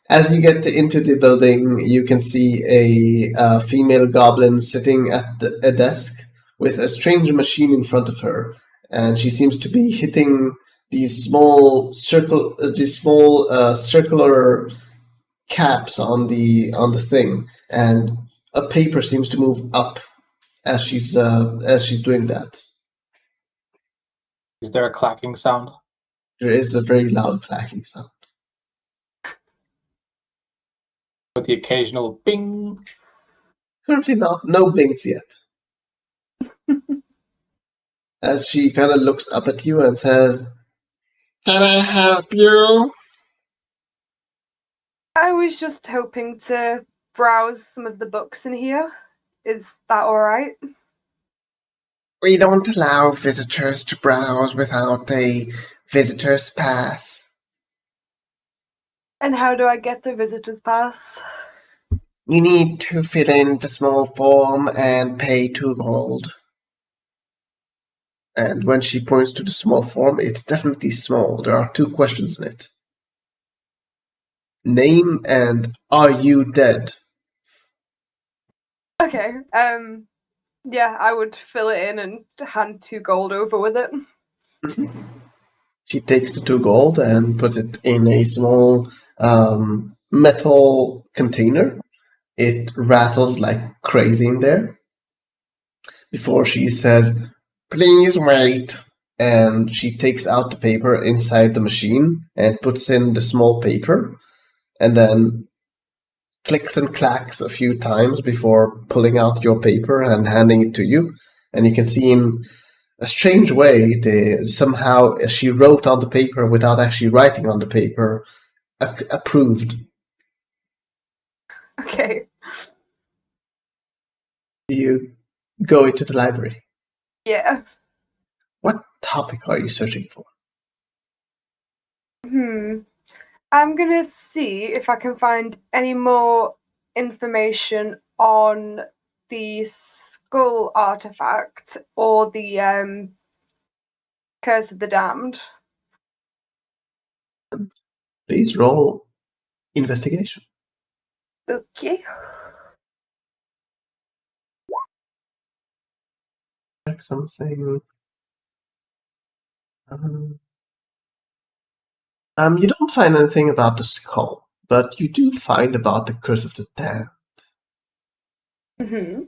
As you get into the building, you can see a female goblin sitting at a desk with a strange machine in front of her, and she seems to be hitting these small circular caps on the thing, and a paper seems to move up as she's doing that. Is there a clacking sound? There is a very loud clacking sound. With the occasional bing. Currently not. No bings yet. As she kind of looks up at you and says, "Can I help you?" I was just hoping to browse some of the books in here. Is that alright? We don't allow visitors to browse without a visitor's pass. And how do I get the visitor's pass? You need to fill in the small form and pay 2 gold. And when she points to the small form, it's definitely small. There are 2 questions in it. Name and are you dead? Okay. Yeah, I would fill it in and hand 2 gold over with it. She takes the 2 gold and puts it in a small metal container. It rattles like crazy in there. Before she says, "Please wait." And she takes out the paper inside the machine and puts in the small paper, and then clicks and clacks a few times before pulling out your paper and handing it to you. And you can see in a strange way, somehow she wrote on the paper without actually writing on the paper, approved. Okay. You go into the library. Yeah. What topic are you searching for? I'm gonna see if I can find any more information on the skull artifact or the curse of the damned. Please roll investigation. Okay. Check something. You don't find anything about the skull, but you do find about the curse of the damned. Mm-hmm.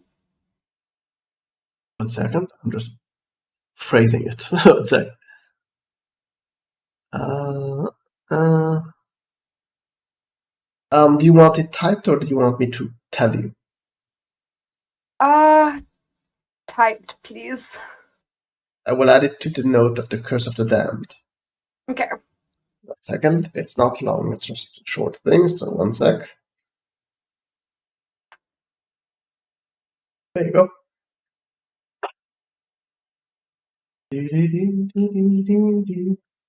1 second, I'm just phrasing it. 1 sec. Do you want it typed or do you want me to tell you? Typed, please. I will add it to the note of the curse of the damned. Okay. 1 second. It's not long, it's just a short thing, so 1 sec. There you go.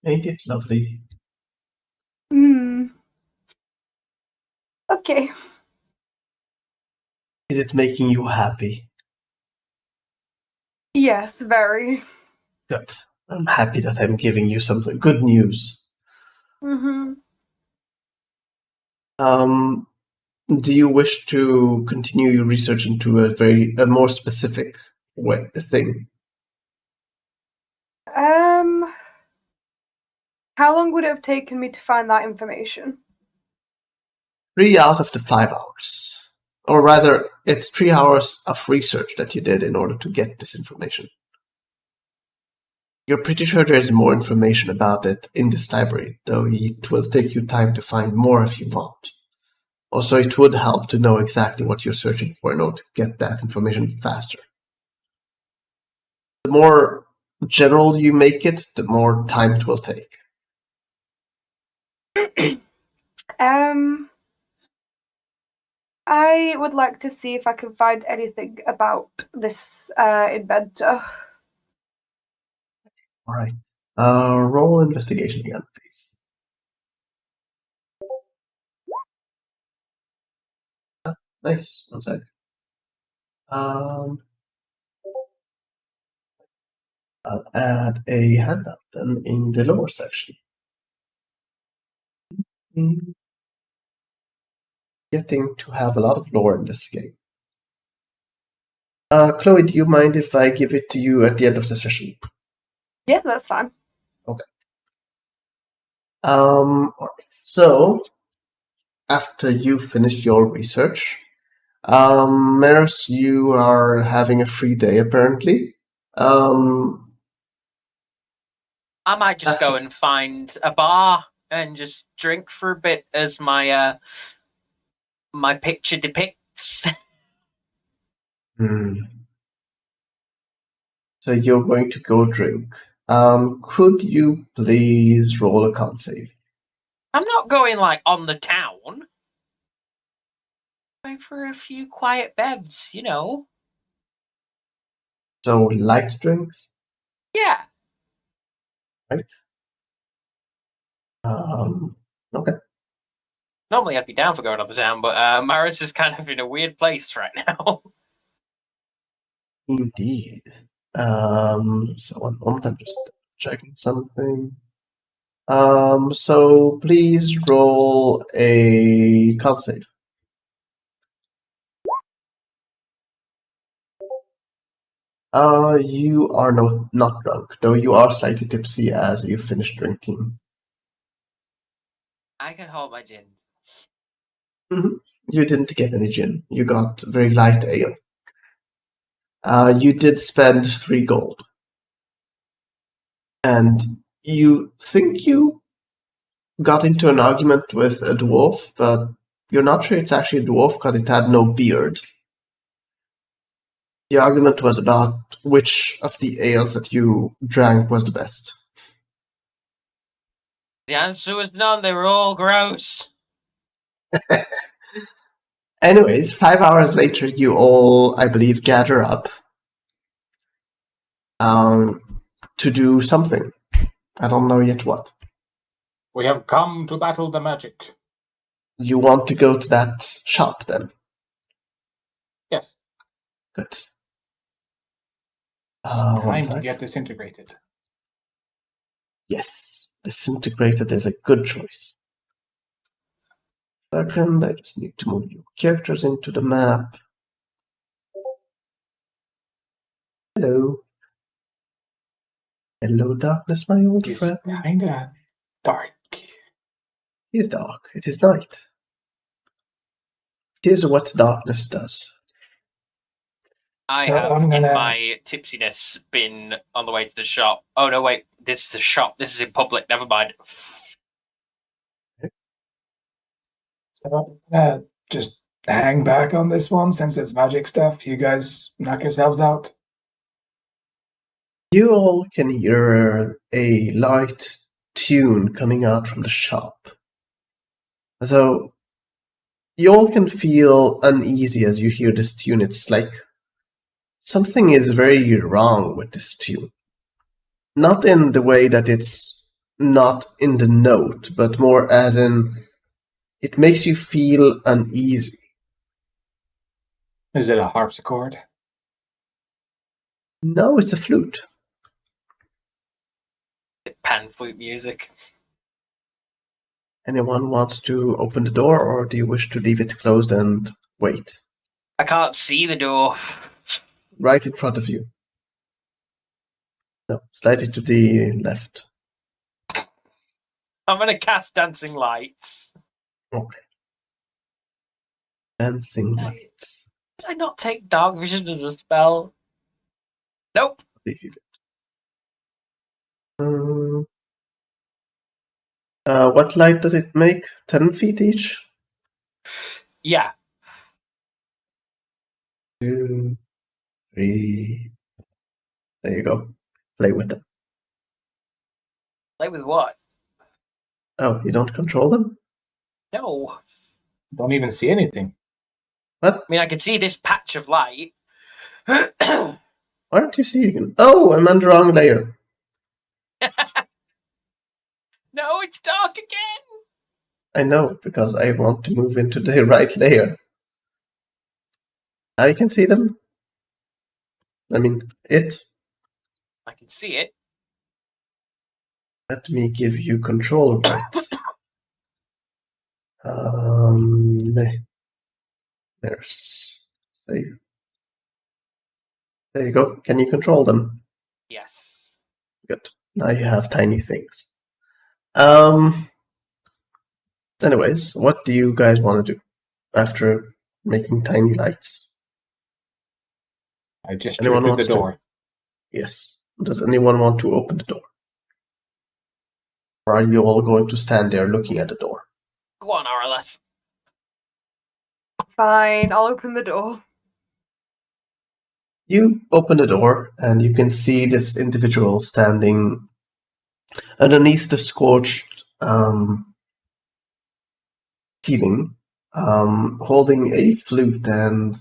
Ain't it lovely? Okay. Is it making you happy? Yes, very. Good. I'm happy that I'm giving you something good news. Mm-hmm. Do you wish to continue your research into a more specific thing? How long would it have taken me to find that information? 3 out of the 5 hours. Or rather, it's 3 hours of research that you did in order to get this information. You're pretty sure there's more information about it in this library, though it will take you time to find more if you want. Also, it would help to know exactly what you're searching for in order to get that information faster. The more general you make it, the more time it will take. I would like to see if I can find anything about this inventor. All right. Roll investigation again, please. Nice. 1 sec. I'll add a handout then in the lower section. Getting to have a lot of lore in this game. Chloe, do you mind if I give it to you at the end of the session? Yeah, that's fine. Okay. All right. So, after you finish your research, Maris, you are having a free day apparently. I might just go and find a bar and just drink for a bit, as my my picture depicts. So you're going to go drink. Could you please roll a con save? I'm not going like on the town. Going for a few quiet bevs, you know. So light drinks, Yeah. right? Okay. Normally I'd be down for going up the town, but Maris is kind of in a weird place right now. Indeed. So one moment, I'm just checking something. So please roll a con save. You are not drunk, though you are slightly tipsy as you finish drinking. I can hold my gin. You didn't get any gin. You got very light ale. You did spend 3 gold. And you think you got into an argument with a dwarf, but you're not sure it's actually a dwarf because it had no beard. The argument was about which of the ales that you drank was the best. The answer was none. They were all gross. Anyways, 5 hours later, you all, I believe, gather up to do something. I don't know yet what. We have come to battle the magic. You want to go to that shop, then? Yes. Good. It's One time to sec. get disintegrated. Yes, disintegrated is a good choice. Second, I just need to move your characters into the map. Hello. Hello, darkness, my old It's friend. kinda dark. It is dark. It is night. It is what darkness does. I So have, I'm in gonna- my tipsiness, been on the way to the shop. Oh, no, wait. This is the shop. This is in public. Never mind. So I'm gonna just hang back on this one since it's magic stuff. You guys knock yourselves out. You all can hear a light tune coming out from the shop. Though you all can feel uneasy as you hear this tune. It's like something is very wrong with this tune. Not in the way that it's not in the note, but more as in it makes you feel uneasy. Is it a harpsichord? No, it's a flute. Pan flute music. Anyone wants to open the door, or do you wish to leave it closed and wait? I can't see the door. Right in front of you. No, slightly to the left. I'm gonna cast dancing lights. Okay. Dancing lights. Did I not take dark vision as a spell? Nope. I believe you did. What light does it make? 10 feet each? Yeah. 2, 3. There you go. Play with them. Play with what? Oh, you don't control them? No. Don't even see anything. What? I mean, I can see this patch of light. Why aren't you seeing? Oh, I'm on the wrong layer. No, it's dark again. I know, because I want to move into the right layer. I can see them. I mean, it. I can see it. Let me give you control right. There's save. There you go. Can you control them? Yes. Good. Now you have tiny things. Anyways, what do you guys want to do after making tiny lights? I just Anyone opened the wants to? door. Yes. Does anyone want to open the door? Or are you all going to stand there looking at the door? Go on, Araleth. Fine, I'll open the door. You open the door, and you can see this individual standing underneath the scorched ceiling, holding a flute and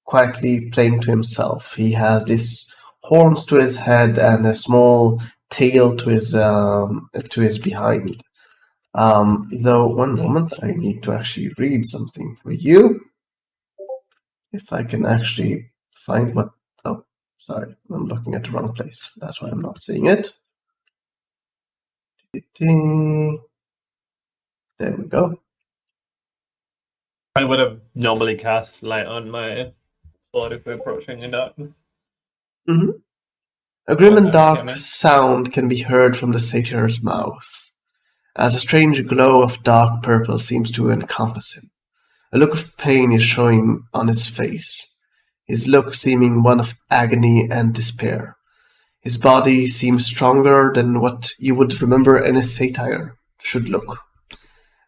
quietly playing to himself. He has this horns to his head and a small tail to his behind. Though, one moment, I need to actually read something for you. If I can actually find what... Oh, sorry, I'm looking at the wrong place. That's why I'm not seeing it. There we go. I would have normally cast light on my sword if we're approaching in darkness. Mm-hmm. A grim and Okay, dark man. sound can be heard from the satyr's mouth, as a strange glow of dark purple seems to encompass him. A look of pain is showing on his face, his look seeming one of agony and despair. His body seems stronger than what you would remember any satyr should look,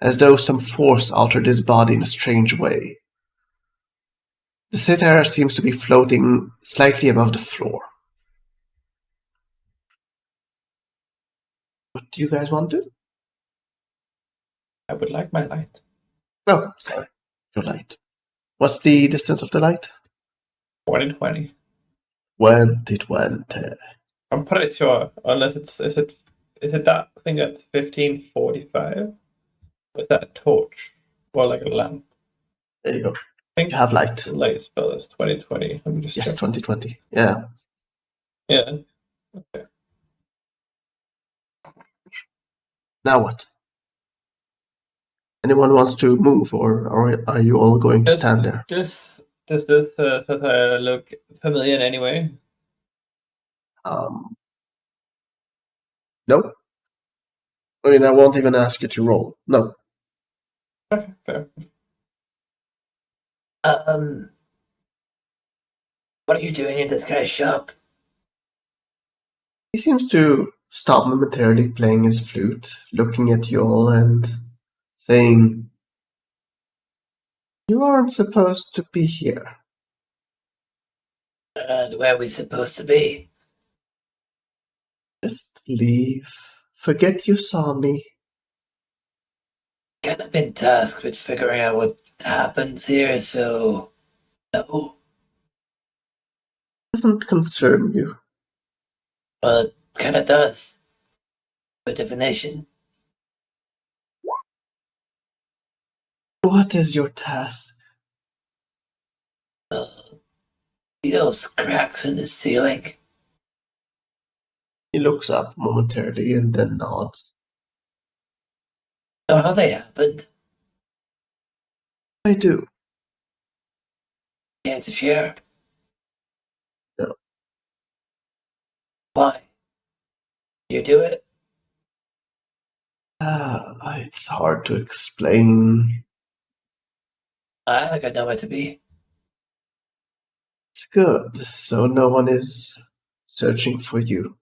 as though some force altered his body in a strange way. The satyr seems to be floating slightly above the floor. What do you guys want to do? I would like my light. Oh, sorry. Your light. What's the distance of the light? 2020. 2020. I'm pretty sure, unless is it that thing at 1545? Or is that a torch? Or like a lamp? There you go. I think You have light. the light spell is 2020. Let me just Yes, check. 2020. Yeah. Yeah. Okay. Now what? Anyone wants to move, or are you all going to stand there? Does this look familiar in any way? No. I mean, I won't even ask you to roll. No. Okay, fair. What are you doing in this guy's shop? He seems to stop momentarily playing his flute, looking at you all and saying, "You aren't supposed to be here." And where are we supposed to be? Just leave. Forget you saw me. Kind of been tasked with figuring out what happens here, so no. Doesn't concern you. Well, it kind of does. By definition. What is your task? See those cracks in the ceiling? He looks up momentarily and then nods. Know how they happened? I do. Care to share? No. Why? You do it? It's hard to explain. I think I know where to be. It's good, so no one is searching for you.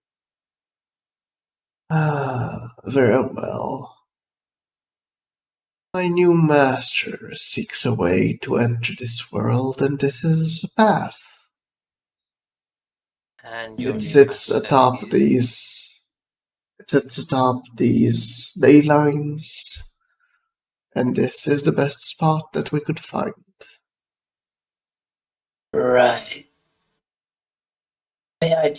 Very well. My new master seeks a way to enter this world, and this is a path. And It sits atop these. It sits atop these ley lines, and this is the best spot that we could find. Right. May I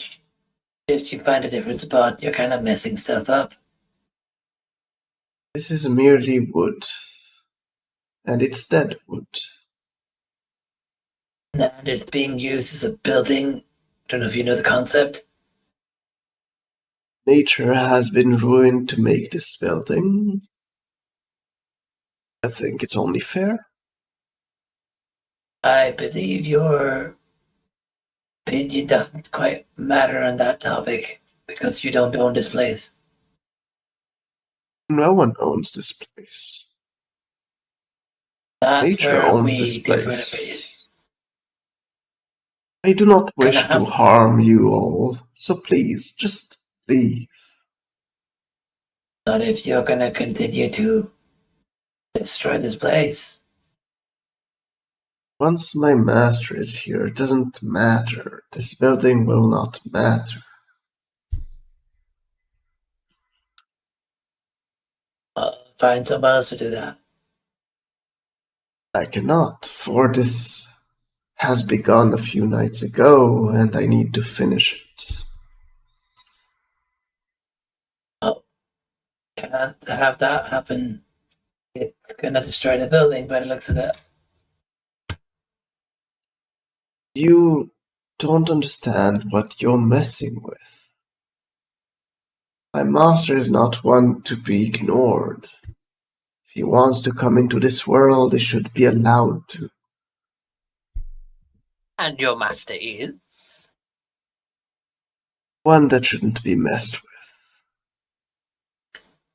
suggest you find a different spot? You're kind of messing stuff up. This is merely wood, and it's dead wood. And it's being used as a building. Don't know if you know the concept. Nature has been ruined to make this building. I think it's only fair. I believe your opinion doesn't quite matter on that topic because you don't own this place. No one owns this place. That's Nature where owns we this differ in opinion. place. I do not wish to harm you all, so please, just leave. Not if you're gonna continue to destroy this place. Once my master is here, it doesn't matter. This building will not matter. Find someone else to do that. I cannot, for this has begun a few nights ago, and I need to finish it. Oh, can't. to have that happen, it's gonna destroy the building by the looks of it. You don't understand what you're messing with. My master is not one to be ignored. If he wants to come into this world, he should be allowed to. And your master is? One that shouldn't be messed with.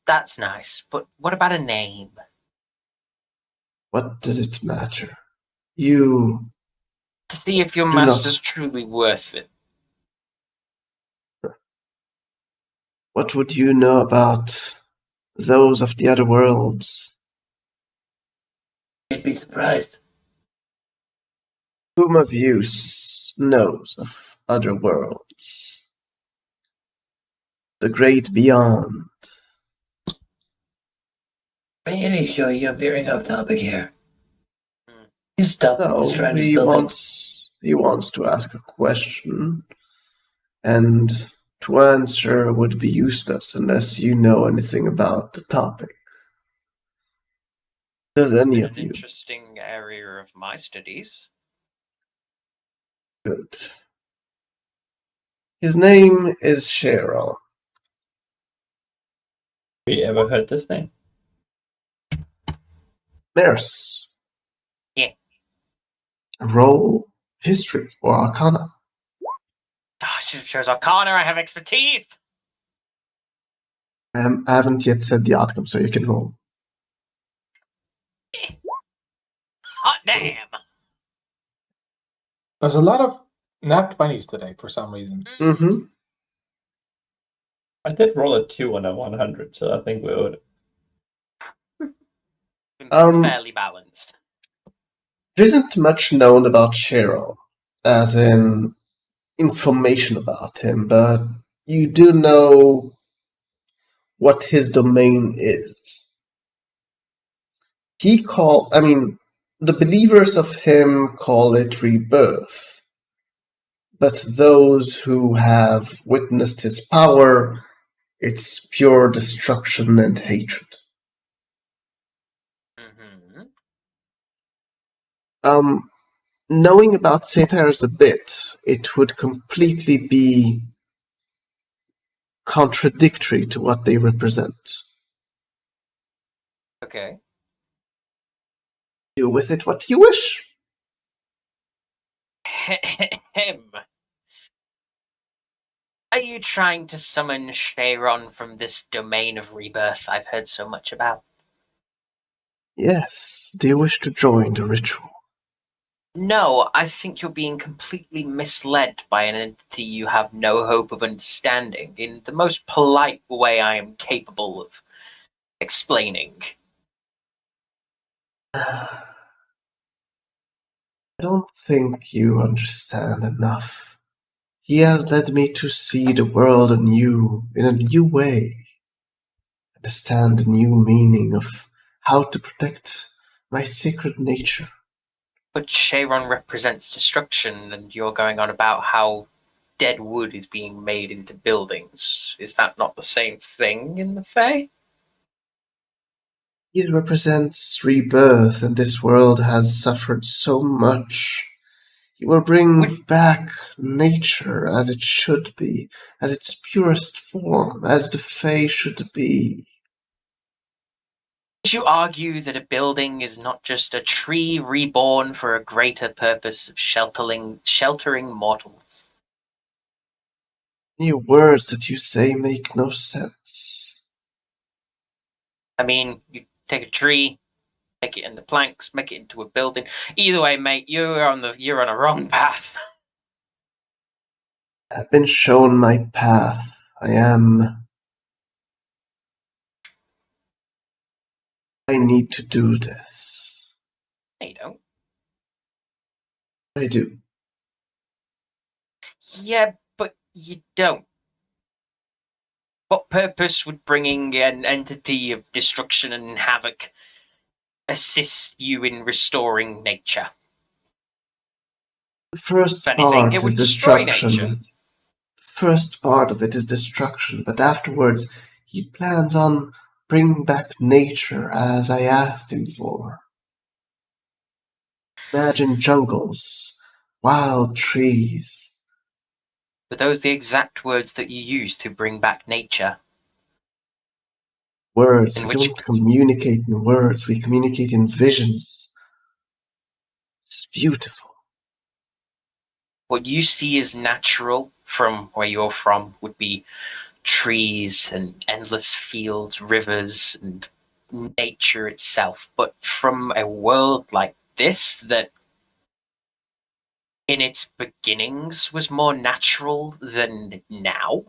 That's nice, but what about a name? What does it matter? You To see if your Do not- master's truly worth it. What would you know about those of the other worlds? You'd be surprised. Whom of you knows of other worlds? The great beyond. Really sure you're veering off topic here. You stop No, destroying this he building. wants to ask a question, and to answer would be useless unless you know anything about the topic. Does any An of you? interesting area of my studies. Good. His name is Cheryl. Have you ever heard this name? Nurse. Yeah. Roll history or arcana. Gosh, if it shows Arcana, I have expertise. I haven't yet said the outcome, so you can roll. Hot damn. There's a lot of nat 20s today for some reason. Mm-hmm. I did roll a 2 on a 100, so I think we would. Fairly balanced. There isn't much known about Cheryl, as in information about him, but you do know what his domain is. The believers of him call it rebirth, but those who have witnessed his power, it's pure destruction and hatred. Mm-hmm. Knowing about St. Harris a bit, it would completely be contradictory to what they represent. Okay. Do with it what you wish. Him. Are you trying to summon Shayron from this domain of rebirth I've heard so much about? Yes. Do you wish to join the ritual? No, I think you're being completely misled by an entity you have no hope of understanding in the most polite way I am capable of explaining. I don't think you understand enough. He has led me to see the world in a new way. Understand the new meaning of how to protect my sacred nature. But Shayron represents destruction, and you're going on about how dead wood is being made into buildings. Is that not the same thing in the Fae? It represents rebirth, and this world has suffered so much. He will bring back nature as it should be, as its purest form, as the Fae should be. Would you argue that a building is not just a tree reborn for a greater purpose of sheltering mortals? Any words that you say make no sense. I mean, you take a tree, make it into planks, make it into a building. Either way, mate, you're on a wrong path. I've been shown my path. I need to do this. No, you don't. I do. Yeah, but you don't. What purpose would bringing an entity of destruction and havoc assist you in restoring nature? The first If anything, part it is would destroy nature. destruction. The first part of it is destruction, but afterwards he plans on bring back nature as I asked him for. Imagine jungles, wild trees. Were those the exact words that you used to bring back nature? Words. In We which- don't communicate in words, we communicate in visions. It's beautiful. What you see as natural from where you're from would be trees and endless fields, rivers, and nature itself. But from a world like this, that in its beginnings was more natural than now,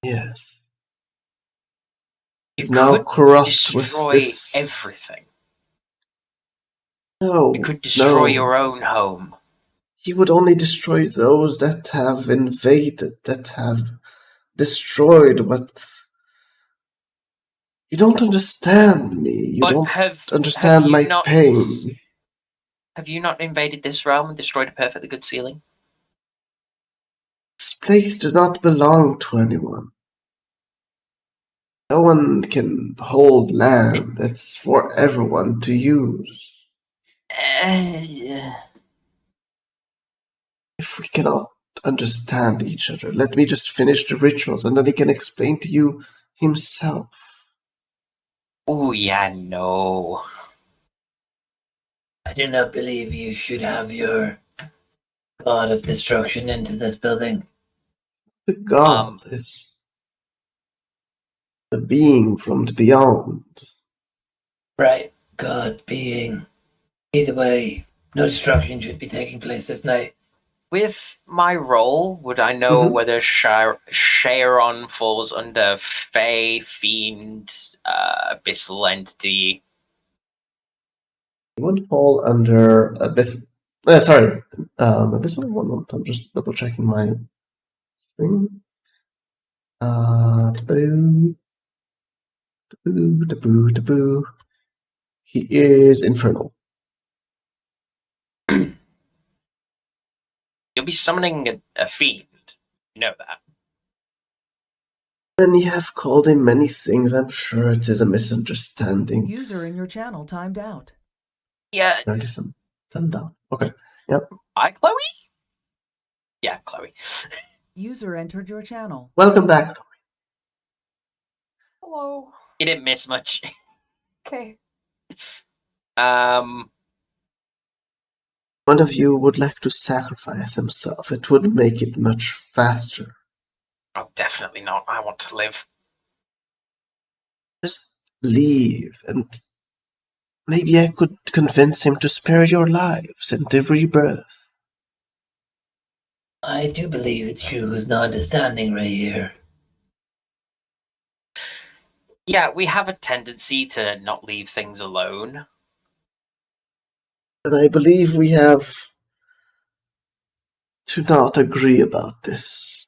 Yes. you Is now could corrupt with destroy this. everything. No, You could destroy no. your own home. He would only destroy those that have invaded, that have destroyed what. You don't understand me. You But don't have understand you my not pain. have you not invaded this realm and destroyed a perfectly good ceiling? This place does not belong to anyone. No one can hold land that's for everyone to use. Yeah. If we cannot understand each other, let me just finish the rituals and then he can explain to you himself. Oh yeah, no. I do not believe you should have your god of destruction into this building. The god is the being from the beyond. Right, God being. Either way, no destruction should be taking place this night. With my role, would I know whether Sharon falls under Fey, Fiend, Abyssal Entity? It would fall under Abyssal. Sorry, Abyssal. 1 moment, I'm just double checking my thing. Taboo, taboo, taboo, taboo. He is infernal. You'll be summoning a fiend. You know that. Many have called him many things. I'm sure it is a misunderstanding. User in your channel timed out. Yeah. Can I get some thumb down? Okay. Yep. Hi, Chloe? Yeah, Chloe. User entered your channel. Welcome back. Hello. You didn't miss much. Okay. One of you would like to sacrifice himself. It would make it much faster. Oh, definitely not. I want to live. Just leave, and maybe I could convince him to spare your lives and to rebirth. I do believe it's you who's not understanding right here. Yeah, we have a tendency to not leave things alone. And I believe we have to not agree about this.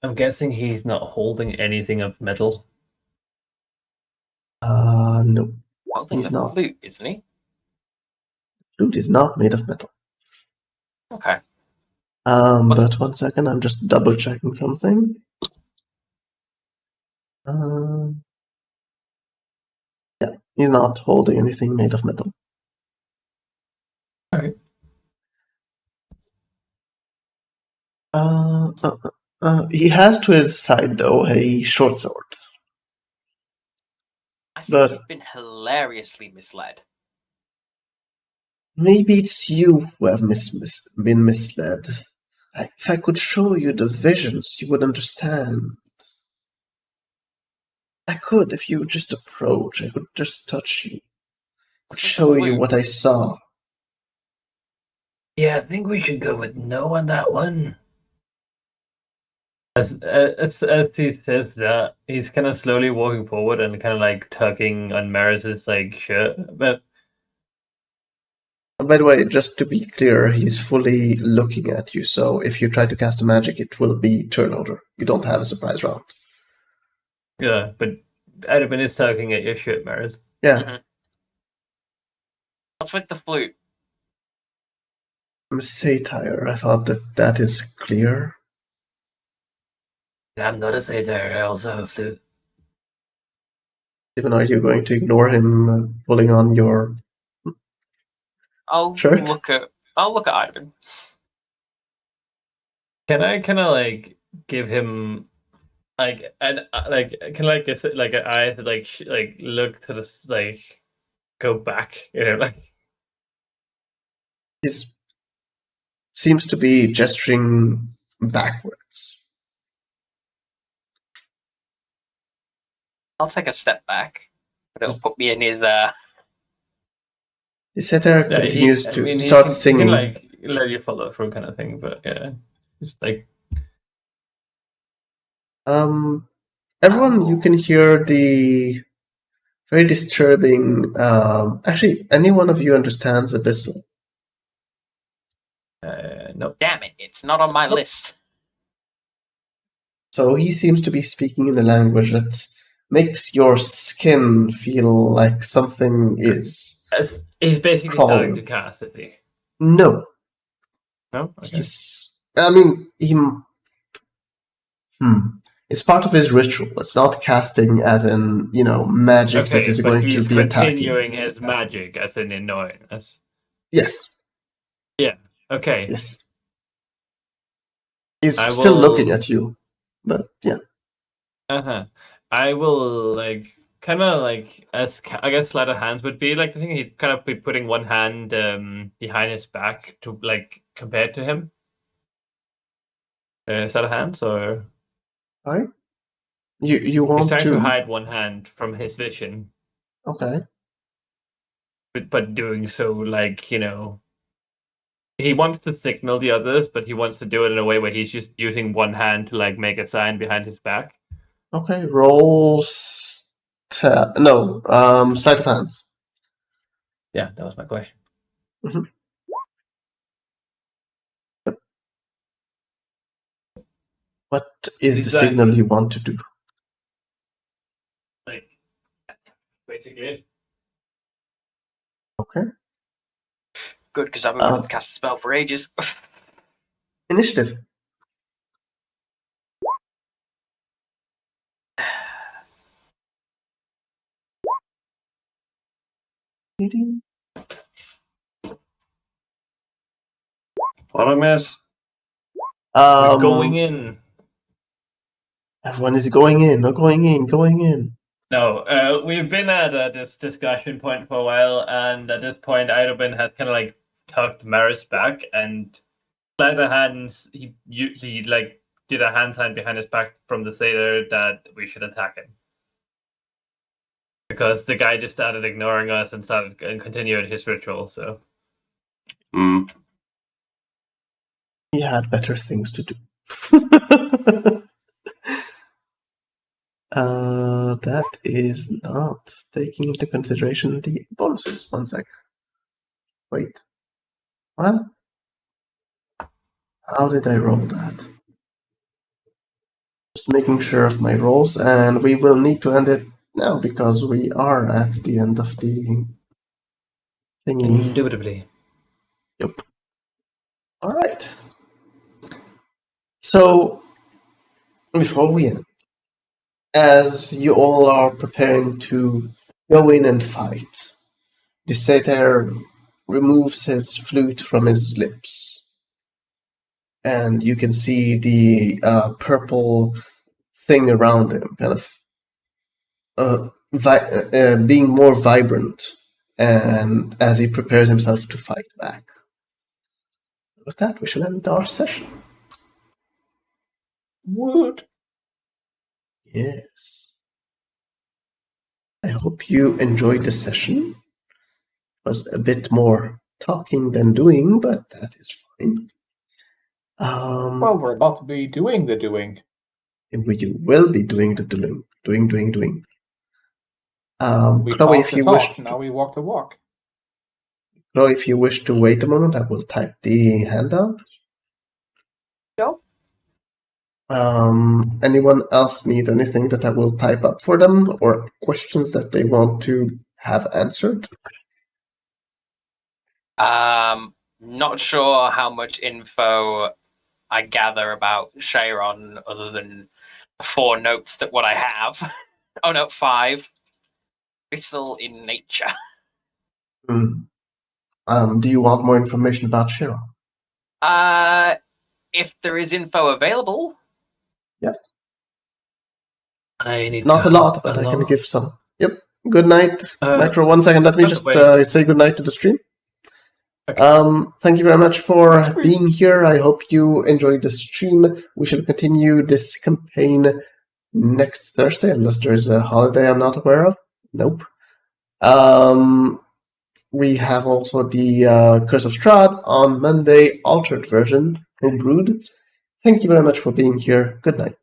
I'm guessing he's not holding anything of metal. No. Holding He's the not. flute, isn't he? Flute is not made of metal. Okay. But 1 second, I'm just double checking something. Yeah, he's not holding anything made of metal. Alright. He has to his side, though, a short sword. I think But you've been hilariously misled. maybe it's you who have been misled. If I could show you the visions, you would understand. I could, if you would just approach. I could just touch you. I could show you what I saw. Yeah, I think we should go with no on that one. As he says that, he's kind of slowly walking forward and kind of like tugging on Maris's like shirt. But By the way, just to be clear, he's fully looking at you, so if you try to cast a magic, it will be turn order. You don't have a surprise round. yeah, but Edwin is tugging at your shirt, Maris. Yeah. What's with the flute? I'm a satyr. I thought that is clear. I'm not a satyr, I also have a flute. Even are you going to ignore him pulling on your I'll shirt? look at Ivan. Can I kind of like give him like an like can like is it like an eye to like look to this like go back, you know, like He seems to be gesturing backwards. I'll take a step back, but it'll put me in his. The satyr yeah, continues I to mean start he singing. can like let you follow through kind of thing, but yeah, it's like Everyone, you can hear the very disturbing. Actually, any one of you understands Abyssal. no. Damn it! It's not on my list. So he seems to be speaking in a language that makes your skin feel like something is. He's basically starting to cast, is he? No, No? Okay. he's. I mean, he. It's part of his ritual. It's not casting as in, magic that is but going to he's be attacking. continuing his magic as an annoyingness. Yes. Yeah. Okay. Yes. He's I still will- looking at you, but yeah. I will kind of as I guess sleight of hands would be like I think he'd kind of be putting one hand behind his back to compared to him. Sleight of hands or Right? You want he's trying to hide one hand from his vision, Okay. but doing so he wants to signal the others, but he wants to do it in a way where he's just using one hand to make a sign behind his back. Okay. Roll. Sleight of hands. Yeah, that was my question. Mhm. What is the Design. signal you want to do? Basically. Okay. Good, because I've been wanting to cast the spell for ages. Initiative. What I miss? We're going in. Everyone is going in. No, going in. No, we've been at this discussion point for a while, and at this point, Idobin has kind of tugged Maris back, and sleight of hands. He did a hand sign behind his back from the satyr that we should attack him because the guy just started ignoring us and continued his ritual. So He had better things to do. That is not taking into consideration the bonuses. 1 sec. Wait. What? How did I roll that? Just making sure of my rolls, and we will need to end it now because we are at the end of the thingy. indubitably. Yep. All right. So, before we end, as you all are preparing to go in and fight, the satyr removes his flute from his lips, and you can see the purple thing around him kind of being more vibrant, and as he prepares himself to fight back. With that, we shall end our session. Woot. Yes. I hope you enjoyed the session. It was a bit more talking than doing, but that is fine. Well, we're about to be doing the doing. You will be doing the doing. We Chloe, talk if the you talk, wish, now we walk the walk. Chloe, if you wish to wait a moment, I will type the handout. Sure. Anyone else need anything that I will type up for them, or questions that they want to have answered? Not sure how much info I gather about Sharon other than 4 notes that what I have. Oh no, 5. Whistle in nature. Do you want more information about Shiro? If there is info available. Yes. I need Not to a lot, hop but I can along. give some. Yep. Good night, Micro. 1 second. Let me by the just way- say good night to the stream. Okay. Thank you very much for being here. I hope you enjoyed the stream. We shall continue this campaign next Thursday, unless there is a holiday I'm not aware of. Nope. We have also the Curse of Strahd on Monday, altered version, homebrewed. Thank you very much for being here. Good night.